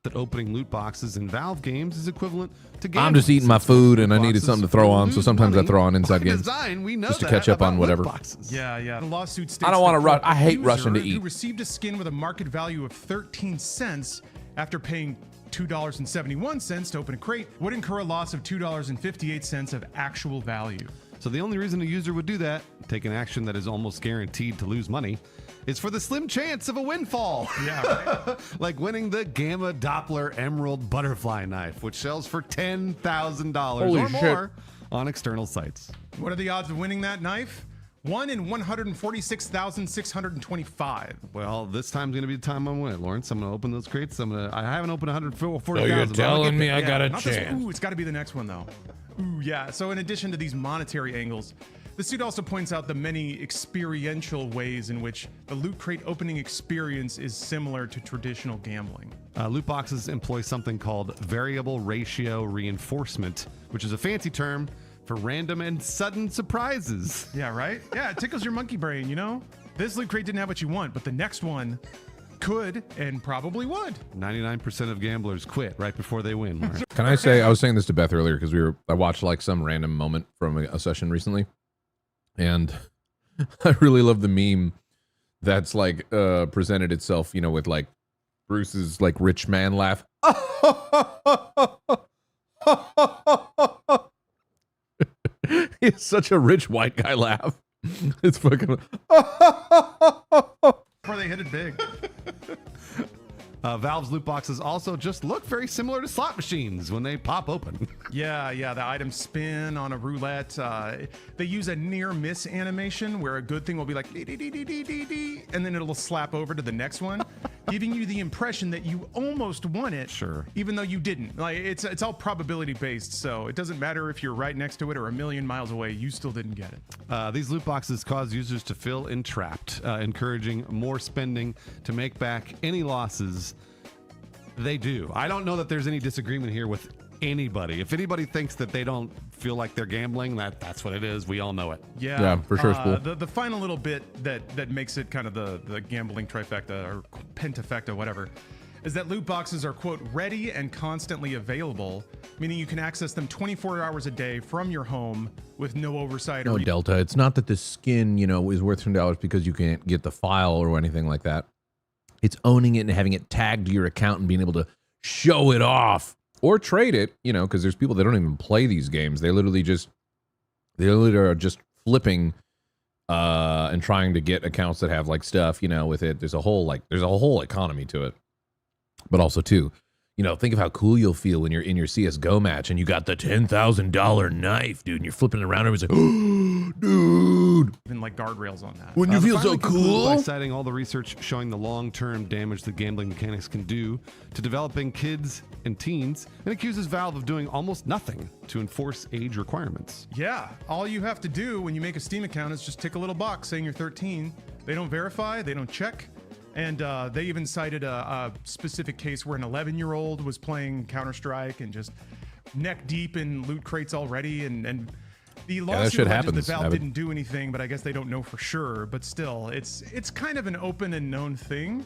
that opening loot boxes in Valve games is equivalent to gambling. I'm just eating my food and I needed something to throw on, so sometimes I throw on inside games design, we know just to that catch up on about whatever. loot boxes. Yeah. The lawsuit states I don't want to that rush. a I hate user rushing to who eat. received a skin with a market value of 13 cents after paying $2.71 to open a crate would incur a loss of $2.58 of actual value. So the only reason a user would do that, take an action that is almost guaranteed to lose money, is for the slim chance of a windfall. Yeah. Like winning the Gamma Doppler Emerald Butterfly Knife, which sells for $10,000 Holy or shit. more on external sites. What are the odds of winning that knife? 1 in 146,625. Well, this time's going to be the time I'm winning, Lawrence. I'm going to open those crates. I haven't opened 140,000. So you're telling me I got a Not this- chance. Ooh, it's got to be the next one, though. Ooh, yeah. So in addition to these monetary angles, the suit also points out the many experiential ways in which the loot crate opening experience is similar to traditional gambling. Loot boxes employ something called variable ratio reinforcement, which is a fancy term for random and sudden surprises. Yeah, right? Yeah, it tickles your monkey brain, you know? This loot crate didn't have what you want, but the next one could and probably would. 99% of gamblers quit right before they win, Lawrence. Can I say, I was saying this to Beth earlier because I watched like some random moment from a session recently, and I really love the meme that's like presented itself, you know, with like Bruce's like rich man laugh. It's such a rich white guy laugh. It's fucking. Before they hit it big. Valve's loot boxes also just look very similar to slot machines when they pop open. Yeah, the items spin on a roulette. They use a near miss animation where a good thing will be like dee, dee, dee, dee, dee, dee, dee, and then it'll slap over to the next one, giving you the impression that you almost won it, sure, even though you didn't. Like it's all probability based, so it doesn't matter if you're right next to it or a million miles away, you still didn't get it. These loot boxes cause users to feel entrapped, encouraging more spending to make back any losses they do. I don't know that there's any disagreement here with anybody. If anybody thinks that they don't feel like they're gambling, that's what it is. We all know it. Yeah, for sure, Spool. The final little bit that makes it kind of the gambling trifecta or pentafecta, whatever, is that loot boxes are, quote, ready and constantly available, meaning you can access them 24 hours a day from your home with no oversight. No, Delta. It's not that the skin, you know, is worth $10 because you can't get the file or anything like that. It's owning it and having it tagged to your account and being able to show it off or trade it, you know, because there's people that don't even play these games. They literally are just flipping and trying to get accounts that have like stuff, you know, with it. There's a whole economy to it. But also too, you know, think of how cool you'll feel when you're in your CSGO match and you got the $10,000 knife, dude, and you're flipping it around and it's like, oh, dude. Even like guardrails on that. Wouldn't you feel so cool? By citing all the research showing the long-term damage that gambling mechanics can do to developing kids and teens, and accuses Valve of doing almost nothing to enforce age requirements. Yeah, all you have to do when you make a Steam account is just tick a little box saying you're 13. They don't verify, they don't check. And they even cited a specific case where an 11-year-old was playing Counter-Strike and just neck deep in loot crates already. And The that lawsuit shit alleges happens, that Valve Abbott. didn't do anything, but I guess they don't know for sure. But still, it's kind of an open and known thing.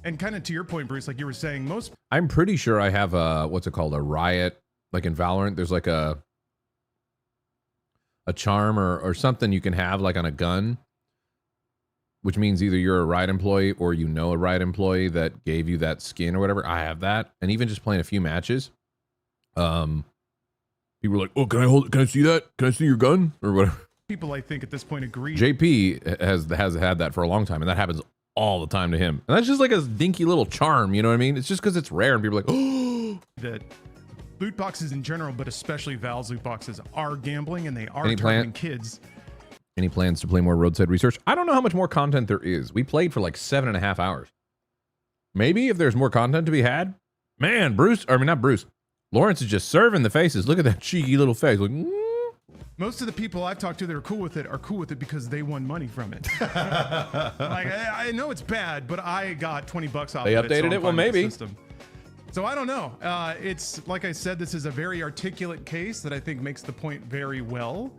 And kind of to your point, Bruce, like you were saying, most I'm pretty sure I have a, what's it called, a riot, like in Valorant. There's like a charm or something you can have like on a gun, which means either you're a riot employee or you know a riot employee that gave you that skin or whatever. I have that, and even just playing a few matches, people are like, "Oh, can I hold it? Can I see that? Can I see your gun or whatever?" people, I think, at this point agree. JP has had that for a long time, and that happens all the time to him. And that's just like a dinky little charm, you know what I mean? It's just because it's rare, and people are like, "Oh." That loot boxes in general, but especially Valve's loot boxes, are gambling, and they are Any targeting plan- kids. Any plans to play more Roadside Research? I don't know how much more content there is. We played for like 7.5 hours. Maybe if there's more content to be had. Man, not Bruce. Lawrence is just serving the faces. Look at that cheeky little face. Like, Most of the people I've talked to that are cool with it because they won money from it. Like, I know it's bad, but I got $20 off They of it. updated so I'm it? Well, fine with the maybe. system. So I don't know. It's like I said, this is a very articulate case that I think makes the point very well.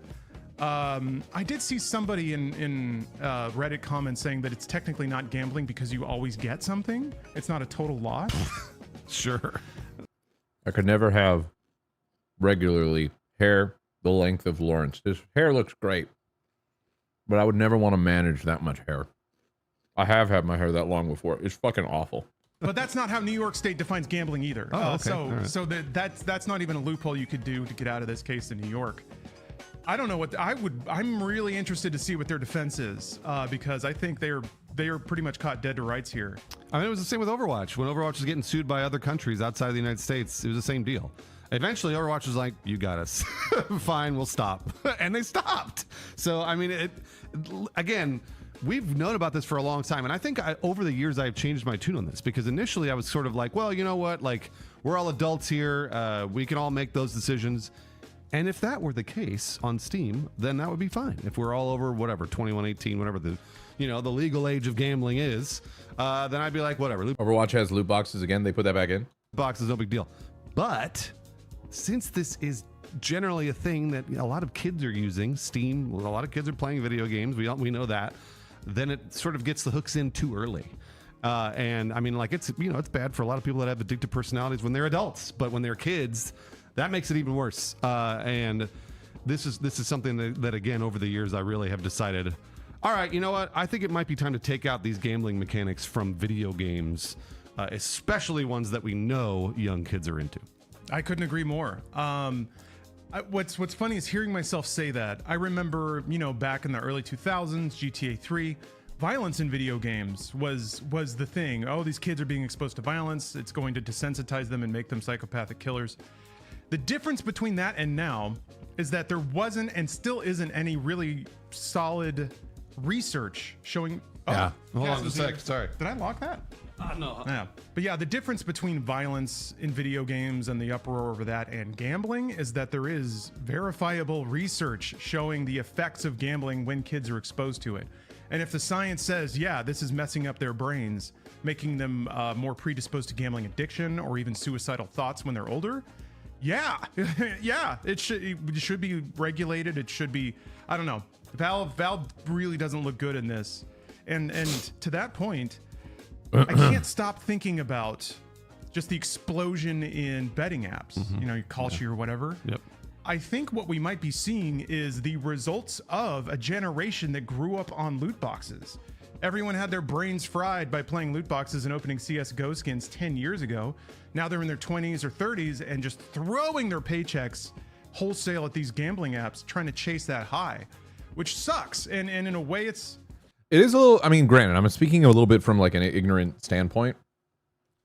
I did see somebody in Reddit comments saying that it's technically not gambling because you always get something. It's not a total loss. Sure. I could never have regularly hair the length of Lawrence. His hair looks great, but I would never want to manage that much hair. I have had my hair that long before. It's fucking awful. But that's not how New York State defines gambling either. Oh, okay. All right. So that's not even a loophole you could do to get out of this case in New York. I don't know what I'm really interested to see what their defense is because I think they are pretty much caught dead to rights here. I mean, it was the same with Overwatch. When Overwatch was getting sued by other countries outside of the United States, it was the same deal. Eventually, Overwatch was like, "You got us. Fine, we'll stop." And they stopped. So, I mean, again, we've known about this for a long time. And I think over the years, I've changed my tune on this because initially I was sort of like, well, you know what? Like, we're all adults here. We can all make those decisions. And if that were the case on Steam, then that would be fine. If we're all over whatever, 21, 18, whatever the legal age of gambling is, then I'd be like, whatever. Overwatch has loot boxes again. They put that back in. Boxes, no big deal. But since this is generally a thing that a lot of kids are using, Steam, a lot of kids are playing video games. We know that. Then it sort of gets the hooks in too early. And I mean, like it's bad for a lot of people that have addictive personalities when they're adults, but when they're kids, that makes it even worse. And this is something that again, over the years, I really have decided, all right, you know what? I think it might be time to take out these gambling mechanics from video games, especially ones that we know young kids are into. I couldn't agree more. What's funny is hearing myself say that. I remember, back in the early 2000s, GTA 3, violence in video games was the thing. Oh, these kids are being exposed to violence. It's going to desensitize them and make them psychopathic killers. The difference between that and now is that there wasn't and still isn't any really solid research showing. Yeah. Hold on just a sec. Sorry. Did I lock that? No. Yeah. But yeah, the difference between violence in video games and the uproar over that and gambling is that there is verifiable research showing the effects of gambling when kids are exposed to it. And if the science says, yeah, this is messing up their brains, making them more predisposed to gambling addiction or even suicidal thoughts when they're older, yeah, it should be regulated. It should be, I don't know. Valve really doesn't look good in this. And to that point, I can't stop thinking about just the explosion in betting apps, Kalshi or whatever. Yep. I think what we might be seeing is the results of a generation that grew up on loot boxes. Everyone had their brains fried by playing loot boxes and opening CSGO skins 10 years ago. Now they're in their 20s or 30s and just throwing their paychecks wholesale at these gambling apps, trying to chase that high, which sucks. And in a way, it is a little, I mean, granted, I'm speaking a little bit from like an ignorant standpoint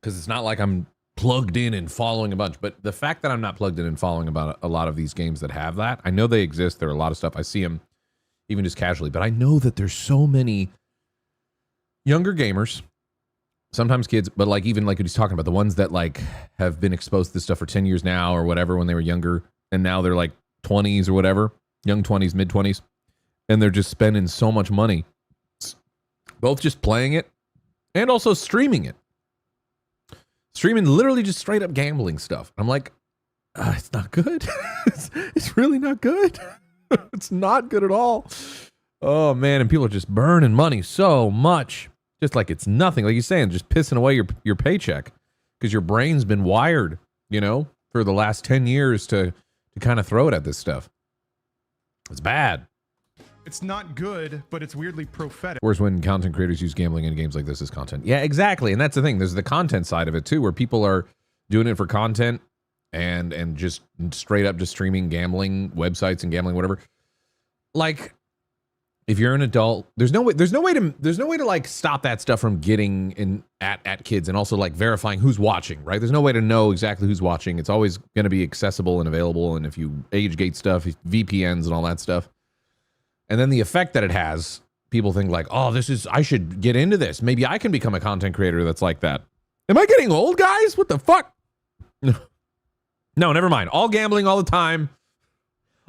because it's not like I'm plugged in and following a bunch, but the fact that I'm not plugged in and following about a lot of these games that have that, I know they exist. There are a lot of stuff. I see them even just casually, but I know that there's so many younger gamers, sometimes kids, but like even like what he's talking about, the ones that like have been exposed to this stuff for 10 years now or whatever when they were younger, and now they're like 20s or whatever, young 20s, mid 20s, and they're just spending so much money, both just playing it and also streaming it. Streaming literally just straight up gambling stuff. I'm like, it's not good. It's really not good. It's not good at all. Oh man, and people are just burning money so much, just like it's nothing. Like you're saying, just pissing away your paycheck because your brain's been wired, you know, for the last 10 years to kind of throw it at this stuff. It's bad. It's not good, but it's weirdly prophetic. Whereas when content creators use gambling in games like this as content. Yeah, exactly. And that's the thing. There's the content side of it too, where people are doing it for content and just straight up just streaming gambling websites and gambling whatever. Like, if you're an adult, there's no way to like stop that stuff from getting in at kids, and also like verifying who's watching, right? There's no way to know exactly who's watching. It's always going to be accessible and available. And if you age gate stuff, VPNs and all that stuff, and then the effect that it has, people think like, oh, I should get into this. Maybe I can become a content creator that's like that. Am I getting old, guys? What the fuck? No, never mind. All gambling all the time.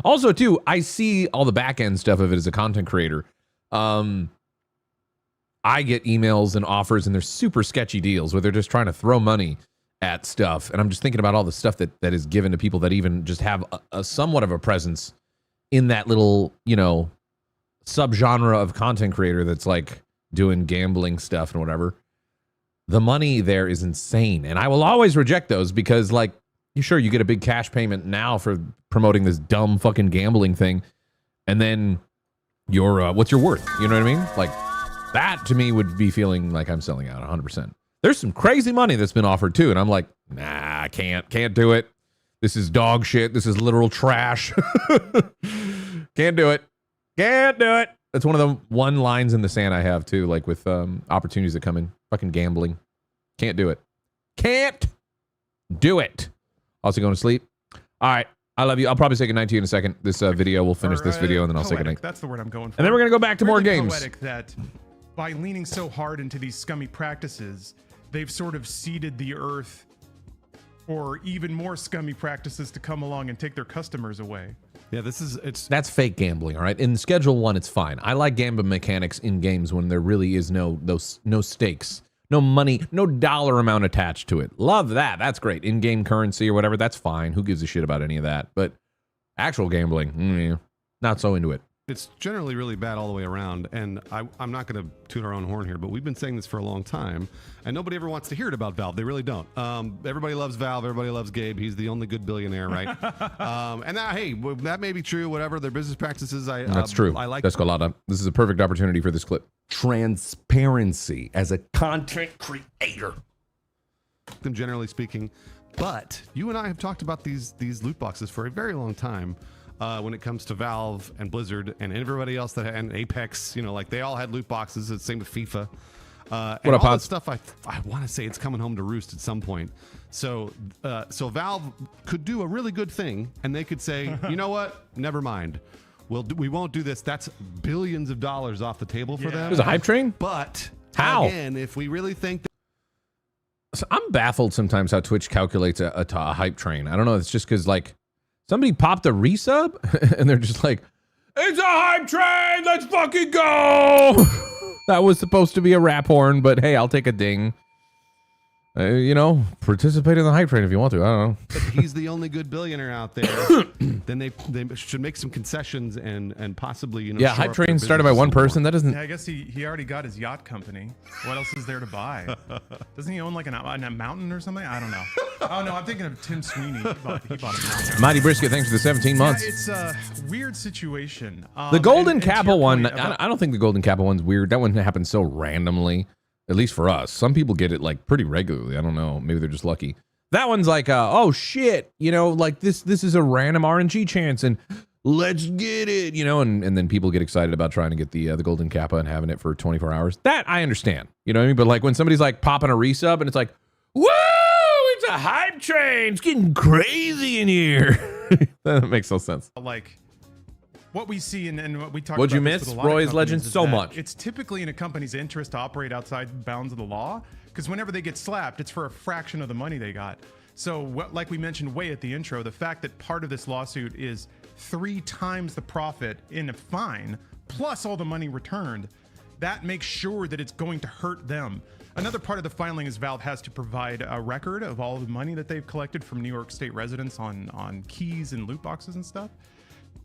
Also, too, I see all the back end stuff of it as a content creator. I get emails and offers, and they're super sketchy deals where they're just trying to throw money at stuff. And I'm just thinking about all the stuff that is given to people that even just have a somewhat of a presence in that little, you know, subgenre of content creator that's like doing gambling stuff and whatever. The money there is insane. And I will always reject those because, like, you get a big cash payment now for promoting this dumb fucking gambling thing, and then what's your worth? You know what I mean? Like, that to me would be feeling like I'm selling out 100%. There's some crazy money that's been offered too, and I'm like, nah, I can't do it. This is dog shit. This is literal trash. Can't do it. That's one of the one lines in the sand I have too, like with opportunities that come in. Fucking gambling. Can't do it. Can't do it. Also going to sleep. All right. I love you. I'll probably say goodnight to you in a second. This video, we'll finish this video, and then I'll say goodnight. That's the word I'm going for. And then we're going to go back to more games. Poetic that by leaning so hard into these scummy practices, they've sort of seeded the earth for even more scummy practices to come along and take their customers away. Yeah, that's fake gambling, all right? In Schedule 1, it's fine. I like gambling mechanics in games when there really is no stakes. No money, no dollar amount attached to it. Love that. That's great. In-game currency or whatever, that's fine. Who gives a shit about any of that? But actual gambling, not so into it. It's generally really bad all the way around, and I'm not going to toot our own horn here, but we've been saying this for a long time, and nobody ever wants to hear it about Valve. They really don't. Everybody loves Valve. Everybody loves Gabe. He's the only good billionaire, right? And that, hey, that may be true. Whatever their business practices, that's true. I like. Descolada. This is a perfect opportunity for this clip. Transparency as a content creator. Them generally speaking, but you and I have talked about these loot boxes for a very long time. When it comes to Valve and Blizzard and everybody else and Apex, like they all had loot boxes. It's the same with FIFA. And all that stuff, I want to say it's coming home to roost at some point. So Valve could do a really good thing, and they could say, you know what? Never mind. We won't do this. That's billions of dollars off the table for them. There's a hype train? But how? Again, if we really think that. So I'm baffled sometimes how Twitch calculates a hype train. I don't know. It's just because like somebody popped a resub and they're just like, it's a hype train. Let's fucking go. That was supposed to be a rap horn, but hey, I'll take a ding. Participate in the hype train if you want to. I don't know. But he's the only good billionaire out there. Then they should make some concessions and possibly hype train started by one person. That doesn't. Yeah, I guess he already got his yacht company. What else is there to buy? Doesn't he own like a mountain or something? I don't know. Oh no, I'm thinking of Tim Sweeney. He bought a mountain. Mighty Brisket, thanks for the 17 months. Yeah, it's a weird situation. The Golden Kappa one. I don't think the Golden Kappa one's weird. That one happened so randomly. At least for us. Some people get it like pretty regularly. I don't know. Maybe they're just lucky. That one's like, oh shit, like this is a random RNG chance and let's get it, and then people get excited about trying to get the Golden Kappa and having it for 24 hours. That I understand. You know what I mean? But like when somebody's like popping a resub and it's like, woo, it's a hype train. It's getting crazy in here. That makes no sense. Like what we see and what we talk about. What'd you miss? Roy's Legend so much. It's typically in a company's interest to operate outside bounds of the law because whenever they get slapped, it's for a fraction of the money they got. So like we mentioned way at the intro, the fact that part of this lawsuit is 3 times the profit in a fine plus all the money returned, that makes sure that it's going to hurt them. Another part of the filing is Valve has to provide a record of all the money that they've collected from New York State residents on keys and loot boxes and stuff.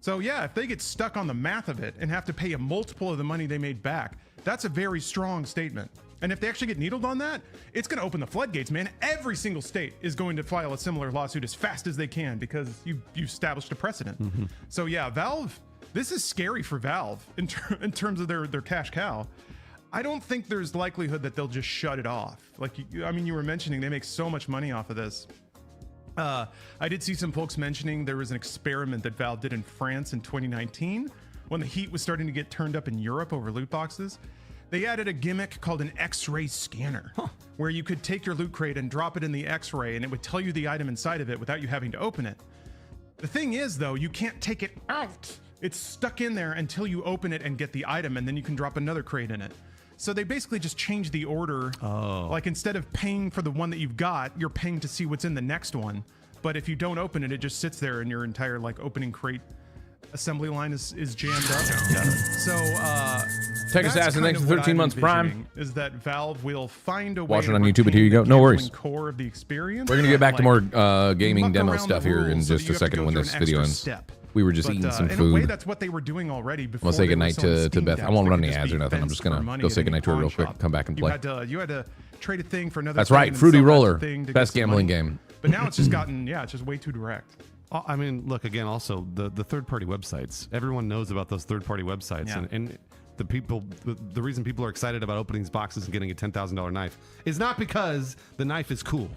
So yeah, if they get stuck on the math of it and have to pay a multiple of the money they made back, that's a very strong statement. And if they actually get needled on that, it's going to open the floodgates, man. Every single state is going to file a similar lawsuit as fast as they can because you established a precedent. So yeah, Valve, this is scary for Valve in terms of their cash cow. I don't think there's likelihood that they'll just shut it off. Like, I mean, you were mentioning they make so much money off of this. I did see some folks mentioning there was an experiment that Valve did in France in 2019 when the heat was starting to get turned up in Europe over loot boxes. They added a gimmick called an X-ray scanner, where you could take your loot crate and drop it in the X-ray and it would tell you the item inside of it without you having to open it. The thing is, though, you can't take it out. It's stuck in there until you open it and get the item, and then you can drop another crate in it. So they basically just changed the order. Like, instead of paying for the one that you've got, you're paying to see what's in the next one. But if you don't open it, it just sits there and your entire like opening crate assembly line is jammed up. So Tech Assassin, thanks for 13 months Prime. Is that Valve will find a way Watch it to on YouTube, but here you retain go. No the worries. core of the experience. We're going to get back to more gaming muck demo around stuff the here in rules so that just you a have to second go when through this an video extra ends. step. We were just But, eating some in a way, food. that's what they were doing already before. I'll say they were goodnight selling to Steam Beth. I decks won't that run could any just ads be or nothing. I'm fenced just for going to money go at say any goodnight to her pawn real quick, shop. come back and play. You had to trade a thing for another. That's thing right, and Fruity sell that Roller, thing to best get some gambling money. game. But now it's just gotten, it's just way too direct. I mean, look, again, also the third-party websites. Everyone knows about those third-party websites. Yeah. And the reason people are excited about opening these boxes and getting a $10,000 knife is not because the knife is cool.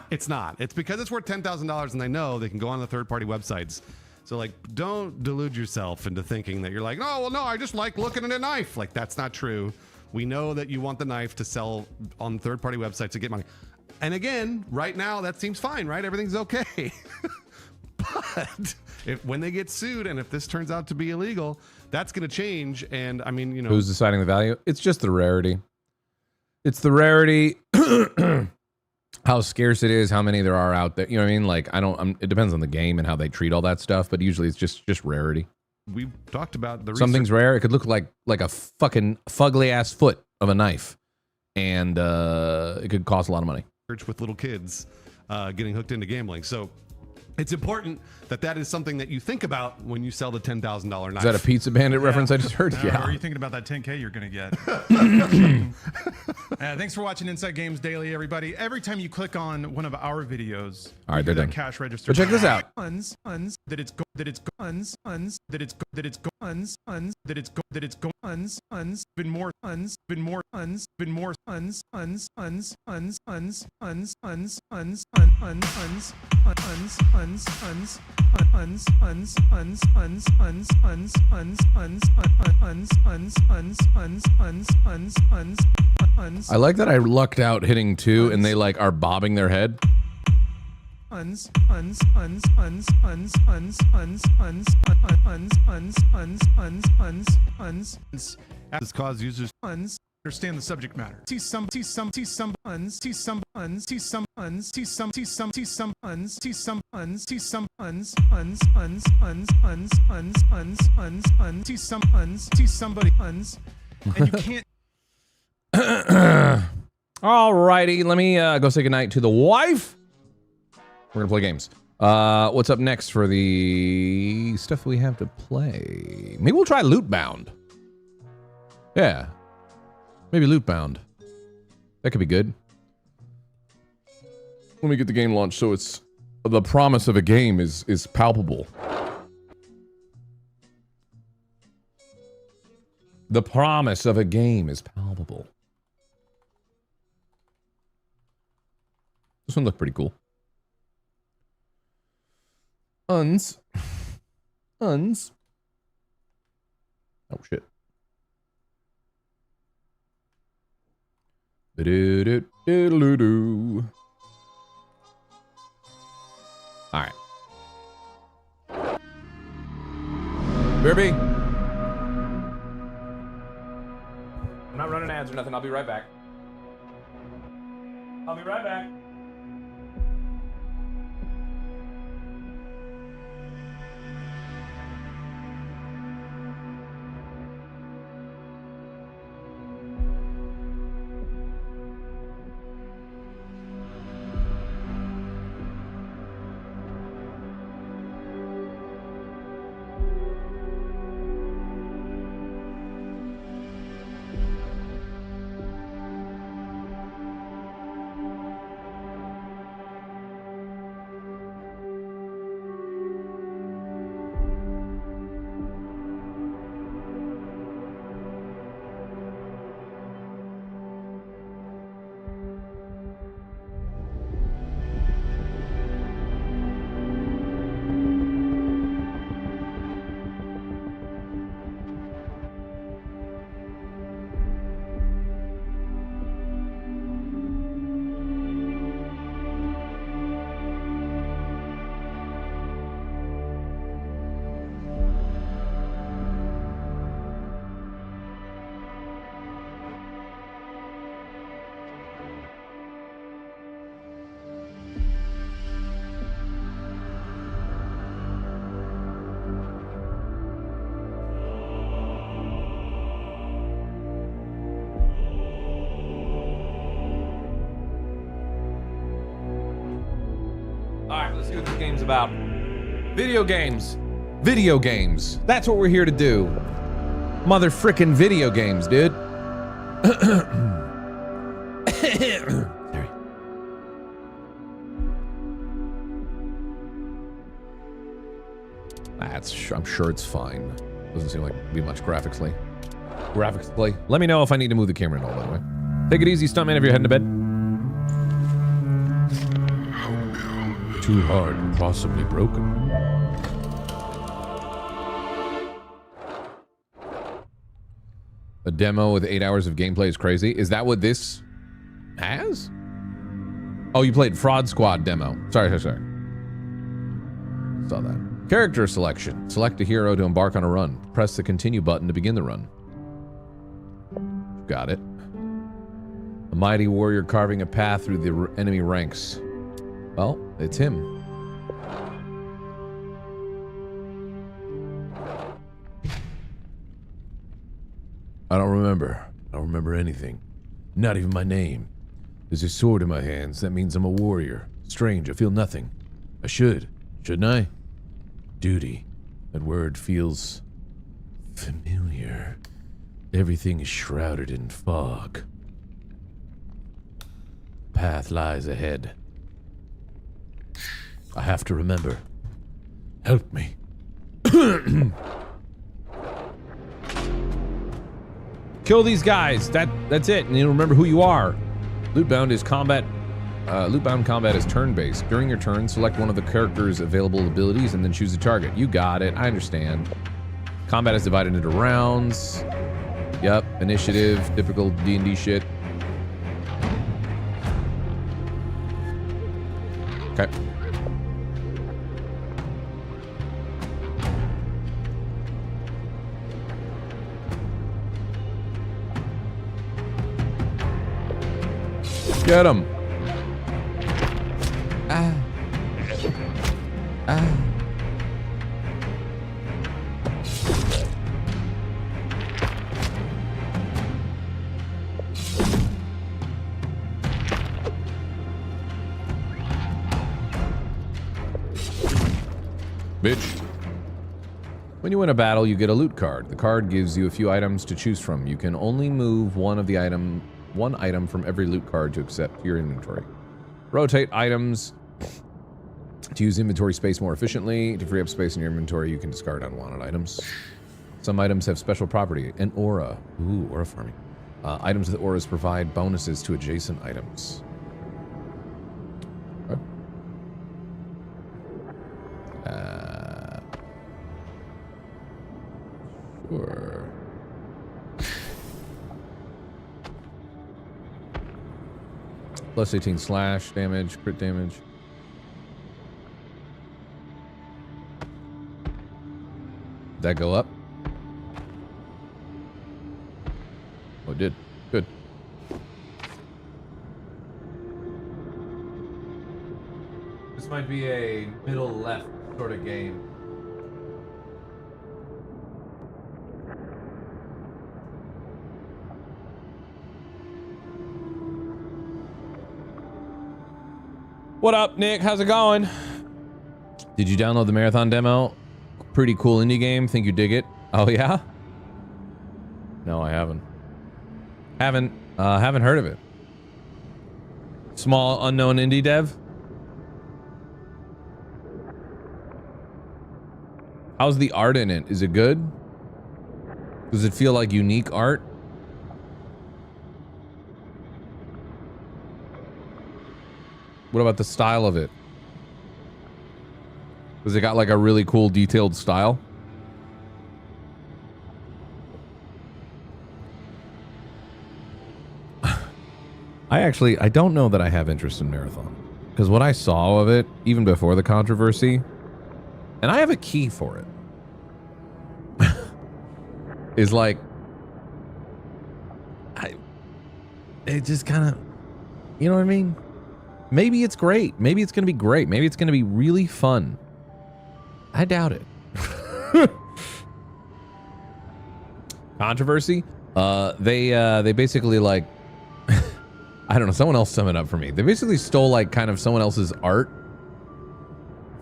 It's not. It's because it's worth $10,000 and they know they can go on the third-party websites. So, like, don't delude yourself into thinking that you're like, oh, well, no, I just like looking at a knife. Like, that's not true. We know that you want the knife to sell on third-party websites to get money. And again, right now, that seems fine, right? Everything's okay. But when they get sued and if this turns out to be illegal, that's going to change. And I mean, Who's deciding the value? It's just the rarity. It's the rarity, how scarce it is, how many there are out there. You know what I mean? Like, it depends on the game and how they treat all that stuff, but usually it's just rarity. We've talked about the something's rare. It could look like a fucking fugly ass foot of a knife, and it could cost a lot of money. With little kids getting hooked into gambling. So it's important that is something that you think about when you sell the $10,000 knife. Is that a Pizza Bandit reference I just heard? Or Yeah. are you thinking about that 10K you're going to get? Thanks for watching Inside Games Daily, everybody. Every time you click on one of our videos, all right, they're that done. cash register. But check this out. That it's been more I like that I lucked out hitting 2 and they like are bobbing their head. This cause users understand the subject matter. And you can't. Alrighty, let me go say goodnight to the wife. We're gonna play games. What's up next for the stuff we have to play? Maybe we'll try Lootbound. Yeah, maybe Lootbound. That could be good. Let me get the game launched so it's the promise of a game is palpable. The promise of a game is palpable. This one looked pretty cool. Uns. Oh shit. All right. Derby. I'm not running ads or nothing. I'll be right back. I'll be right back. Let's see what this game's about. Video games. Video games. That's what we're here to do. Mother frickin' video games, dude. Sorry. I'm sure it's fine. Doesn't seem like it'd be much graphically. Let me know if I need to move the camera and all that way. Take it easy, stuntman, if you're heading to bed. Too hard, possibly broken. A demo with 8 hours of gameplay is crazy. Is that what this has? Oh, you played Fraud Squad demo. Sorry. Saw that. Character selection. Select a hero to embark on a run. Press the continue button to begin the run. Got it. A mighty warrior carving a path through the enemy ranks. Well, it's him. I don't remember anything. Not even my name. There's a sword in my hands. That means I'm a warrior. Strange, I feel nothing. I should. Shouldn't I? Duty. That word feels familiar. Everything is shrouded in fog. Path lies ahead. I have to remember. Help me. Kill these guys. That's it. And you remember who you are. Lootbound is combat. Lootbound combat is turn-based. During your turn, select one of the character's available abilities and then choose a target. You got it. I understand. Combat is divided into rounds. Yep. Initiative. Typical D&D shit. Okay. Get him. Bitch. When you win a battle, you get a loot card. The card gives you a few items to choose from. You can only move one item from every loot card to accept your inventory. Rotate items to use inventory space more efficiently. To free up space in your inventory, you can discard unwanted items. Some items have special property. An aura. Ooh, aura farming. Items with auras provide bonuses to adjacent items. Okay. Sure. Plus 18 slash damage, crit damage. Did that go up? Oh, it did. Good. This might be a middle left sort of game. What up, Nick? How's it going? Did you download the marathon demo? Pretty cool indie game. Think you dig it? Oh yeah? No, I haven't. Haven't heard of it. Small unknown indie dev. How's the art in it? Is it good? Does it feel like unique art? What about the style of it? Does it got like a really cool detailed style? I don't know that I have interest in Marathon. Because what I saw of it, even before the controversy, and I have a key for it, is like, it just kind of, you know what I mean? Maybe it's great. Maybe it's going to be great. Maybe it's going to be really fun. I doubt it. Controversy? They basically like, I don't know, someone else sum it up for me. They basically stole like kind of someone else's art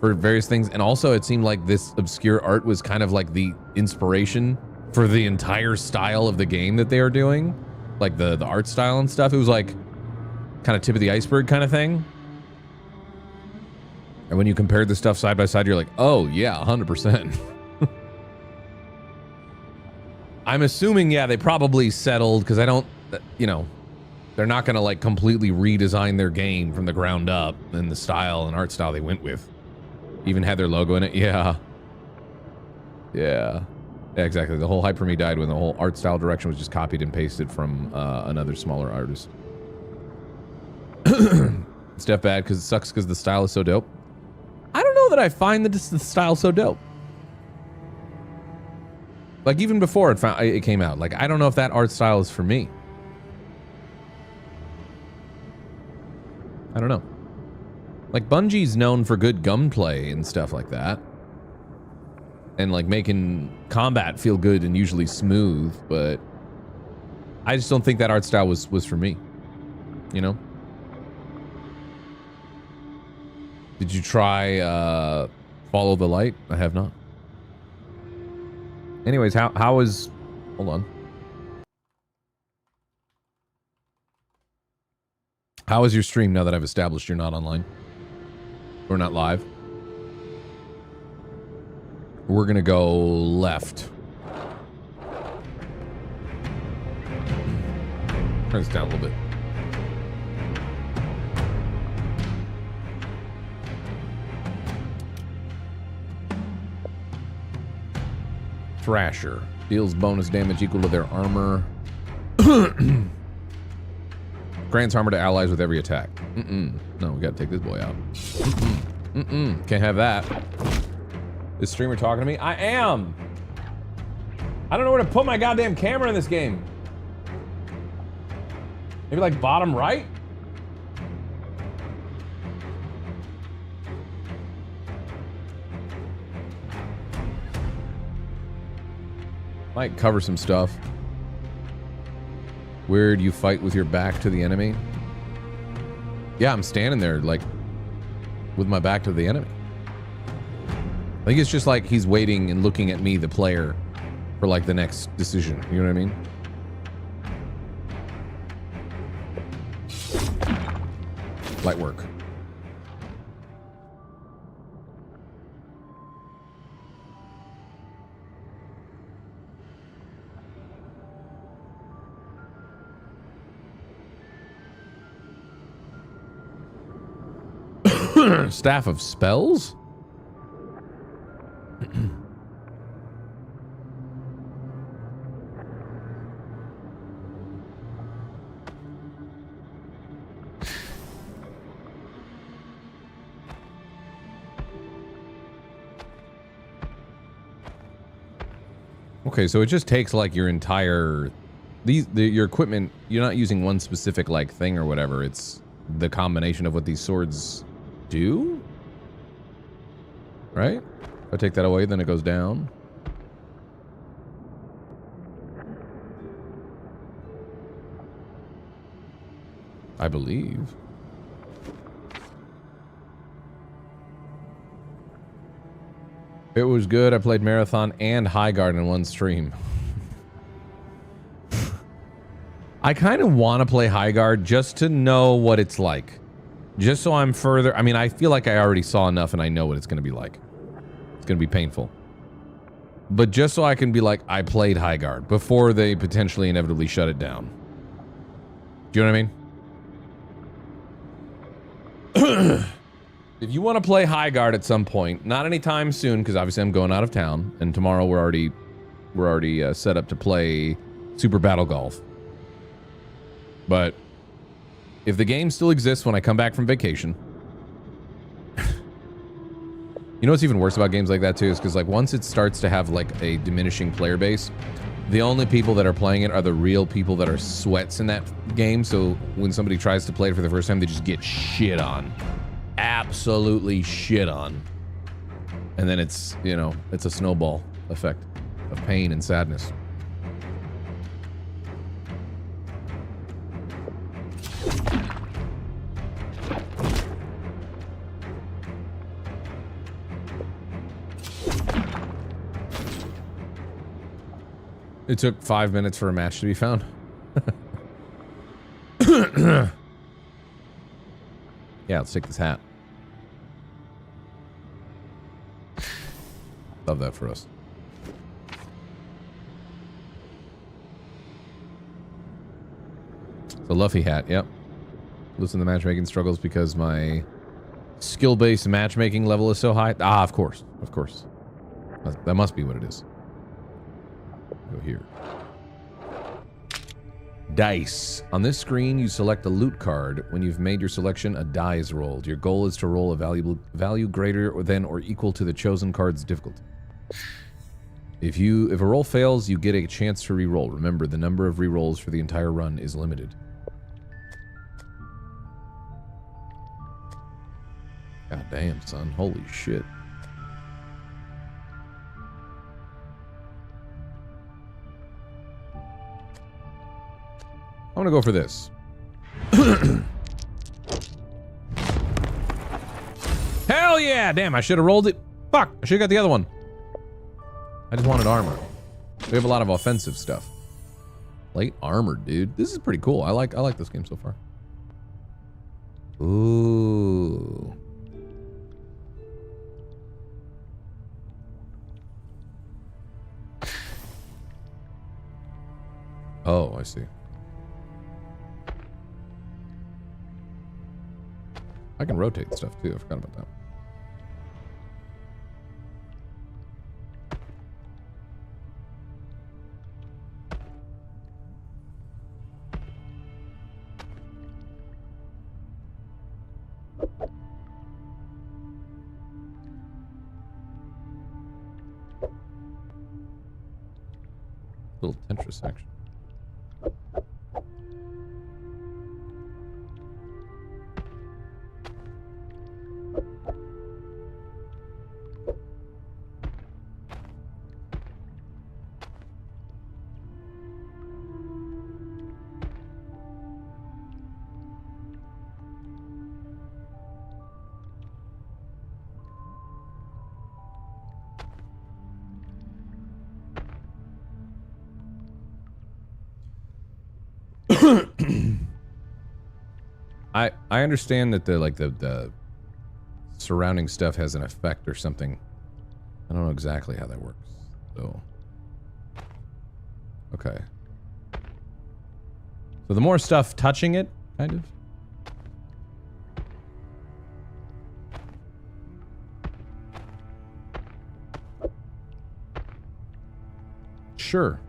for various things. And also it seemed like this obscure art was kind of like the inspiration for the entire style of the game that they are doing. Like the art style and stuff. It was like kind of tip of the iceberg kind of thing. And when you compared the stuff side by side, you're like, oh yeah, 100%. I'm assuming, yeah, they probably settled because I don't, you know, they're not going to like completely redesign their game from the ground up in the style and art style they went with. Even had their logo in it. Yeah. Yeah. Yeah, exactly. The whole hype for me died when the whole art style direction was just copied and pasted from another smaller artist. It's def bad because it sucks because the style is so dope. I don't know that I find that the style so dope. Like even before it came out, like I don't know if that art style is for me. I don't know. Like Bungie's known for good gunplay and stuff like that. And like making combat feel good and usually smooth, but I just don't think that art style was for me. You know? Did you try Follow the Light? I have not. Anyways, how is... Hold on. How is your stream now that I've established you're not online? Or not live? We're gonna go left. Turn this down a little bit. Thrasher. Deals bonus damage equal to their armor. Grants armor to allies with every attack. No, we gotta take this boy out. Can't have that. Is streamer talking to me? I am! I don't know where to put my goddamn camera in this game. Maybe like bottom right? Might cover some stuff. Where do you fight with your back to the enemy? Yeah, I'm standing there like with my back to the enemy. I think it's just like he's waiting and looking at me, the player, for like the next decision. You know what I mean? Light work. Staff of Spells? Okay, so it just takes like your entire your equipment. You're not using one specific like thing or whatever. It's the combination of what these swords do, right? If I take that away, then it goes down. I believe. It was good. I played Marathon and High Guard in one stream. I kind of want to play High Guard just to know what it's like. Just so I'm further... I mean, I feel like I already saw enough and I know what it's going to be like. It's going to be painful. But just so I can be like, I played High Guard before they potentially inevitably shut it down. Do you know what I mean? If you want to play High Guard at some point, not anytime soon, because obviously I'm going out of town, and tomorrow we're already set up to play Super Battle Golf. But if the game still exists when I come back from vacation, you know what's even worse about games like that too is because like once it starts to have like a diminishing player base, the only people that are playing it are the real people that are sweats in that game. So when somebody tries to play it for the first time, they just get shit on. Absolutely shit on. And then it's, you know, it's a snowball effect of pain and sadness. It took 5 minutes for a match to be found. Yeah, let's take this hat. Love that for us. The Luffy hat, yep. Listen to the matchmaking struggles because my skill-based matchmaking level is so high. Ah, of course. Of course. That must be what it is. Go here. Dice. On this screen, you select a loot card. When you've made your selection, a die is rolled. Your goal is to roll a value greater than or equal to the chosen card's difficulty. If a roll fails, you get a chance to re-roll. Remember, the number of re-rolls for the entire run is limited. God damn, son. Holy shit. I'm gonna go for this. Hell yeah! Damn, I should have rolled it. Fuck, I should have got the other one. I just wanted armor. We have a lot of offensive stuff. Plate armor, dude. This is pretty cool. I like this game so far. Ooh. Oh, I see. I can rotate stuff too. I forgot about that. Little Tetris section. I understand that the surrounding stuff has an effect or something. I don't know exactly how that works, so. Okay. So the more stuff touching it, kind of. Sure.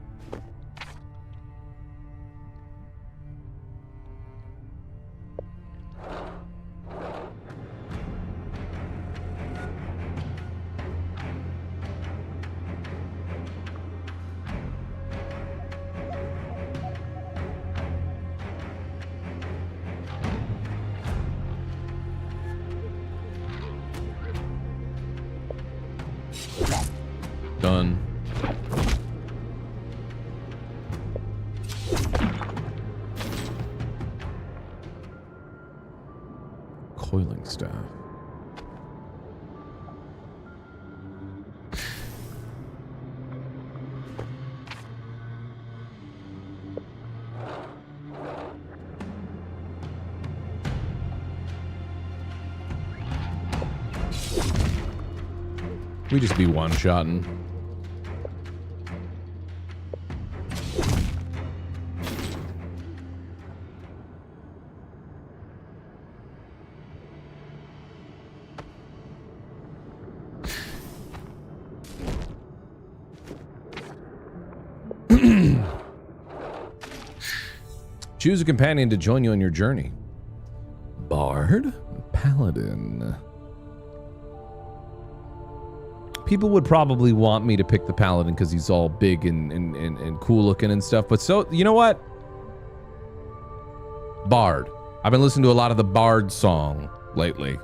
Done. Coiling staff. We just be one-shotting. Choose a companion to join you on your journey. Bard? Paladin. People would probably want me to pick the Paladin because he's all big and cool looking and stuff. But so, you know what? Bard. I've been listening to a lot of the Bard song lately.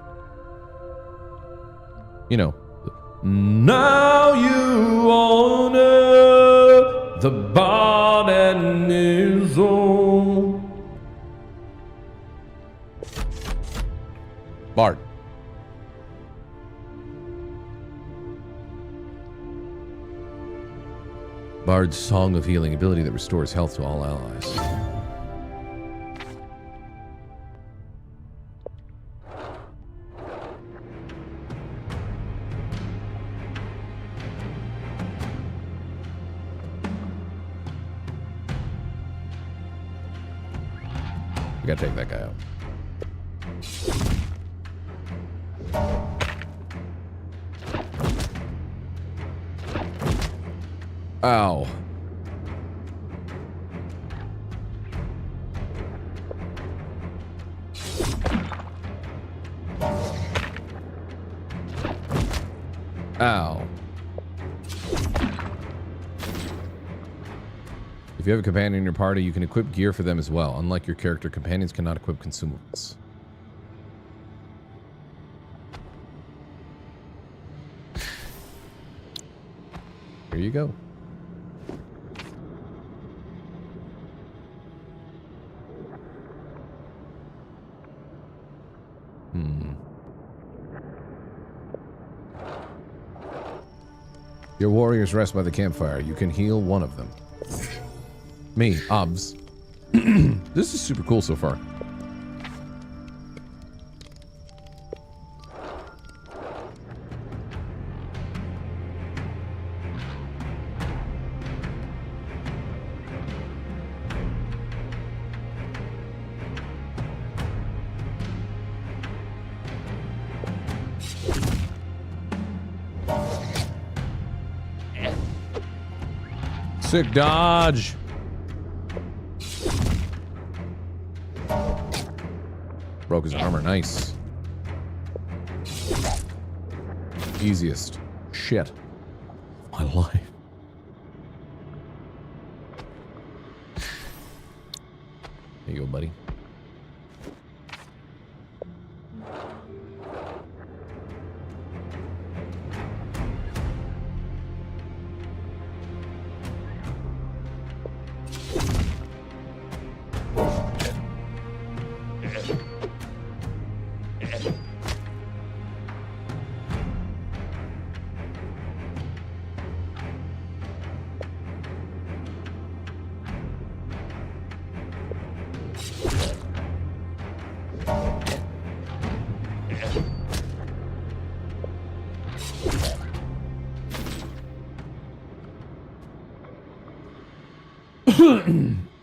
You know. Now you honor the Bard and his own. Bard. Bard's Song of Healing, ability that restores health to all allies. We gotta take that guy out. Ow. Ow. If you have a companion in your party, you can equip gear for them as well. Unlike your character, companions cannot equip consumables. Here you go. Your warriors rest by the campfire. You can heal one of them. Me, Obs. This is super cool so far. Sick dodge. Broke his armor. Nice. Easiest shit of my life. There you go, buddy.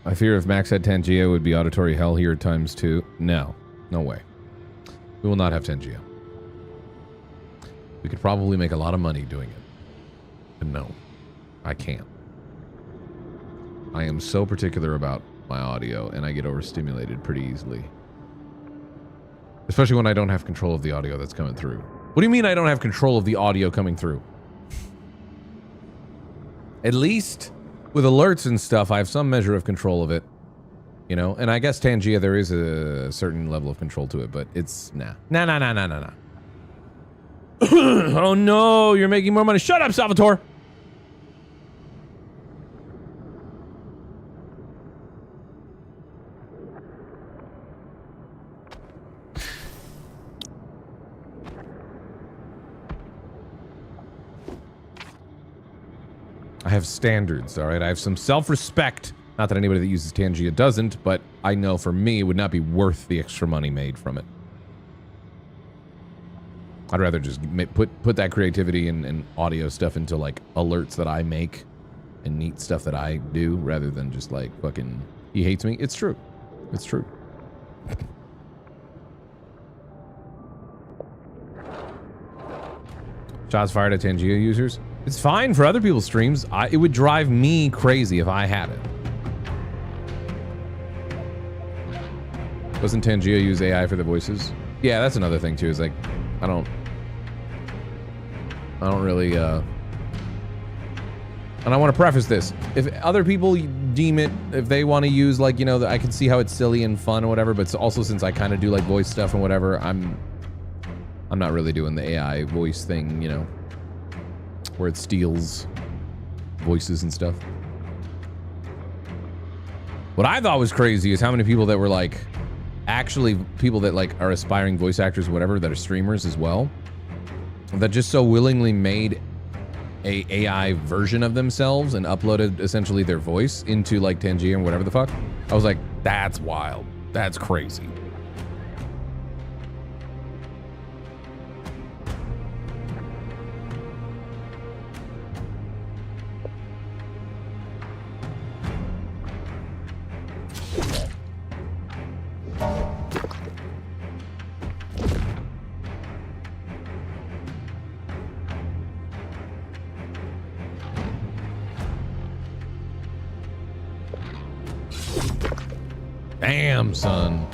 I fear if Max had Tangia, it would be auditory hell here times 2. No. No way. We will not have Tangia. We could probably make a lot of money doing it. But no. I can't. I am so particular about my audio, and I get overstimulated pretty easily. Especially when I don't have control of the audio that's coming through. What do you mean I don't have control of the audio coming through? At least with alerts and stuff, I have some measure of control of it. You know? And I guess Tangia, there is a certain level of control to it, but it's... Nah. Nah. Oh no, you're making more money. Shut up, Salvatore! I have standards, all right? I have some self-respect. Not that anybody that uses Tangia doesn't, but I know for me it would not be worth the extra money made from it. I'd rather just put that creativity and audio stuff into like alerts that I make and neat stuff that I do rather than just like fucking he hates me. It's true. It's true. Shots fired at Tangia users. It's fine for other people's streams. It would drive me crazy if I had it. Doesn't Tangia use AI for the voices? Yeah, that's another thing too. Is like, I don't really, and I want to preface this. If other people deem it, if they want to use like, you know, I can see how it's silly and fun or whatever, but also since I kind of do like voice stuff and whatever, I'm not really doing the AI voice thing, you know, where it steals voices and stuff. What I thought was crazy is how many people that were like, actually people that like are aspiring voice actors or whatever, that are streamers as well, that just so willingly made a AI version of themselves and uploaded essentially their voice into like Tangier and whatever the fuck. I was like, that's wild. That's crazy. Damn, son.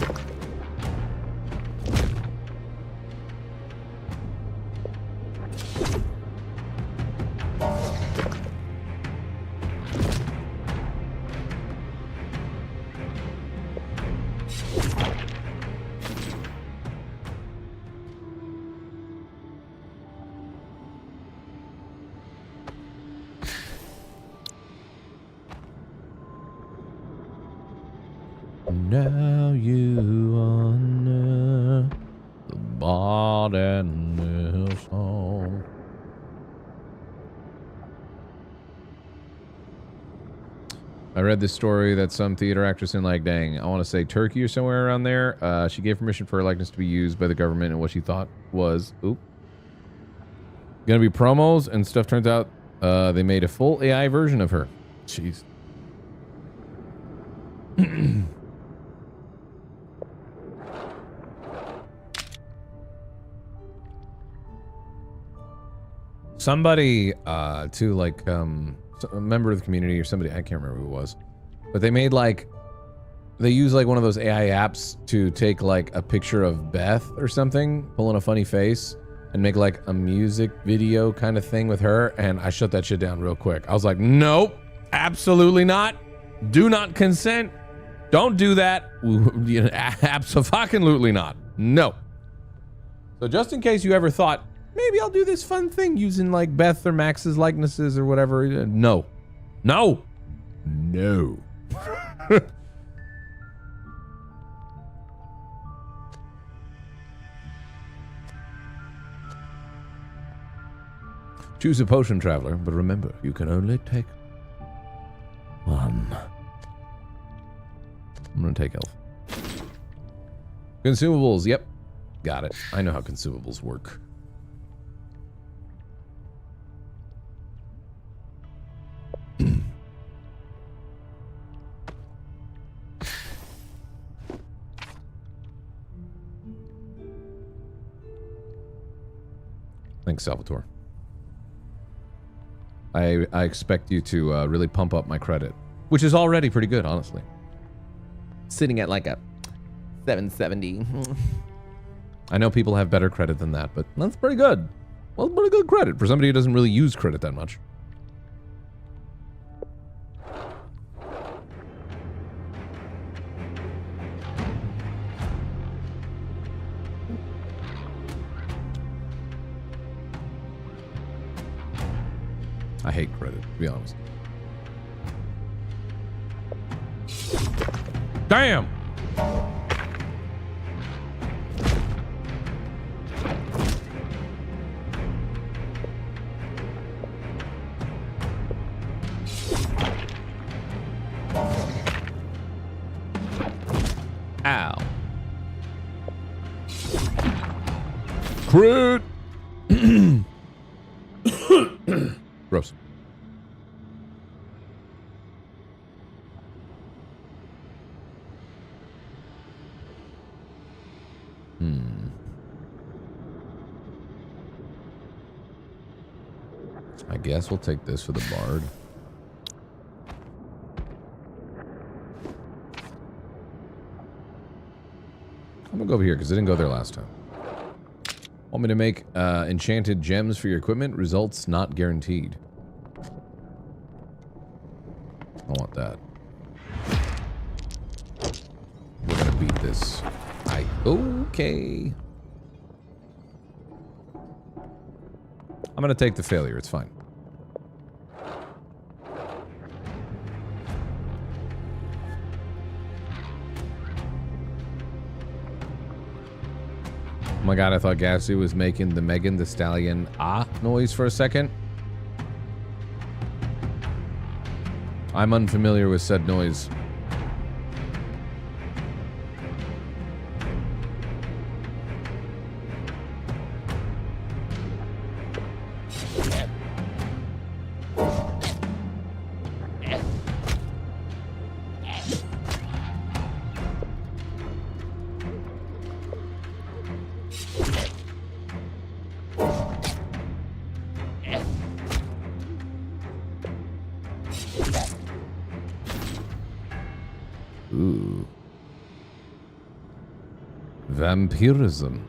Now you honor the bard and the song. I read this story that some theater actress in, like, dang, I want to say Turkey or somewhere around there, she gave permission for her likeness to be used by the government and what she thought was, gonna be promos and stuff. Turns out they made a full AI version of her. Jeez. Somebody, to like, a member of the community or somebody, I can't remember who it was, but they made like, they use like one of those AI apps to take like a picture of Beth or something, pulling a funny face, and make like a music video kind of thing with her, and I shut that shit down real quick. I was like, nope, absolutely not. Do not consent. Don't do that. Absolutely not. No. So just in case you ever thought, maybe I'll do this fun thing using like Beth or Max's likenesses or whatever. No. No. No. Choose a potion, traveler, but remember, you can only take one. I'm gonna take health. Consumables, yep. Got it. I know how consumables work. Thanks, Salvatore. I expect you to really pump up my credit, which is already pretty good, honestly. Sitting at like a 770. I know people have better credit than that, but that's pretty good. Well, pretty good credit for somebody who doesn't really use credit that much. I hate credit, to be honest. Damn! Ow. Crit! Gross. I guess we'll take this for the bard. I'm gonna go over here because I didn't go there last time. Want me to make enchanted gems for your equipment? Results not guaranteed. I want that. We're gonna beat this. Okay. I'm gonna take the failure, it's fine. Oh my god, I thought Gassy was making the Megan Thee Stallion ah noise for a second. I'm unfamiliar with said noise. Ooh. Vampirism.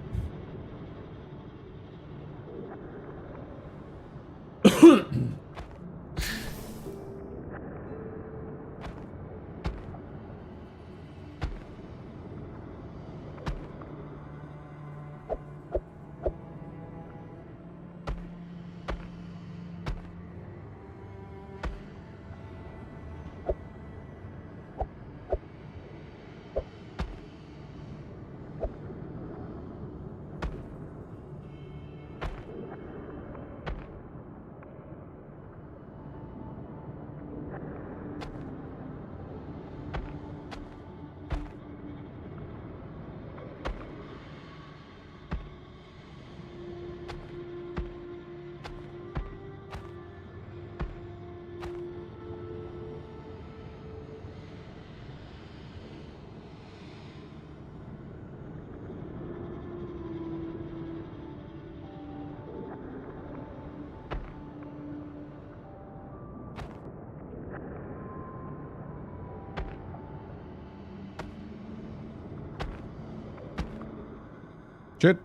Shit.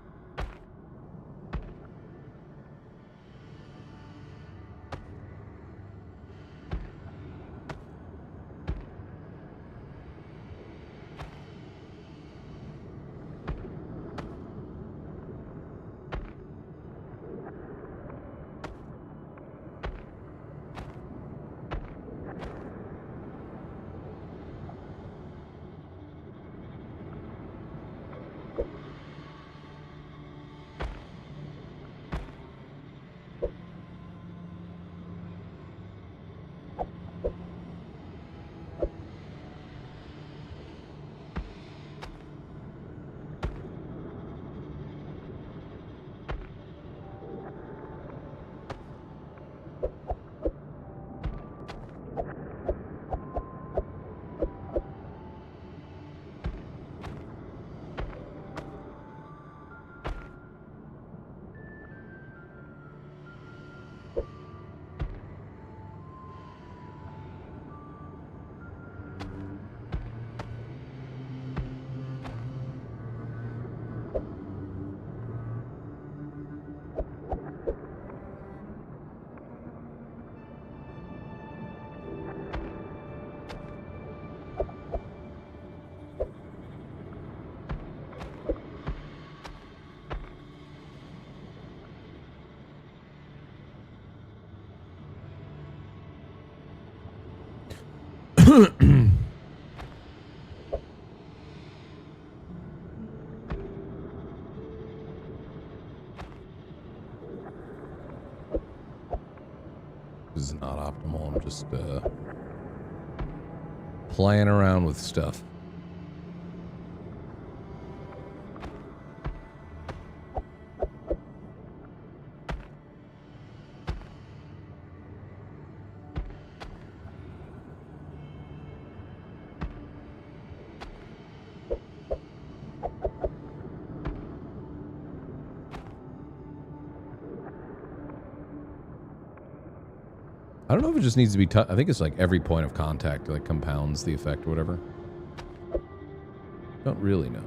This is not optimal. I'm just playing around with stuff. I don't know if it just needs to be I think it's like every point of contact like compounds the effect or whatever. Don't really know.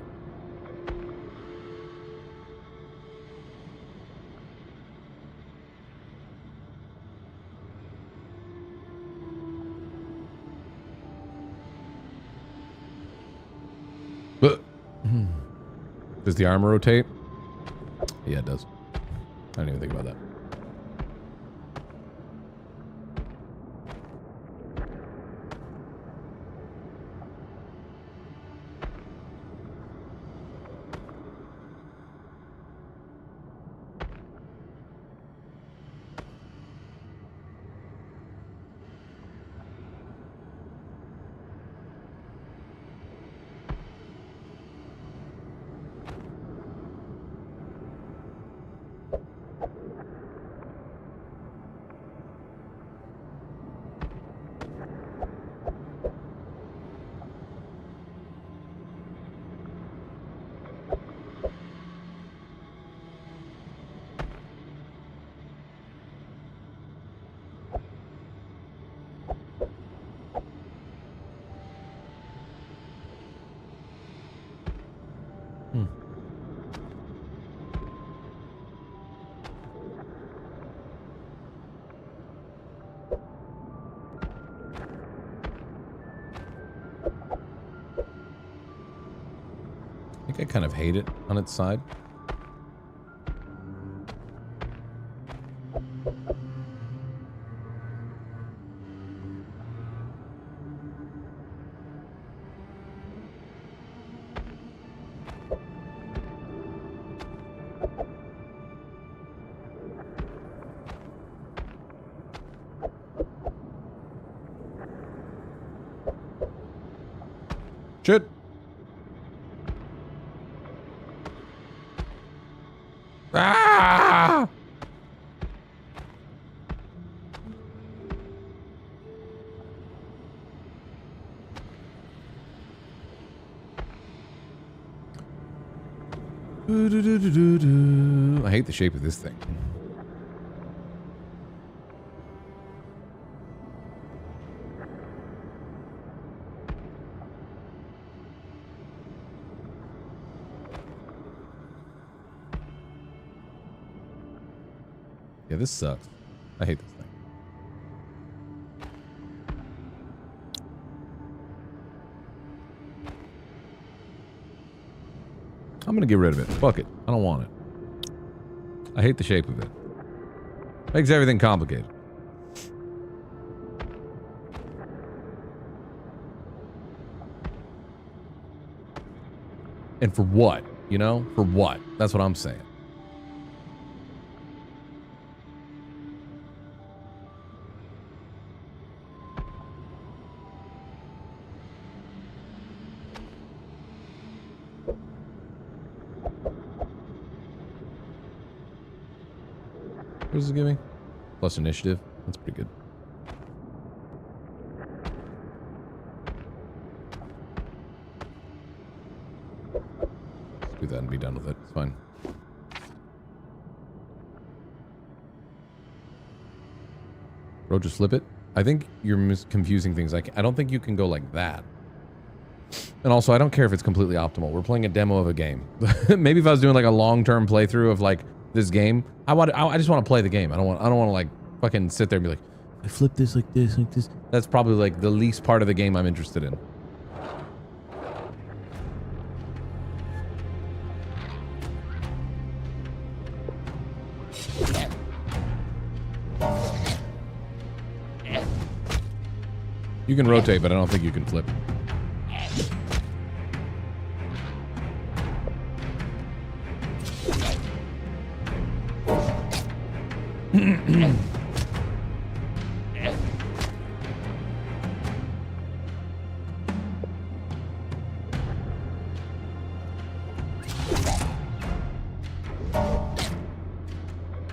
But does the armor rotate? Yeah, it does. I didn't even think about that. I think I kind of hate it on its side. Shit. Ah! I hate the shape of this thing. Yeah, this sucks. I hate this thing. I'm gonna get rid of it. Fuck it. I don't want it. I hate the shape of it. Makes everything complicated. And for what? You know? For what? That's what I'm saying. What does it give me? Plus initiative. That's pretty good. Let's do that and be done with it. It's fine. Bro, just flip it. I think you're confusing things. I don't think you can go like that. And also, I don't care if it's completely optimal. We're playing a demo of a game. Maybe if I was doing like a long-term playthrough of like this game, I just want to play the game. I don't want to like fucking sit there and be like, I flip this like this, like this. That's probably like the least part of the game I'm interested in. You can rotate, but I don't think you can flip.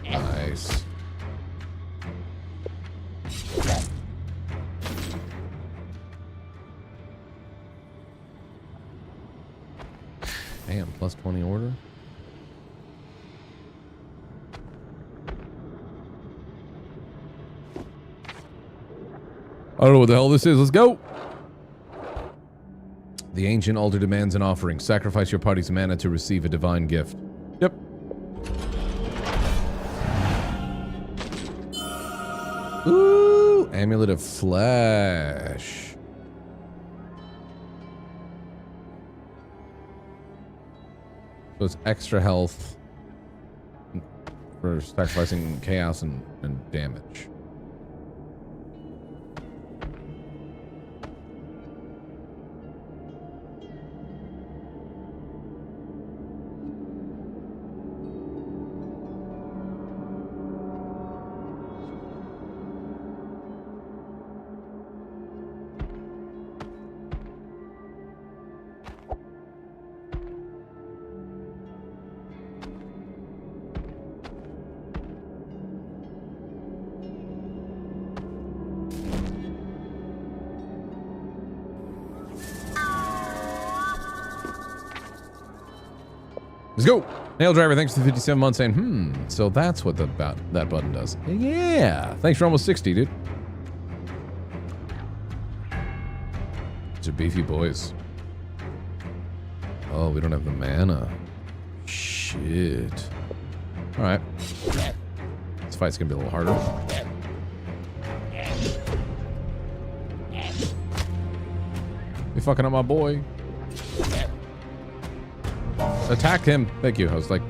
Nice. Damn, plus 20 order. I don't know what the hell this is. Let's go. The ancient altar demands an offering. Sacrifice your party's mana to receive a divine gift. Yep. Ooh, amulet of flesh. So it's extra health for sacrificing chaos and damage. Let's go. Nail Driver, thanks for the 57 months saying, so that's what that button does. Yeah. Thanks for almost 60, dude. These are beefy boys. Oh, Oh, we don't have the mana. Shit. All right. This fight's gonna be a little harder. You fucking up my boy. Attack him. Thank you. I was like...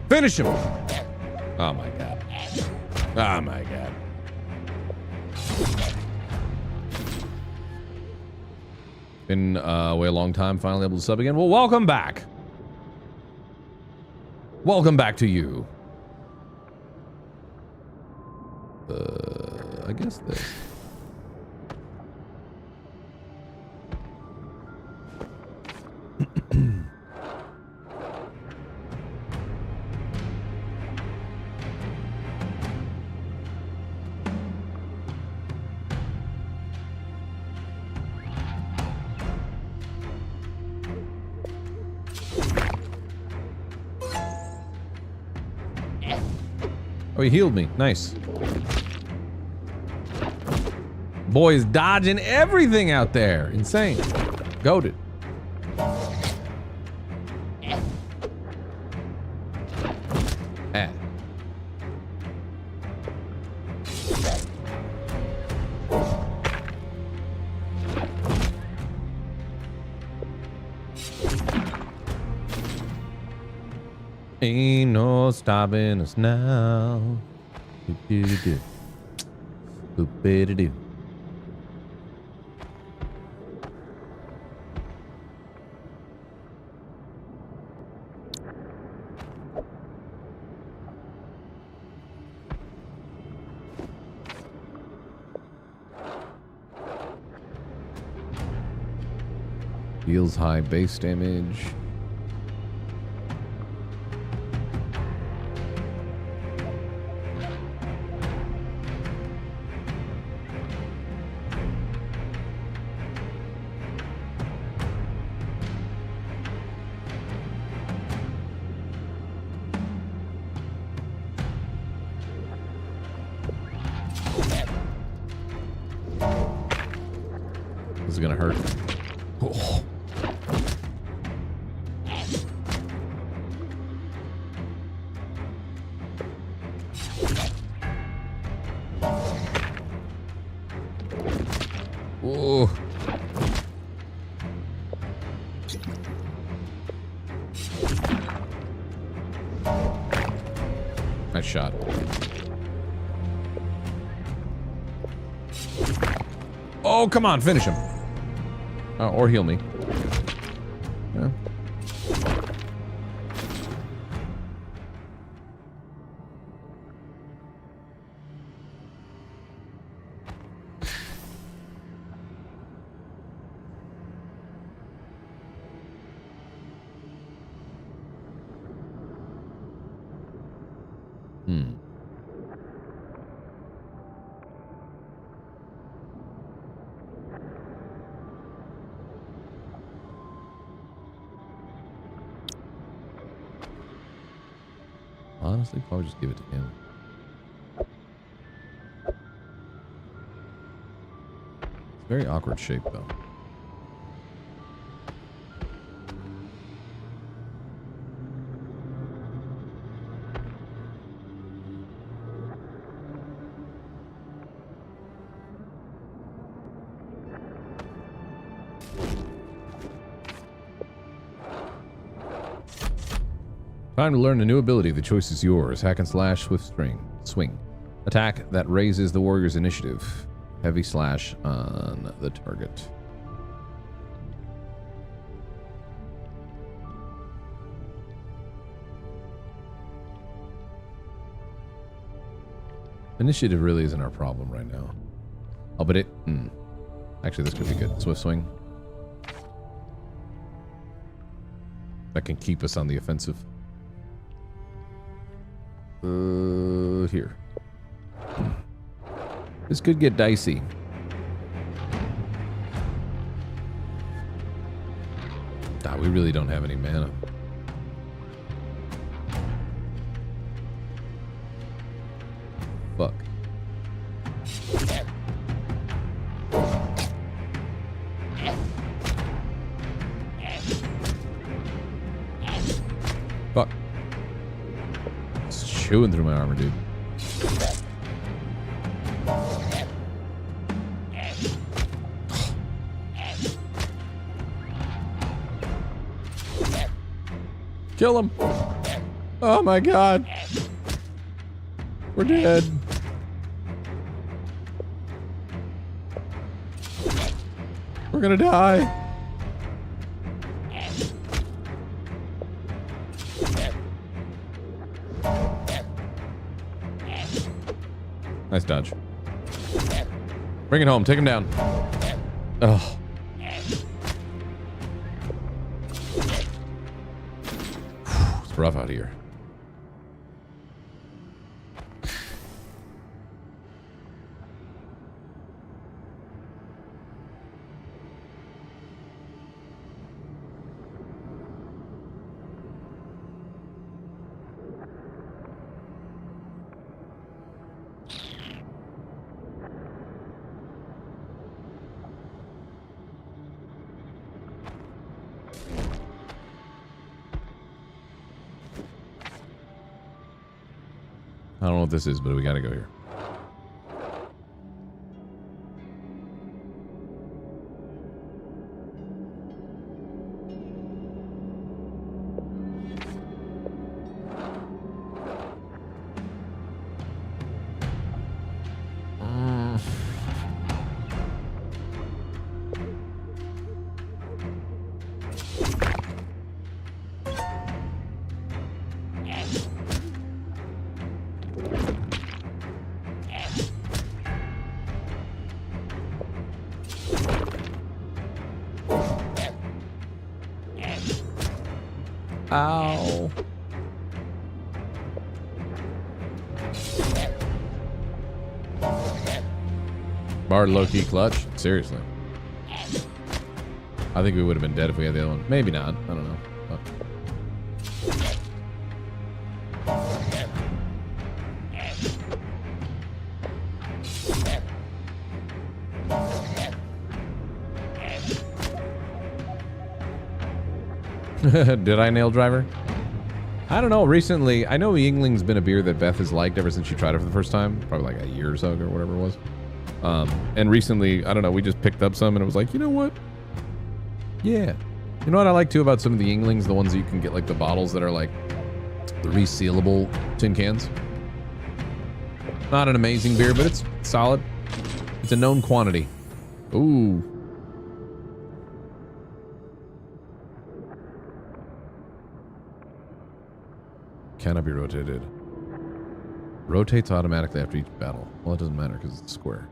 Finish him! Oh my god. Oh my god. Been away a long time, finally able to sub again. Well, welcome back. Welcome back to you. I guess this. Oh, he healed me. Nice. Boy is dodging everything out there. Insane. Goated. Ain't no stopping us now. Do-do-do-do. Boop-a-do-do. Deals high base damage. This is gonna hurt. Oh. Whoa. Nice shot. Oh, come on, finish him. Oh, or heal me. Yeah. Honestly, probably just give it to him. It's very awkward shape, though. Time to learn a new ability. The choice is yours. Hack and slash, swift swing. Attack that raises the warrior's initiative. Heavy slash on the target. Initiative really isn't our problem right now. Oh, but it... Actually, this could be good. Swift swing. That can keep us on the offensive. Here. This could get dicey. We really don't have any mana. Fuck. Fuck. It's chewing through my armor, dude. Kill him. Oh my god. We're dead. We're gonna die. Nice dodge. Bring it home. Take him down. Oh. It's rough out here. I don't know what this is, but we gotta go here. Ow. Bard low-key clutch? Seriously. I think we would have been dead if we had the other one. Maybe not. I don't know. Did I nail driver? I don't know. Recently, I know Yingling's been a beer that Beth has liked ever since she tried it for the first time. Probably like a year or so ago, or whatever it was. And recently, I don't know, we just picked up some and it was like, you know what? Yeah. You know what I like too about some of the Yinglings? The ones that you can get like the bottles that are like the resealable tin cans. Not an amazing beer, but it's solid. It's a known quantity. Ooh. Cannot be rotated. Rotates automatically after each battle. Well, it doesn't matter because it's square.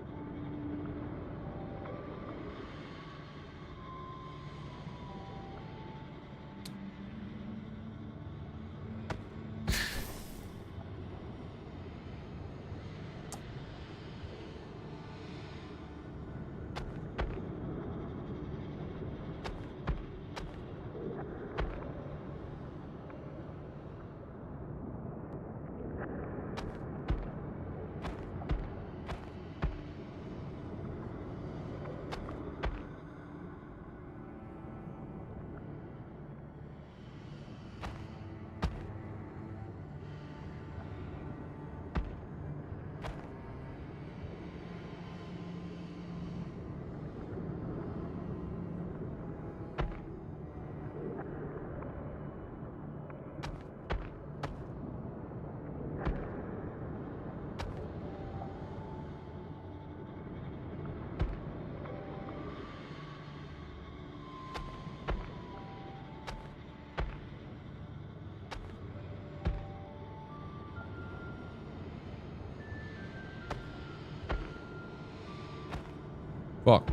Fuck.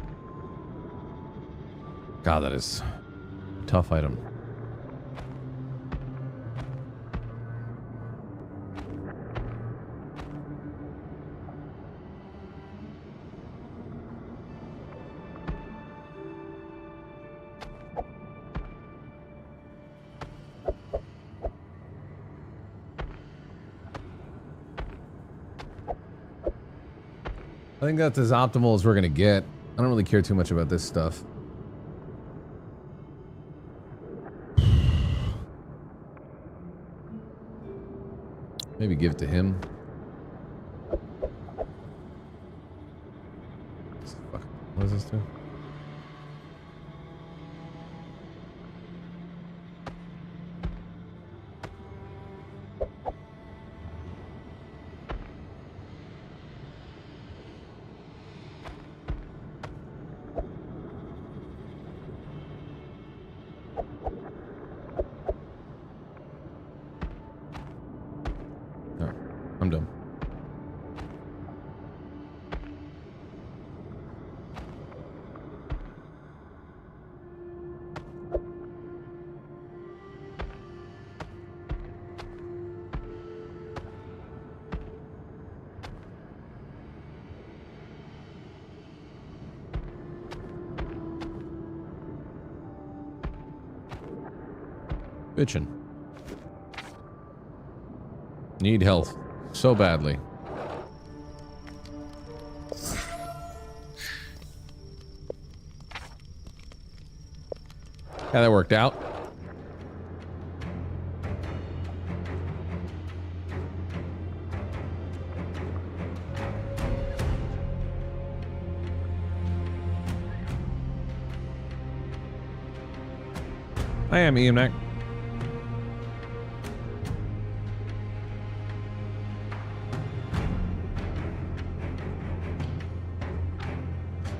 God, that is a tough item. I think that's as optimal as we're gonna get. I don't really care too much about this stuff. Maybe give it to him. What does this do? I'm done. Bitchin'. Need health so badly. Yeah, that worked out. I am Ian Mac.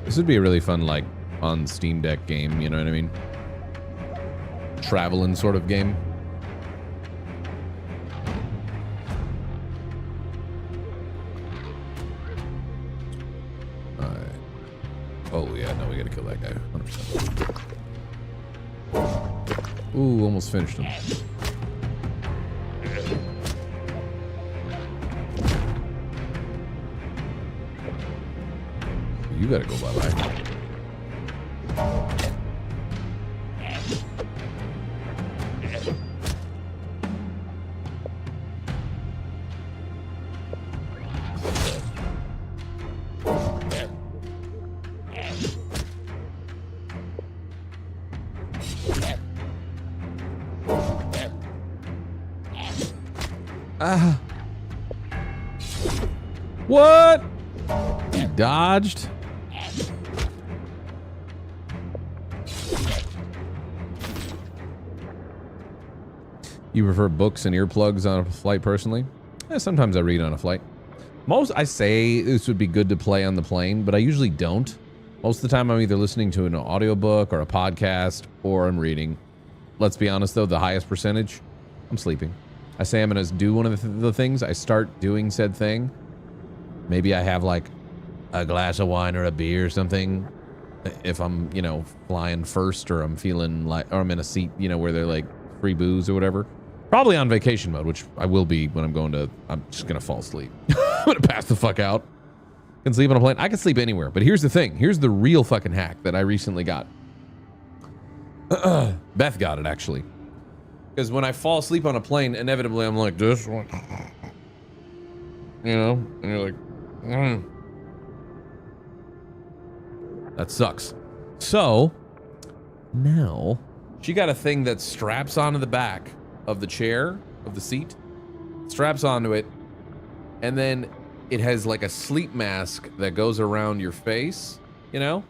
This would be a really fun, like, on Steam Deck game, you know what I mean? Traveling sort of game. Alright. Oh, yeah, no, we gotta kill that guy. 100%. Ooh, almost finished him. You gotta go bye-bye. What? He dodged? You prefer books and earplugs on a flight personally? Yeah, sometimes I read on a flight. I say this would be good to play on the plane, but I usually don't. Most of the time I'm either listening to an audiobook or a podcast or I'm reading. Let's be honest though, the highest percentage, I'm sleeping. I say I'm gonna do one of the things, I start doing said thing. Maybe I have like a glass of wine or a beer or something. If I'm, you know, flying first or I'm feeling like, or I'm in a seat, you know, where they're like free booze or whatever. Probably on vacation mode, which I will be when I'm going to, I'm just gonna fall asleep. I'm gonna pass the fuck out. I can sleep on a plane. I can sleep anywhere, but here's the thing. Here's the real fucking hack that I recently got. Beth got it actually. Because when I fall asleep on a plane, inevitably I'm like this. You know, and you're like, That sucks. So, now, she got a thing that straps onto the back of the chair, of the seat. Straps onto it, and then it has like a sleep mask that goes around your face, you know?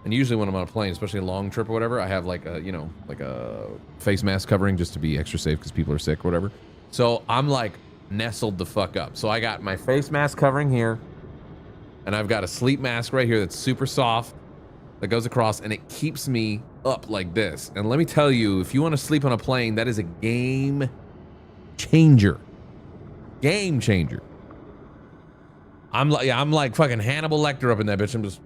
And usually when I'm on a plane, especially a long trip or whatever, I have like a, you know, like a face mask covering just to be extra safe because people are sick or whatever. So I'm like nestled the fuck up. So I got my face mask covering here, and I've got a sleep mask right here that's super soft that goes across, and it keeps me up like this. And let me tell you, if you want to sleep on a plane, that is a game changer. Game changer. I'm like fucking Hannibal Lecter up in that bitch. I'm just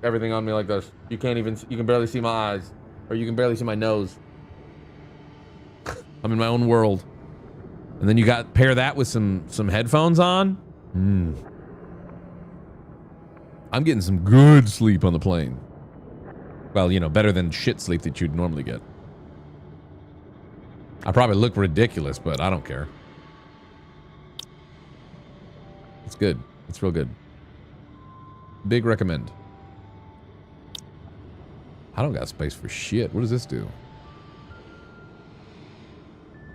everything on me like this. You can barely see my eyes, or you can barely see my nose. I'm in my own world. And then you pair that with some headphones on. I'm getting some good sleep on the plane. Well, you know, better than shit sleep that you'd normally get. I probably look ridiculous, but I don't care. good. It's real good. Big recommend. I don't got space for shit. What does this do?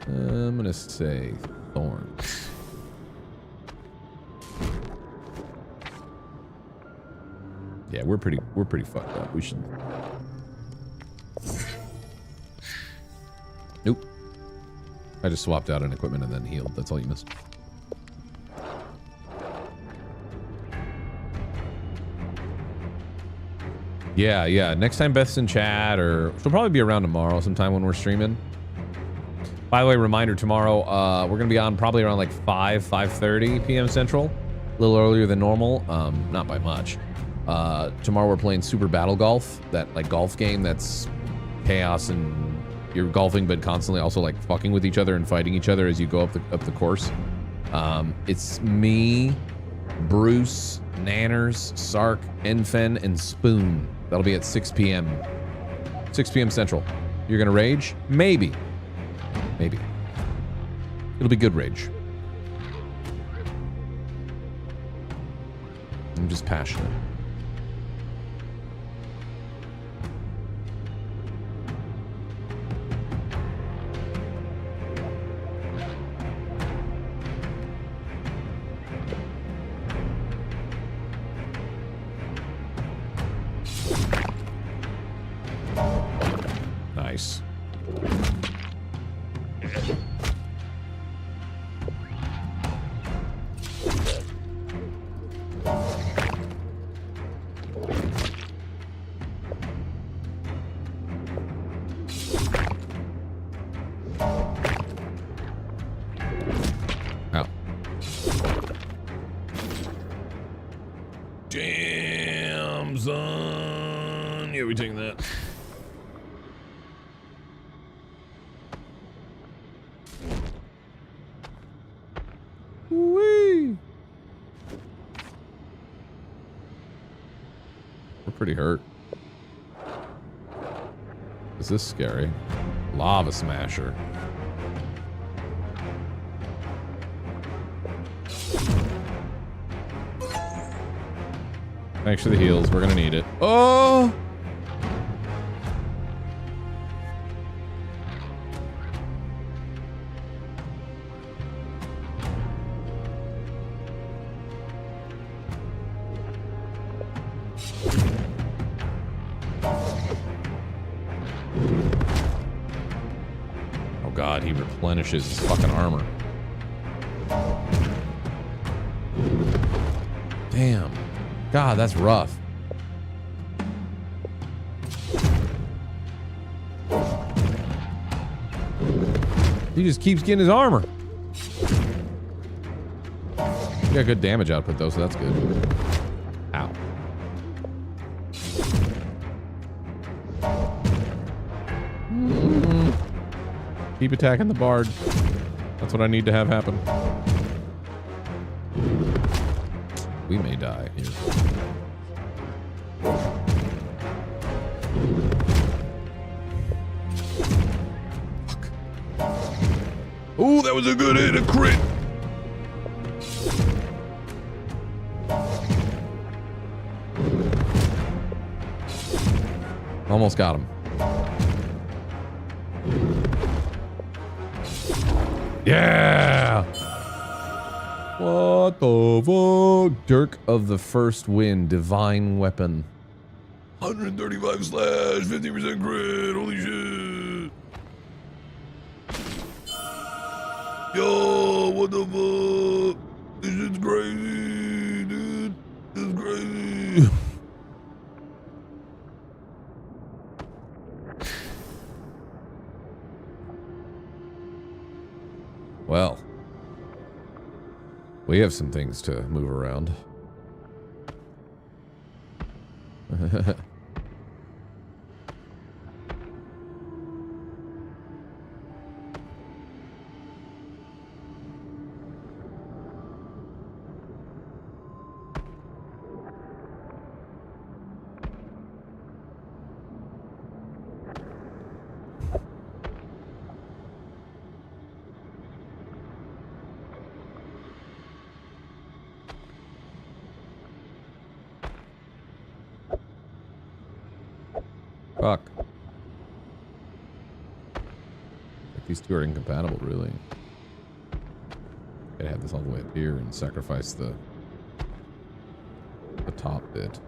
I'm gonna say thorns. Yeah, we're pretty fucked up. We should. Nope. I just swapped out an equipment and then healed. That's all you missed. Yeah. Next time Beth's in chat, or she'll probably be around tomorrow sometime when we're streaming. By the way, reminder, tomorrow we're gonna be on probably around like 5:30 p.m. Central, a little earlier than normal, not by much. Tomorrow we're playing Super Battle Golf, that like golf game that's chaos and you're golfing but constantly also like fucking with each other and fighting each other as you go up the course. It's me, Bruce, Nanners, Sark, Enfen, and Spoon. That'll be at 6 p.m. 6 p.m. Central. You're gonna rage? Maybe. Maybe. It'll be good rage. I'm just passionate. Nice. Ow. Damn, son. Yeah, we taking that. Whee! We're pretty hurt. Is this scary? Lava Smasher. Thanks for the heals. We're gonna need it. Oh! Oh god, he replenishes his fucking armor. Damn. God, that's rough. He just keeps getting his armor. He got good damage output though, so that's good. Ow. Keep attacking the bard. That's what I need to have happen. We may die here. Fuck. Oh, that was a good hit, a crit. Almost got him. Yeah! What the fuck? Dirk of the First Wind, Divine Weapon. 135 slash, 50% crit, holy shit. Yo, what the fuck? This shit's crazy, dude. This is crazy. Well, we have some things to move around. Fuck. These two are incompatible, really. Gotta have this all the way up here and sacrifice the top bit.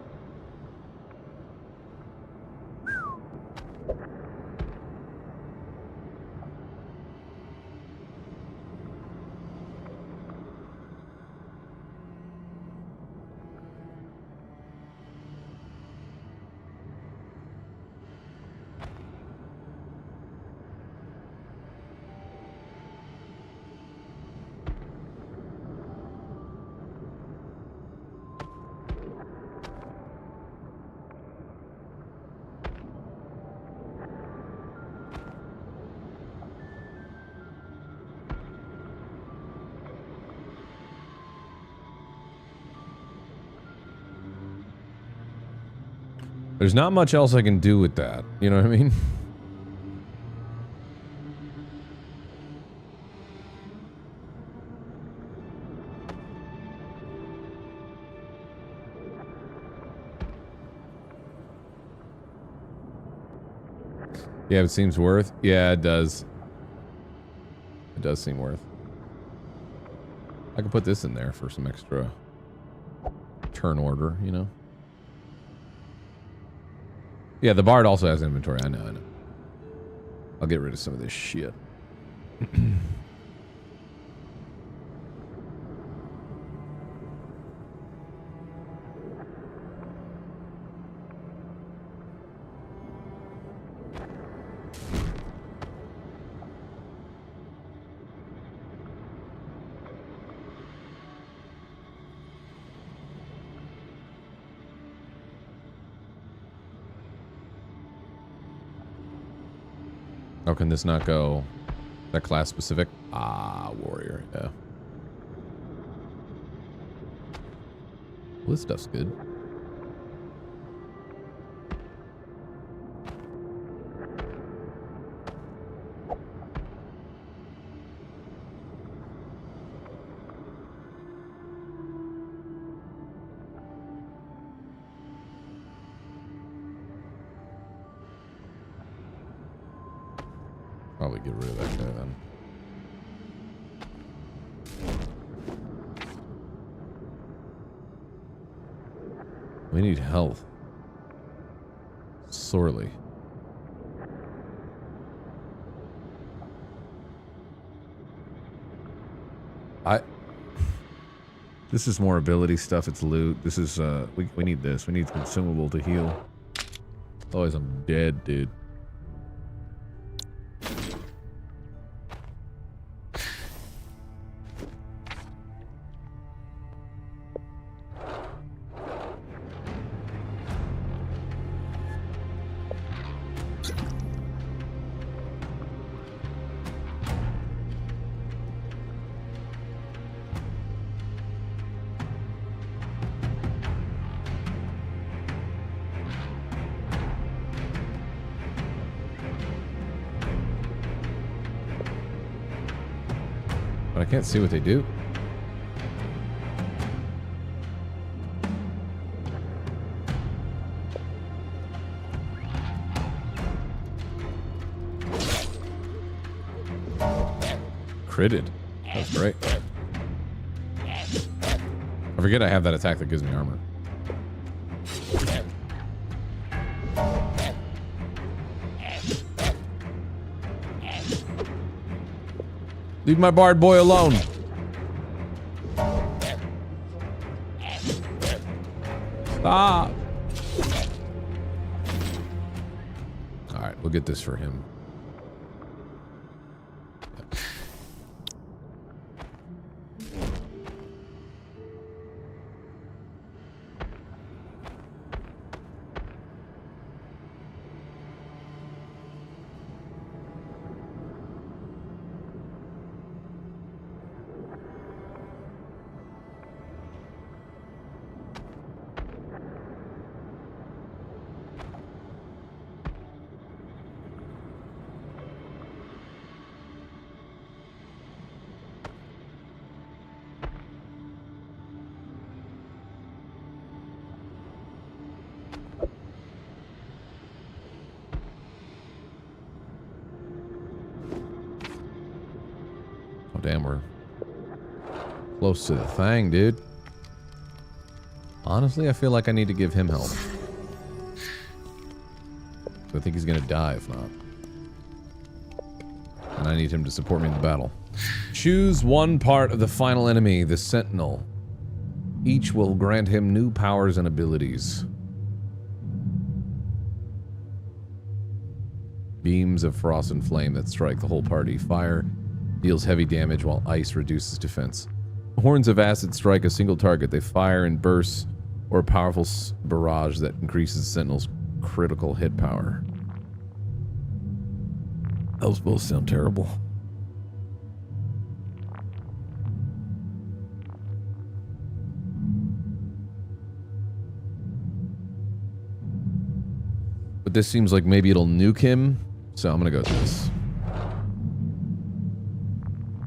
There's not much else I can do with that. You know what I mean? Yeah, it seems worth. Yeah, it does. It does seem worth. I could put this in there for some extra turn order, you know? Yeah, the Bard also has inventory. I know. I'll get rid of some of this shit. Oh, can this not go that class specific? Ah, warrior, yeah. Well, this stuff's good. Probably get rid of that guy then. We need health. Sorely. This is more ability stuff. It's loot. This is we need this. We need consumable to heal. Otherwise I'm dead, dude. But I can't see what they do. Critted. That's great. I forget I have that attack that gives me armor. Leave my bard boy alone. Stop. All right, we'll get this for him. damn, we're close to the thing, dude. Honestly, I feel like I need to give him help. I think he's gonna die if not. And I need him to support me in the battle. Choose one part of the final enemy, the Sentinel. Each will grant him new powers and abilities. Beams of frost and flame that strike the whole party. Fire deals heavy damage while ice reduces defense. Horns of acid strike a single target. They fire in bursts or a powerful barrage that increases the Sentinel's critical hit power. Those both sound terrible. But this seems like maybe it'll nuke him, so I'm gonna go with this.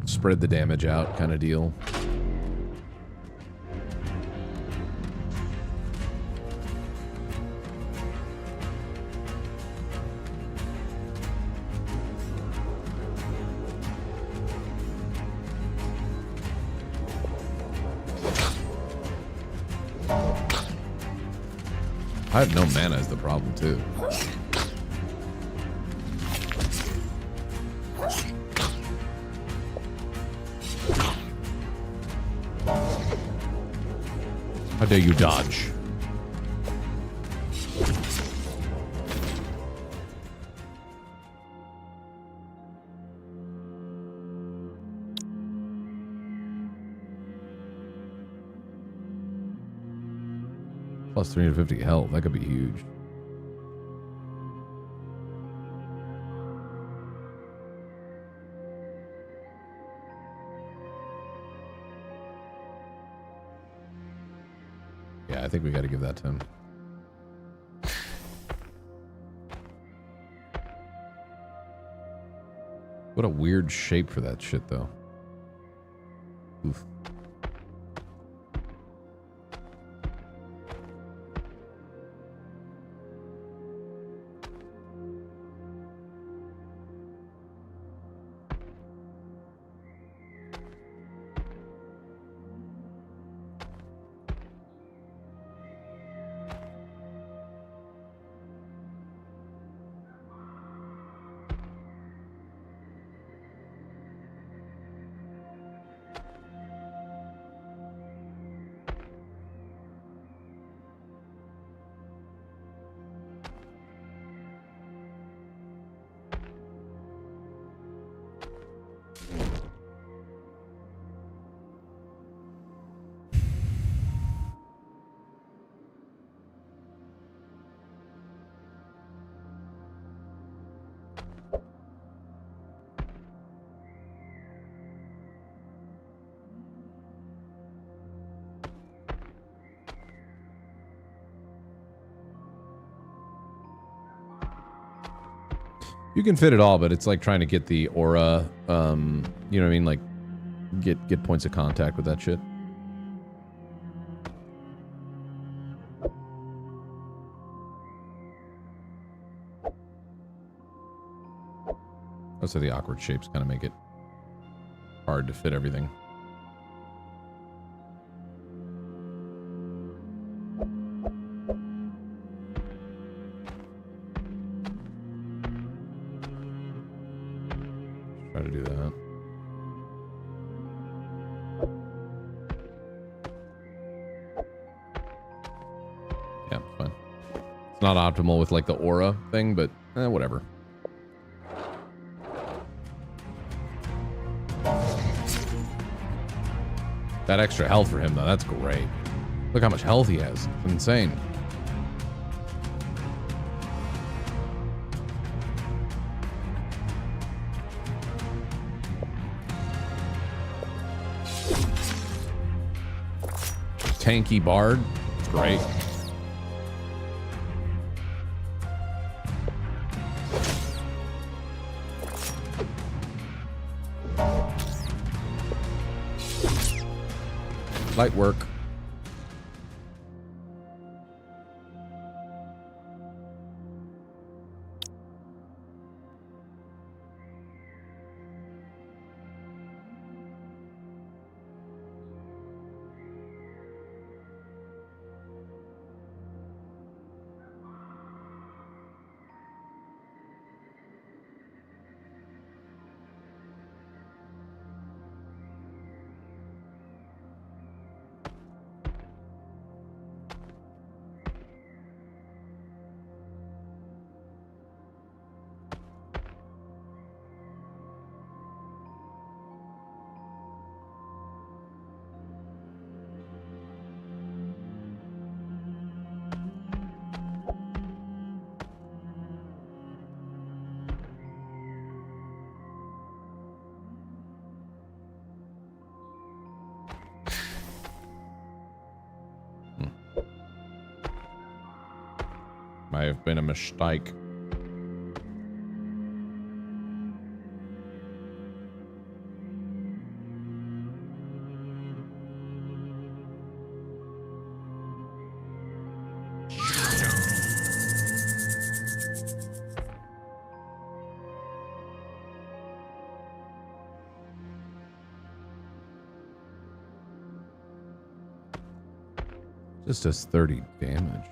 Spread the damage out kind of deal. I have no mana is the problem too. How dare you dodge? Plus 350 health, that could be huge. Yeah, I think we got to give that to him. What a weird shape for that shit, though. Oof. You can fit it all, but it's like trying to get the aura, you know what I mean? Like, get points of contact with that shit. Also, the awkward shapes kind of make it hard to fit everything. Try to do that. Yeah, fine. It's not optimal with like the aura thing, but whatever. That extra health for him though, that's great. Look how much health he has. It's insane. Tanky bard. It's great. Light work. May have been a mistake. Just does 30 damage.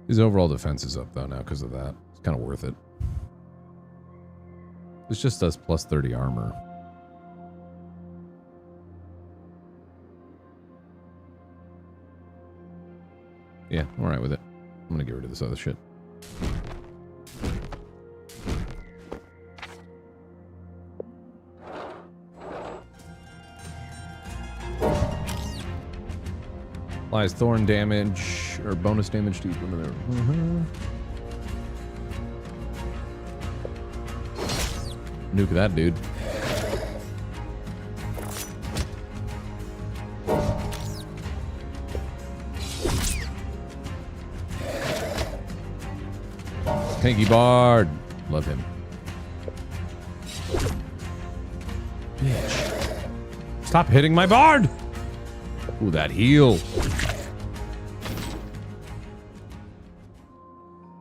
His overall defense is up though now because of that. It's kind of worth it. This just does plus 30 armor. Yeah, I'm alright with it. I'm gonna get rid of this other shit. Applies thorn damage or bonus damage to each one of their. Nuke that dude. Pinky Bard. Love him. Bitch. Stop hitting my Bard! Ooh, that heal.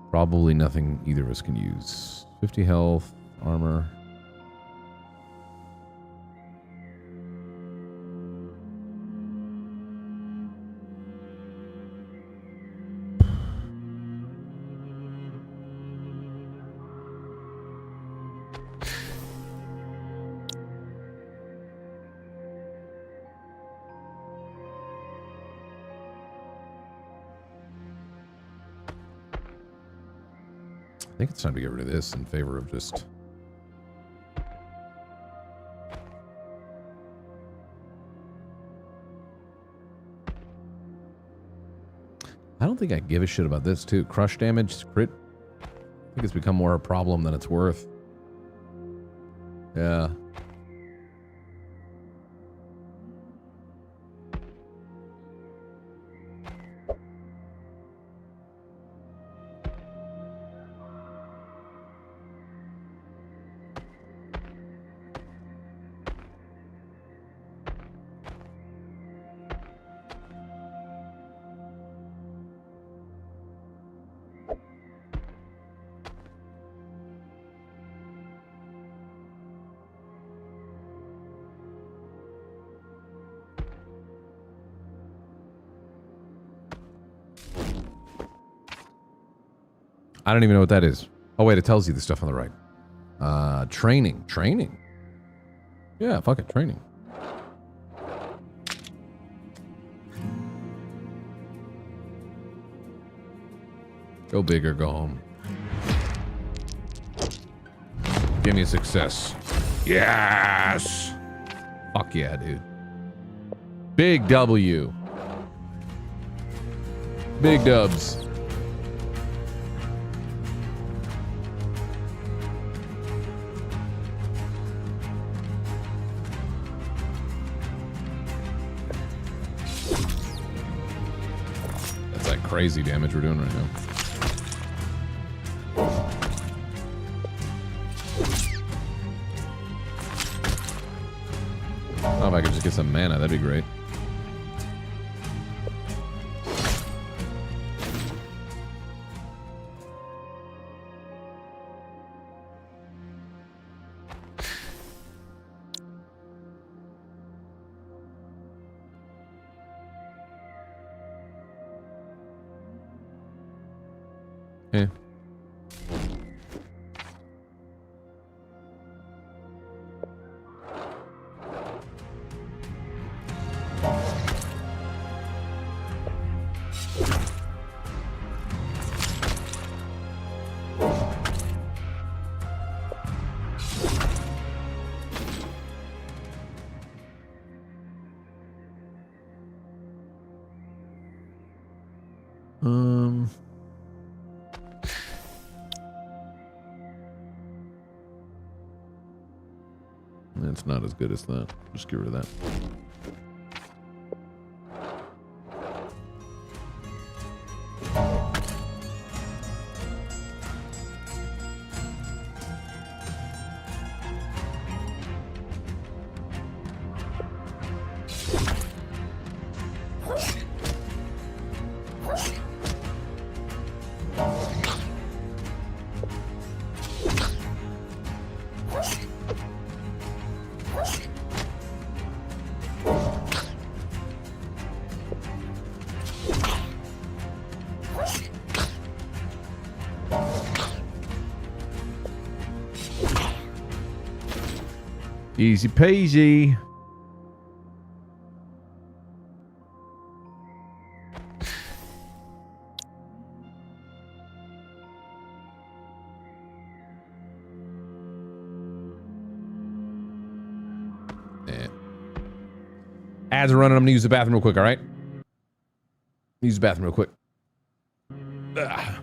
Probably nothing either of us can use. 50 health, armor. I think it's time to get rid of this in favor of just... I don't think I give a shit about this too. Crush damage, crit. I think it's become more a problem than it's worth. Yeah. I don't even know what that is. Oh, wait, it tells you the stuff on the right. Training. Training? Yeah, fuck it. Training. Go big or go home. Give me a success. Yes! Fuck yeah, dude. Big W. Big dubs. Crazy damage we're doing right now. Oh, if I could just get some mana, that'd be great. Yeah. It's not as good as that. Just get rid of that. Easy peasy. Yeah. Ads are running. I'm gonna use the bathroom real quick, all right? Use the bathroom real quick. Ugh.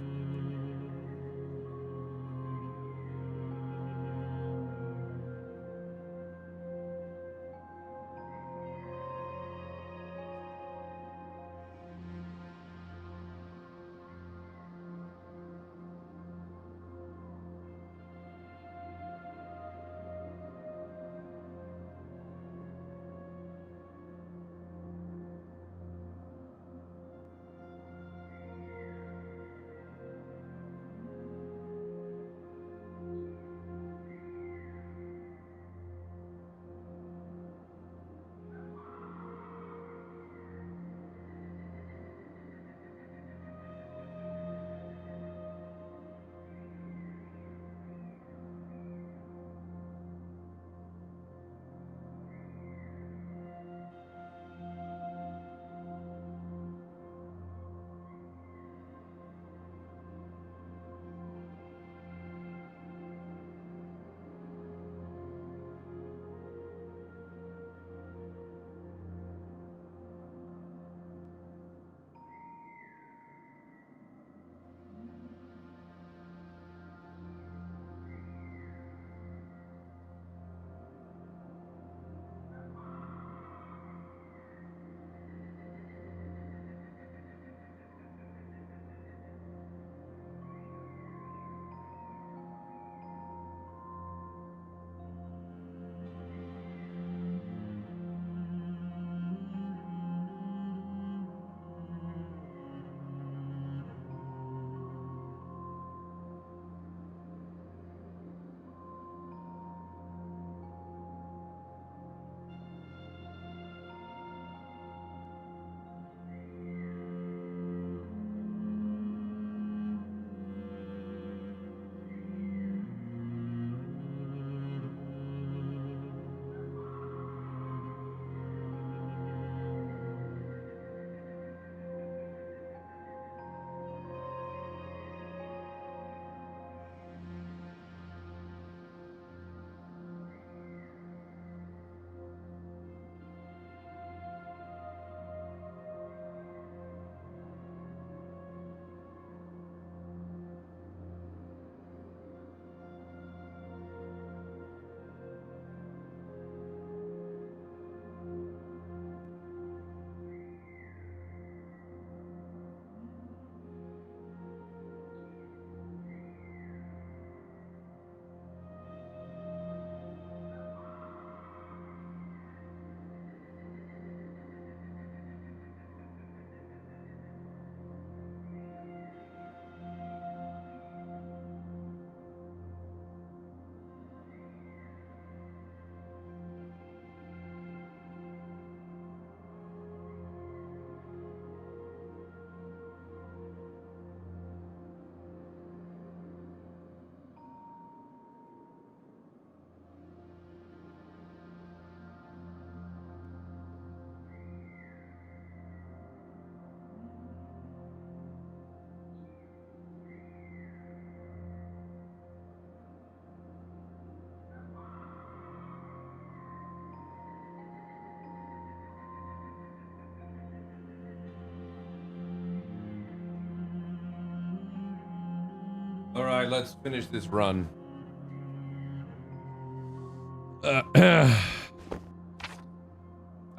All right, let's finish this run.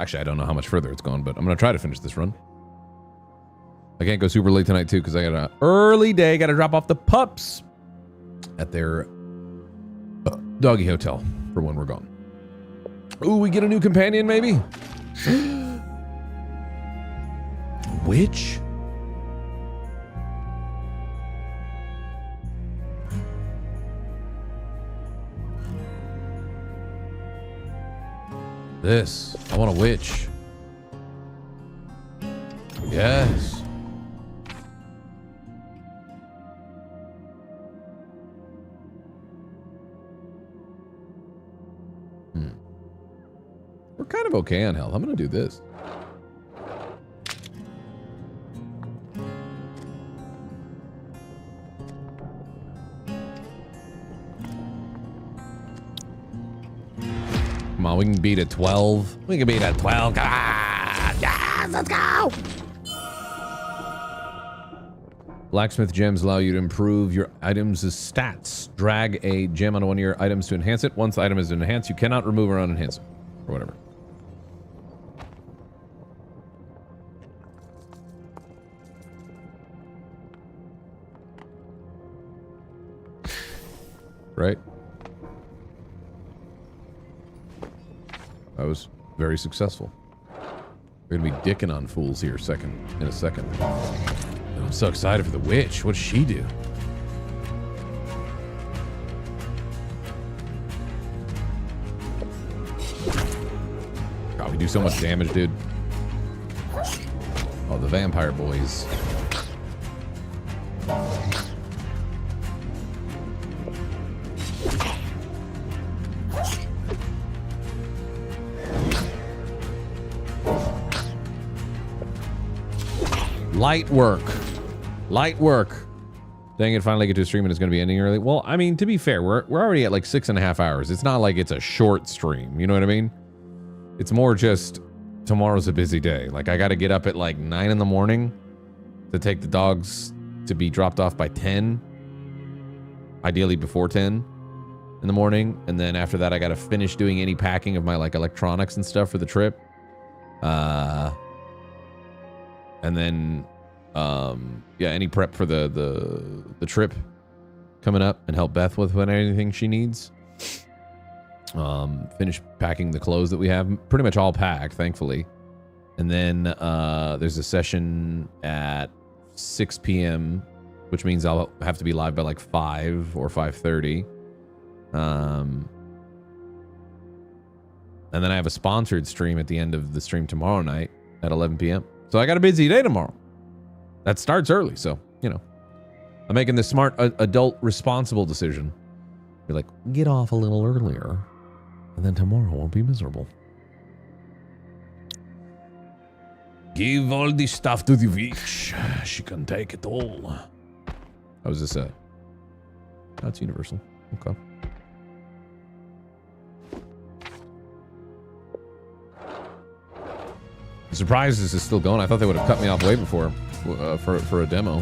Actually, I don't know how much further it's gone, but I'm going to try to finish this run. I can't go super late tonight, too, because I got an early day. Got to drop off the pups at their doggy hotel for when we're gone. Ooh, we get a new companion, maybe? Witch? This. I want a witch. Yes. We're kind of okay on health. I'm going to do this. Come on, we can beat a 12. We can beat a 12. Come on. Yes, let's go. Blacksmith gems allow you to improve your items' stats. Drag a gem on one of your items to enhance it. Once the item is enhanced, you cannot remove or unenhance it. Or whatever. Right? That was very successful. We're gonna be dicking on fools here in a second. I'm so excited for the witch. What does she do? God, we do so much damage, dude. Oh, the vampire boys. Light work. Light work. Dang it, finally get to a stream and it's going to be ending early. Well, I mean, to be fair, we're already at like 6.5 hours. It's not like it's a short stream. You know what I mean? It's more just tomorrow's a busy day. Like, I got to get up at like 9 in the morning to take the dogs to be dropped off by 10. Ideally before 10 in the morning. And then after that, I got to finish doing any packing of my like electronics and stuff for the trip. And then, yeah, any prep for the trip coming up and help Beth with anything she needs. Finish packing the clothes that we have. Pretty much all packed, thankfully. And then there's a session at 6 p.m., which means I'll have to be live by like 5 or 5:30. And then I have a sponsored stream at the end of the stream tomorrow night at 11 p.m. So I got a busy day tomorrow. That starts early, so, you know. I'm making the smart, adult, responsible decision. You're like, get off a little earlier, and then tomorrow won't be miserable. Give all the stuff to the witch. She can take it all. How was this set? That's universal. Okay. I'm surprised this is still going. I thought they would have cut me off way before for a demo.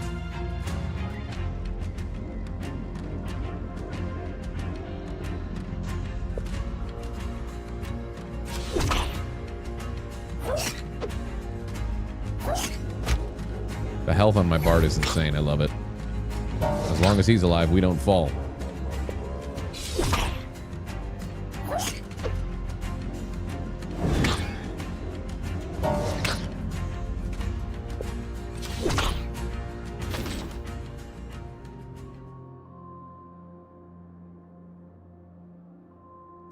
The health on my Bard is insane. I love it. As long as he's alive, we don't fall.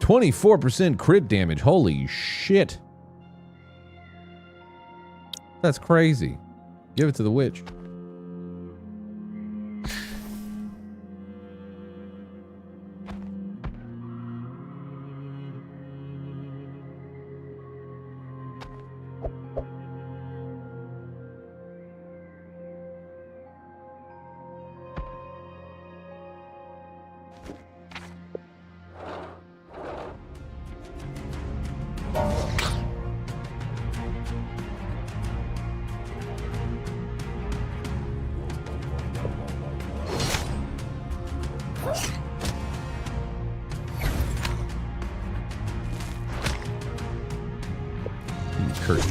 %, crit damage. Holy shit. That's crazy. Give it to the witch.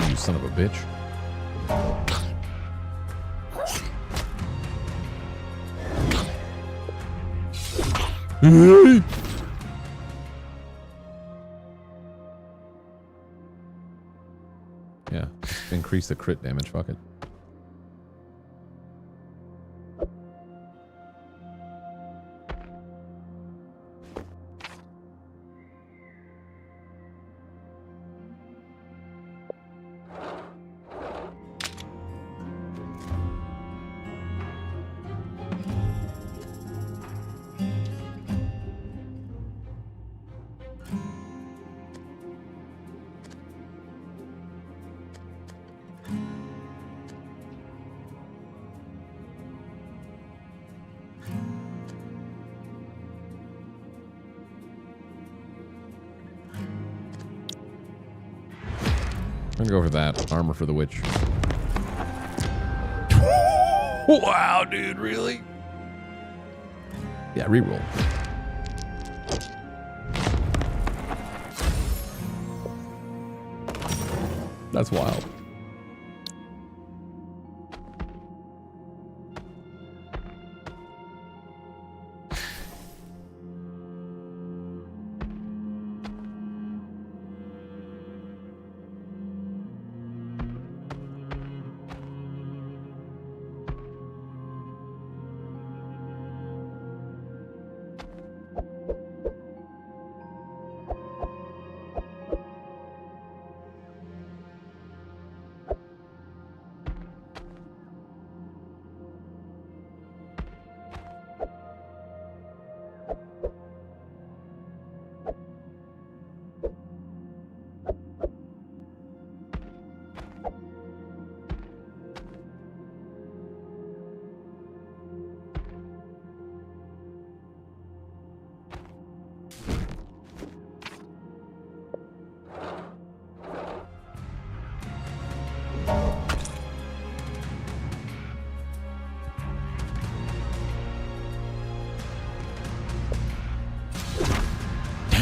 You son of a bitch. Yeah, increase the crit damage. Fuck it. I'm gonna go for that. Armor for the witch. Wow, dude, really? Yeah, reroll. That's wild.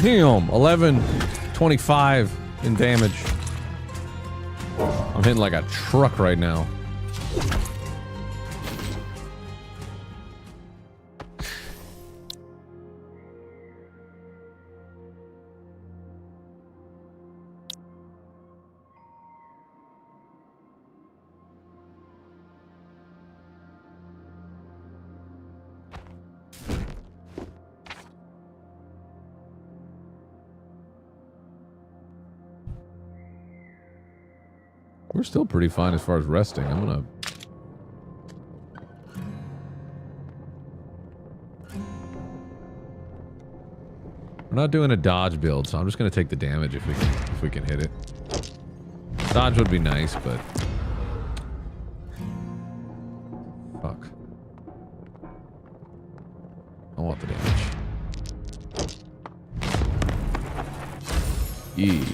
Damn, 1125 in damage. I'm hitting like a truck right now. We're still pretty fine as far as resting. I'm gonna... We're not doing a dodge build, so I'm just gonna take the damage if we can hit it. Dodge would be nice, but... Fuck. I want the damage. E.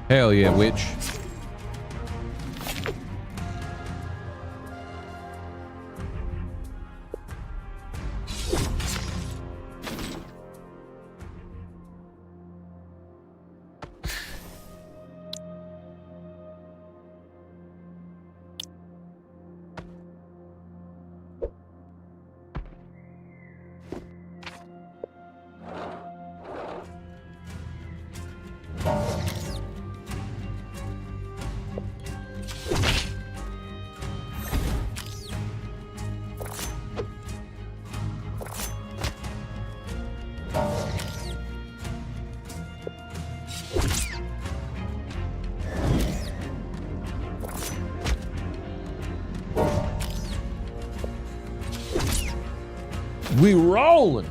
Hell yeah, witch. we rolling.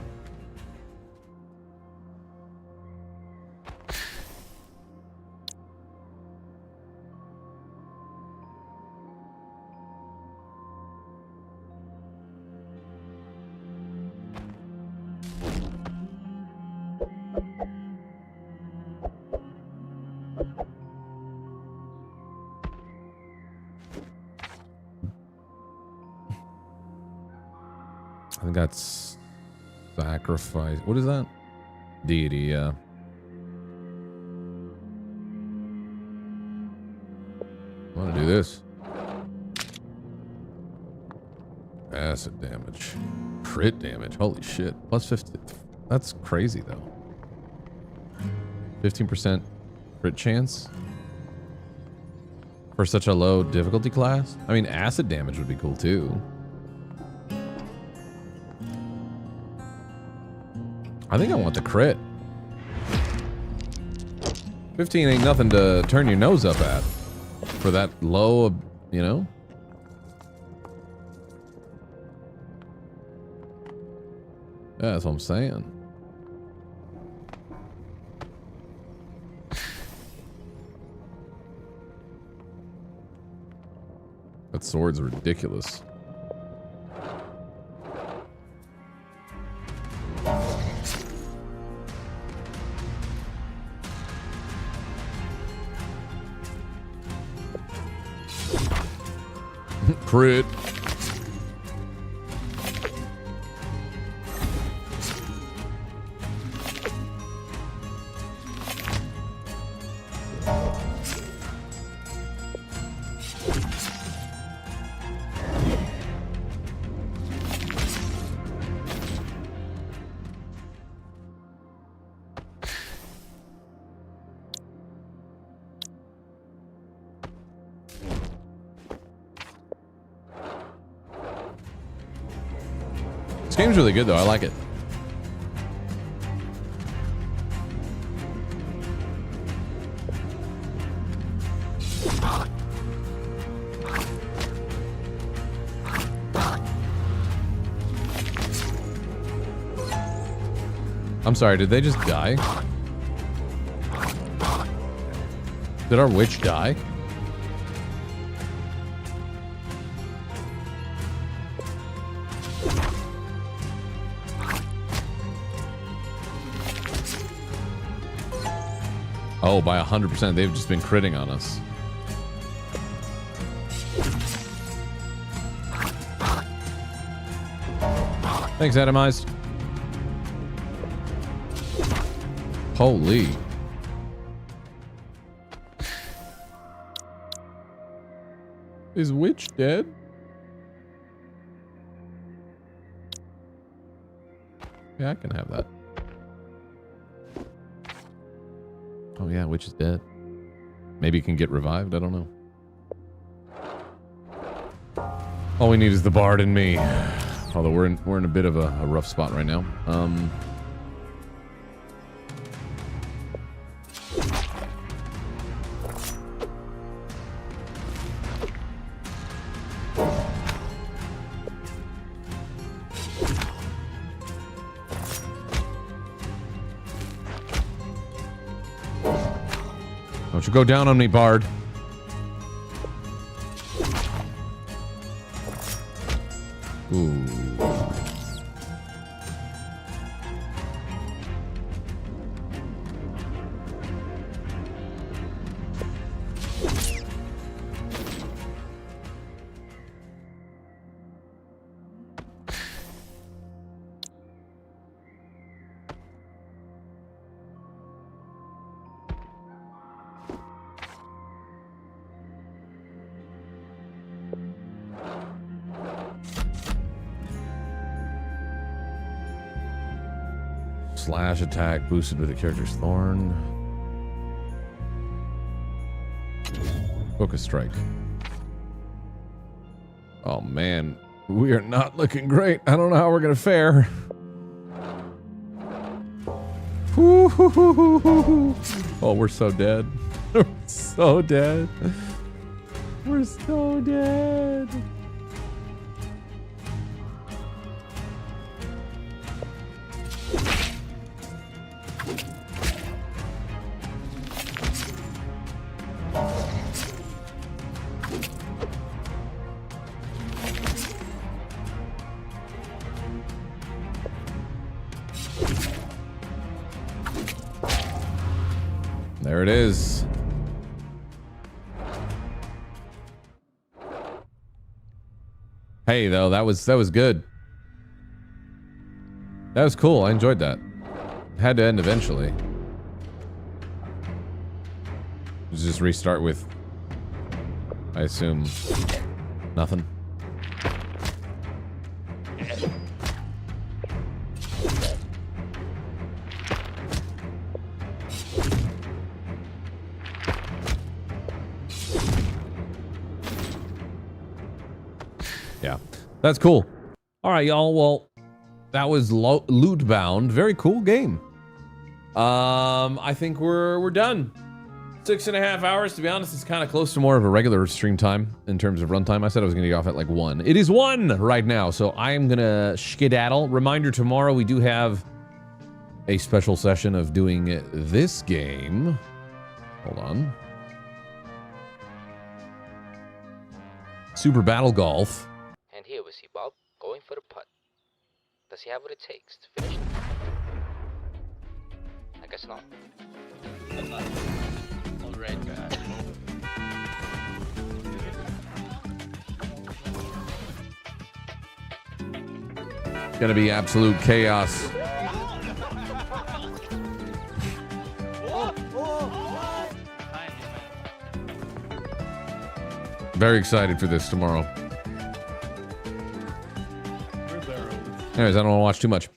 I think that's sacrifice. What is that? Deity, yeah. I want to do this. Acid damage. Crit damage. Holy shit. Plus 50. That's crazy, though. 15% crit chance for such a low difficulty class. I mean, acid damage would be cool, too. I think I want the crit. 15 ain't nothing to turn your nose up at. For that low, you know? Yeah, that's what I'm saying. That sword's ridiculous. Crit. This game's really good though, I like it. I'm sorry, did they just die? Did our witch die? Oh, by 100%. They've just been critting on us. Thanks, Atomized. Holy. Is Witch dead? Yeah, I can have that. Oh yeah, Witch is dead. Maybe he can get revived, I don't know. All we need is the Bard and me. Although we're in a bit of a rough spot right now. Don't you go down on me, Bard. Ooh. Slash attack boosted with the character's thorn. Focus strike. Oh man, we are not looking great. I don't know how we're gonna fare. Oh, we're so dead. We're so dead. We're so dead. There it is. Hey, though, that was good. That was cool. I enjoyed that. Had to end eventually. Let's just restart with, I assume, nothing. Yeah, that's cool. All right, y'all. Well, that was Lootbound. Very cool game. I think we're done. 6.5 hours. To be honest, it's kind of close to more of a regular stream time in terms of runtime. I said I was going to get off at like 1. It is 1 right now, so I am going to skedaddle. Reminder, tomorrow we do have a special session of doing this game. Hold on. Super Battle Golf. And here we see Bob going for the putt. Does he have what it takes to finish? I guess not. Alright, guys. It's gonna be absolute chaos. Very excited for this tomorrow. Anyways, I don't want to watch too much.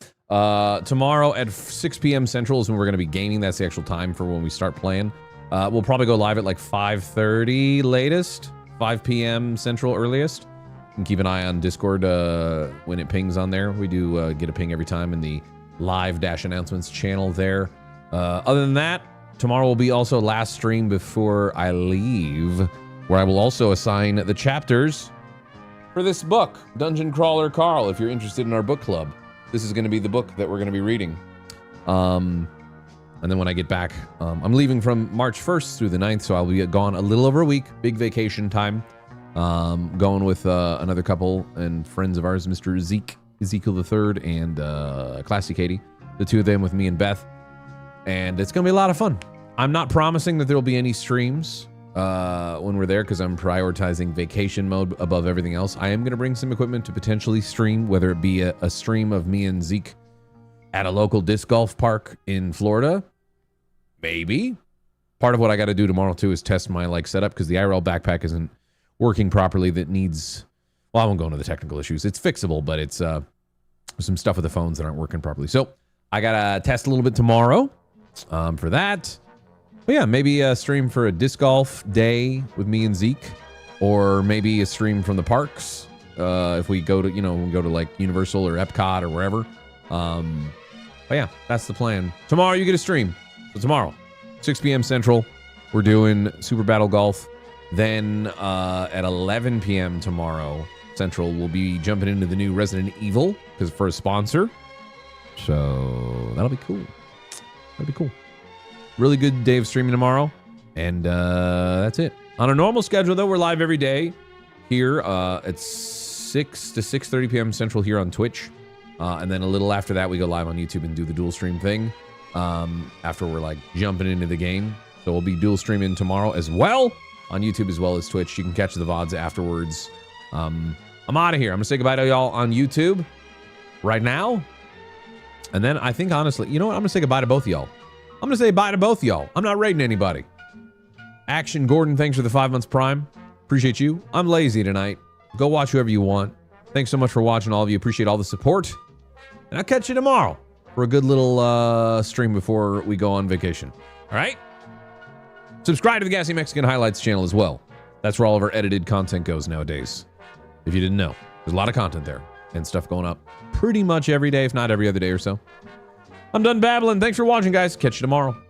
Tomorrow at 6 p.m. Central is when we're going to be gaming. That's the actual time for when we start playing. We'll probably go live at like 5:30 latest, 5 p.m. Central earliest. And keep an eye on Discord when it pings on there. We do get a ping every time in the live announcements channel there. Other than that, tomorrow will be also last stream before I leave, where I will also assign the chapters for this book, Dungeon Crawler Carl, if you're interested in our book club. This is going to be the book that we're going to be reading. And then when I get back, I'm leaving from March 1st through the 9th, so I'll be gone a little over a week. Big vacation time. Going with another couple and friends of ours, Mr. Ezekiel III and Classy Katie. The two of them with me and Beth. And it's going to be a lot of fun. I'm not promising that there will be any streams when we're there, because I'm prioritizing vacation mode above everything else. I am going to bring some equipment to potentially stream, whether it be a stream of me and Zeke at a local disc golf park in Florida. Maybe. Part of what I got to do tomorrow too is test my setup, because the IRL backpack isn't working properly. That needs, well, I won't go into the technical issues. It's fixable, but it's some stuff with the phones that aren't working properly. So I got to test a little bit tomorrow for that. But yeah, maybe a stream for a disc golf day with me and Zeke, or maybe a stream from the parks if we go to, we go to like Universal or Epcot or wherever. But yeah, that's the plan. Tomorrow you get a stream. So tomorrow, 6 p.m. Central, we're doing Super Battle Golf. Then at 11 p.m. tomorrow Central, we'll be jumping into the new Resident Evil because for a sponsor. So that'll be cool. That'll be cool. Really good day of streaming tomorrow. And that's it. On a normal schedule, though, we're live every day here at 6 to 6:30 p.m. Central here on Twitch. And then a little after that, we go live on YouTube and do the dual stream thing after we're jumping into the game. So we'll be dual streaming tomorrow as well on YouTube as well as Twitch. You can catch the VODs afterwards. I'm out of here. I'm going to say goodbye to y'all on YouTube right now. And then I think, honestly, you know what? I'm going to say goodbye to both of y'all. I'm going to say bye to both of y'all. I'm not rating anybody. Action Gordon, thanks for the 5 months Prime. Appreciate you. I'm lazy tonight. Go watch whoever you want. Thanks so much for watching, all of you. Appreciate all the support. And I'll catch you tomorrow for a good little stream before we go on vacation. All right? Subscribe to the GassyMexican Highlights channel as well. That's where all of our edited content goes nowadays. If you didn't know, there's a lot of content there and stuff going up pretty much every day, if not every other day or so. I'm done babbling. Thanks for watching, guys. Catch you tomorrow.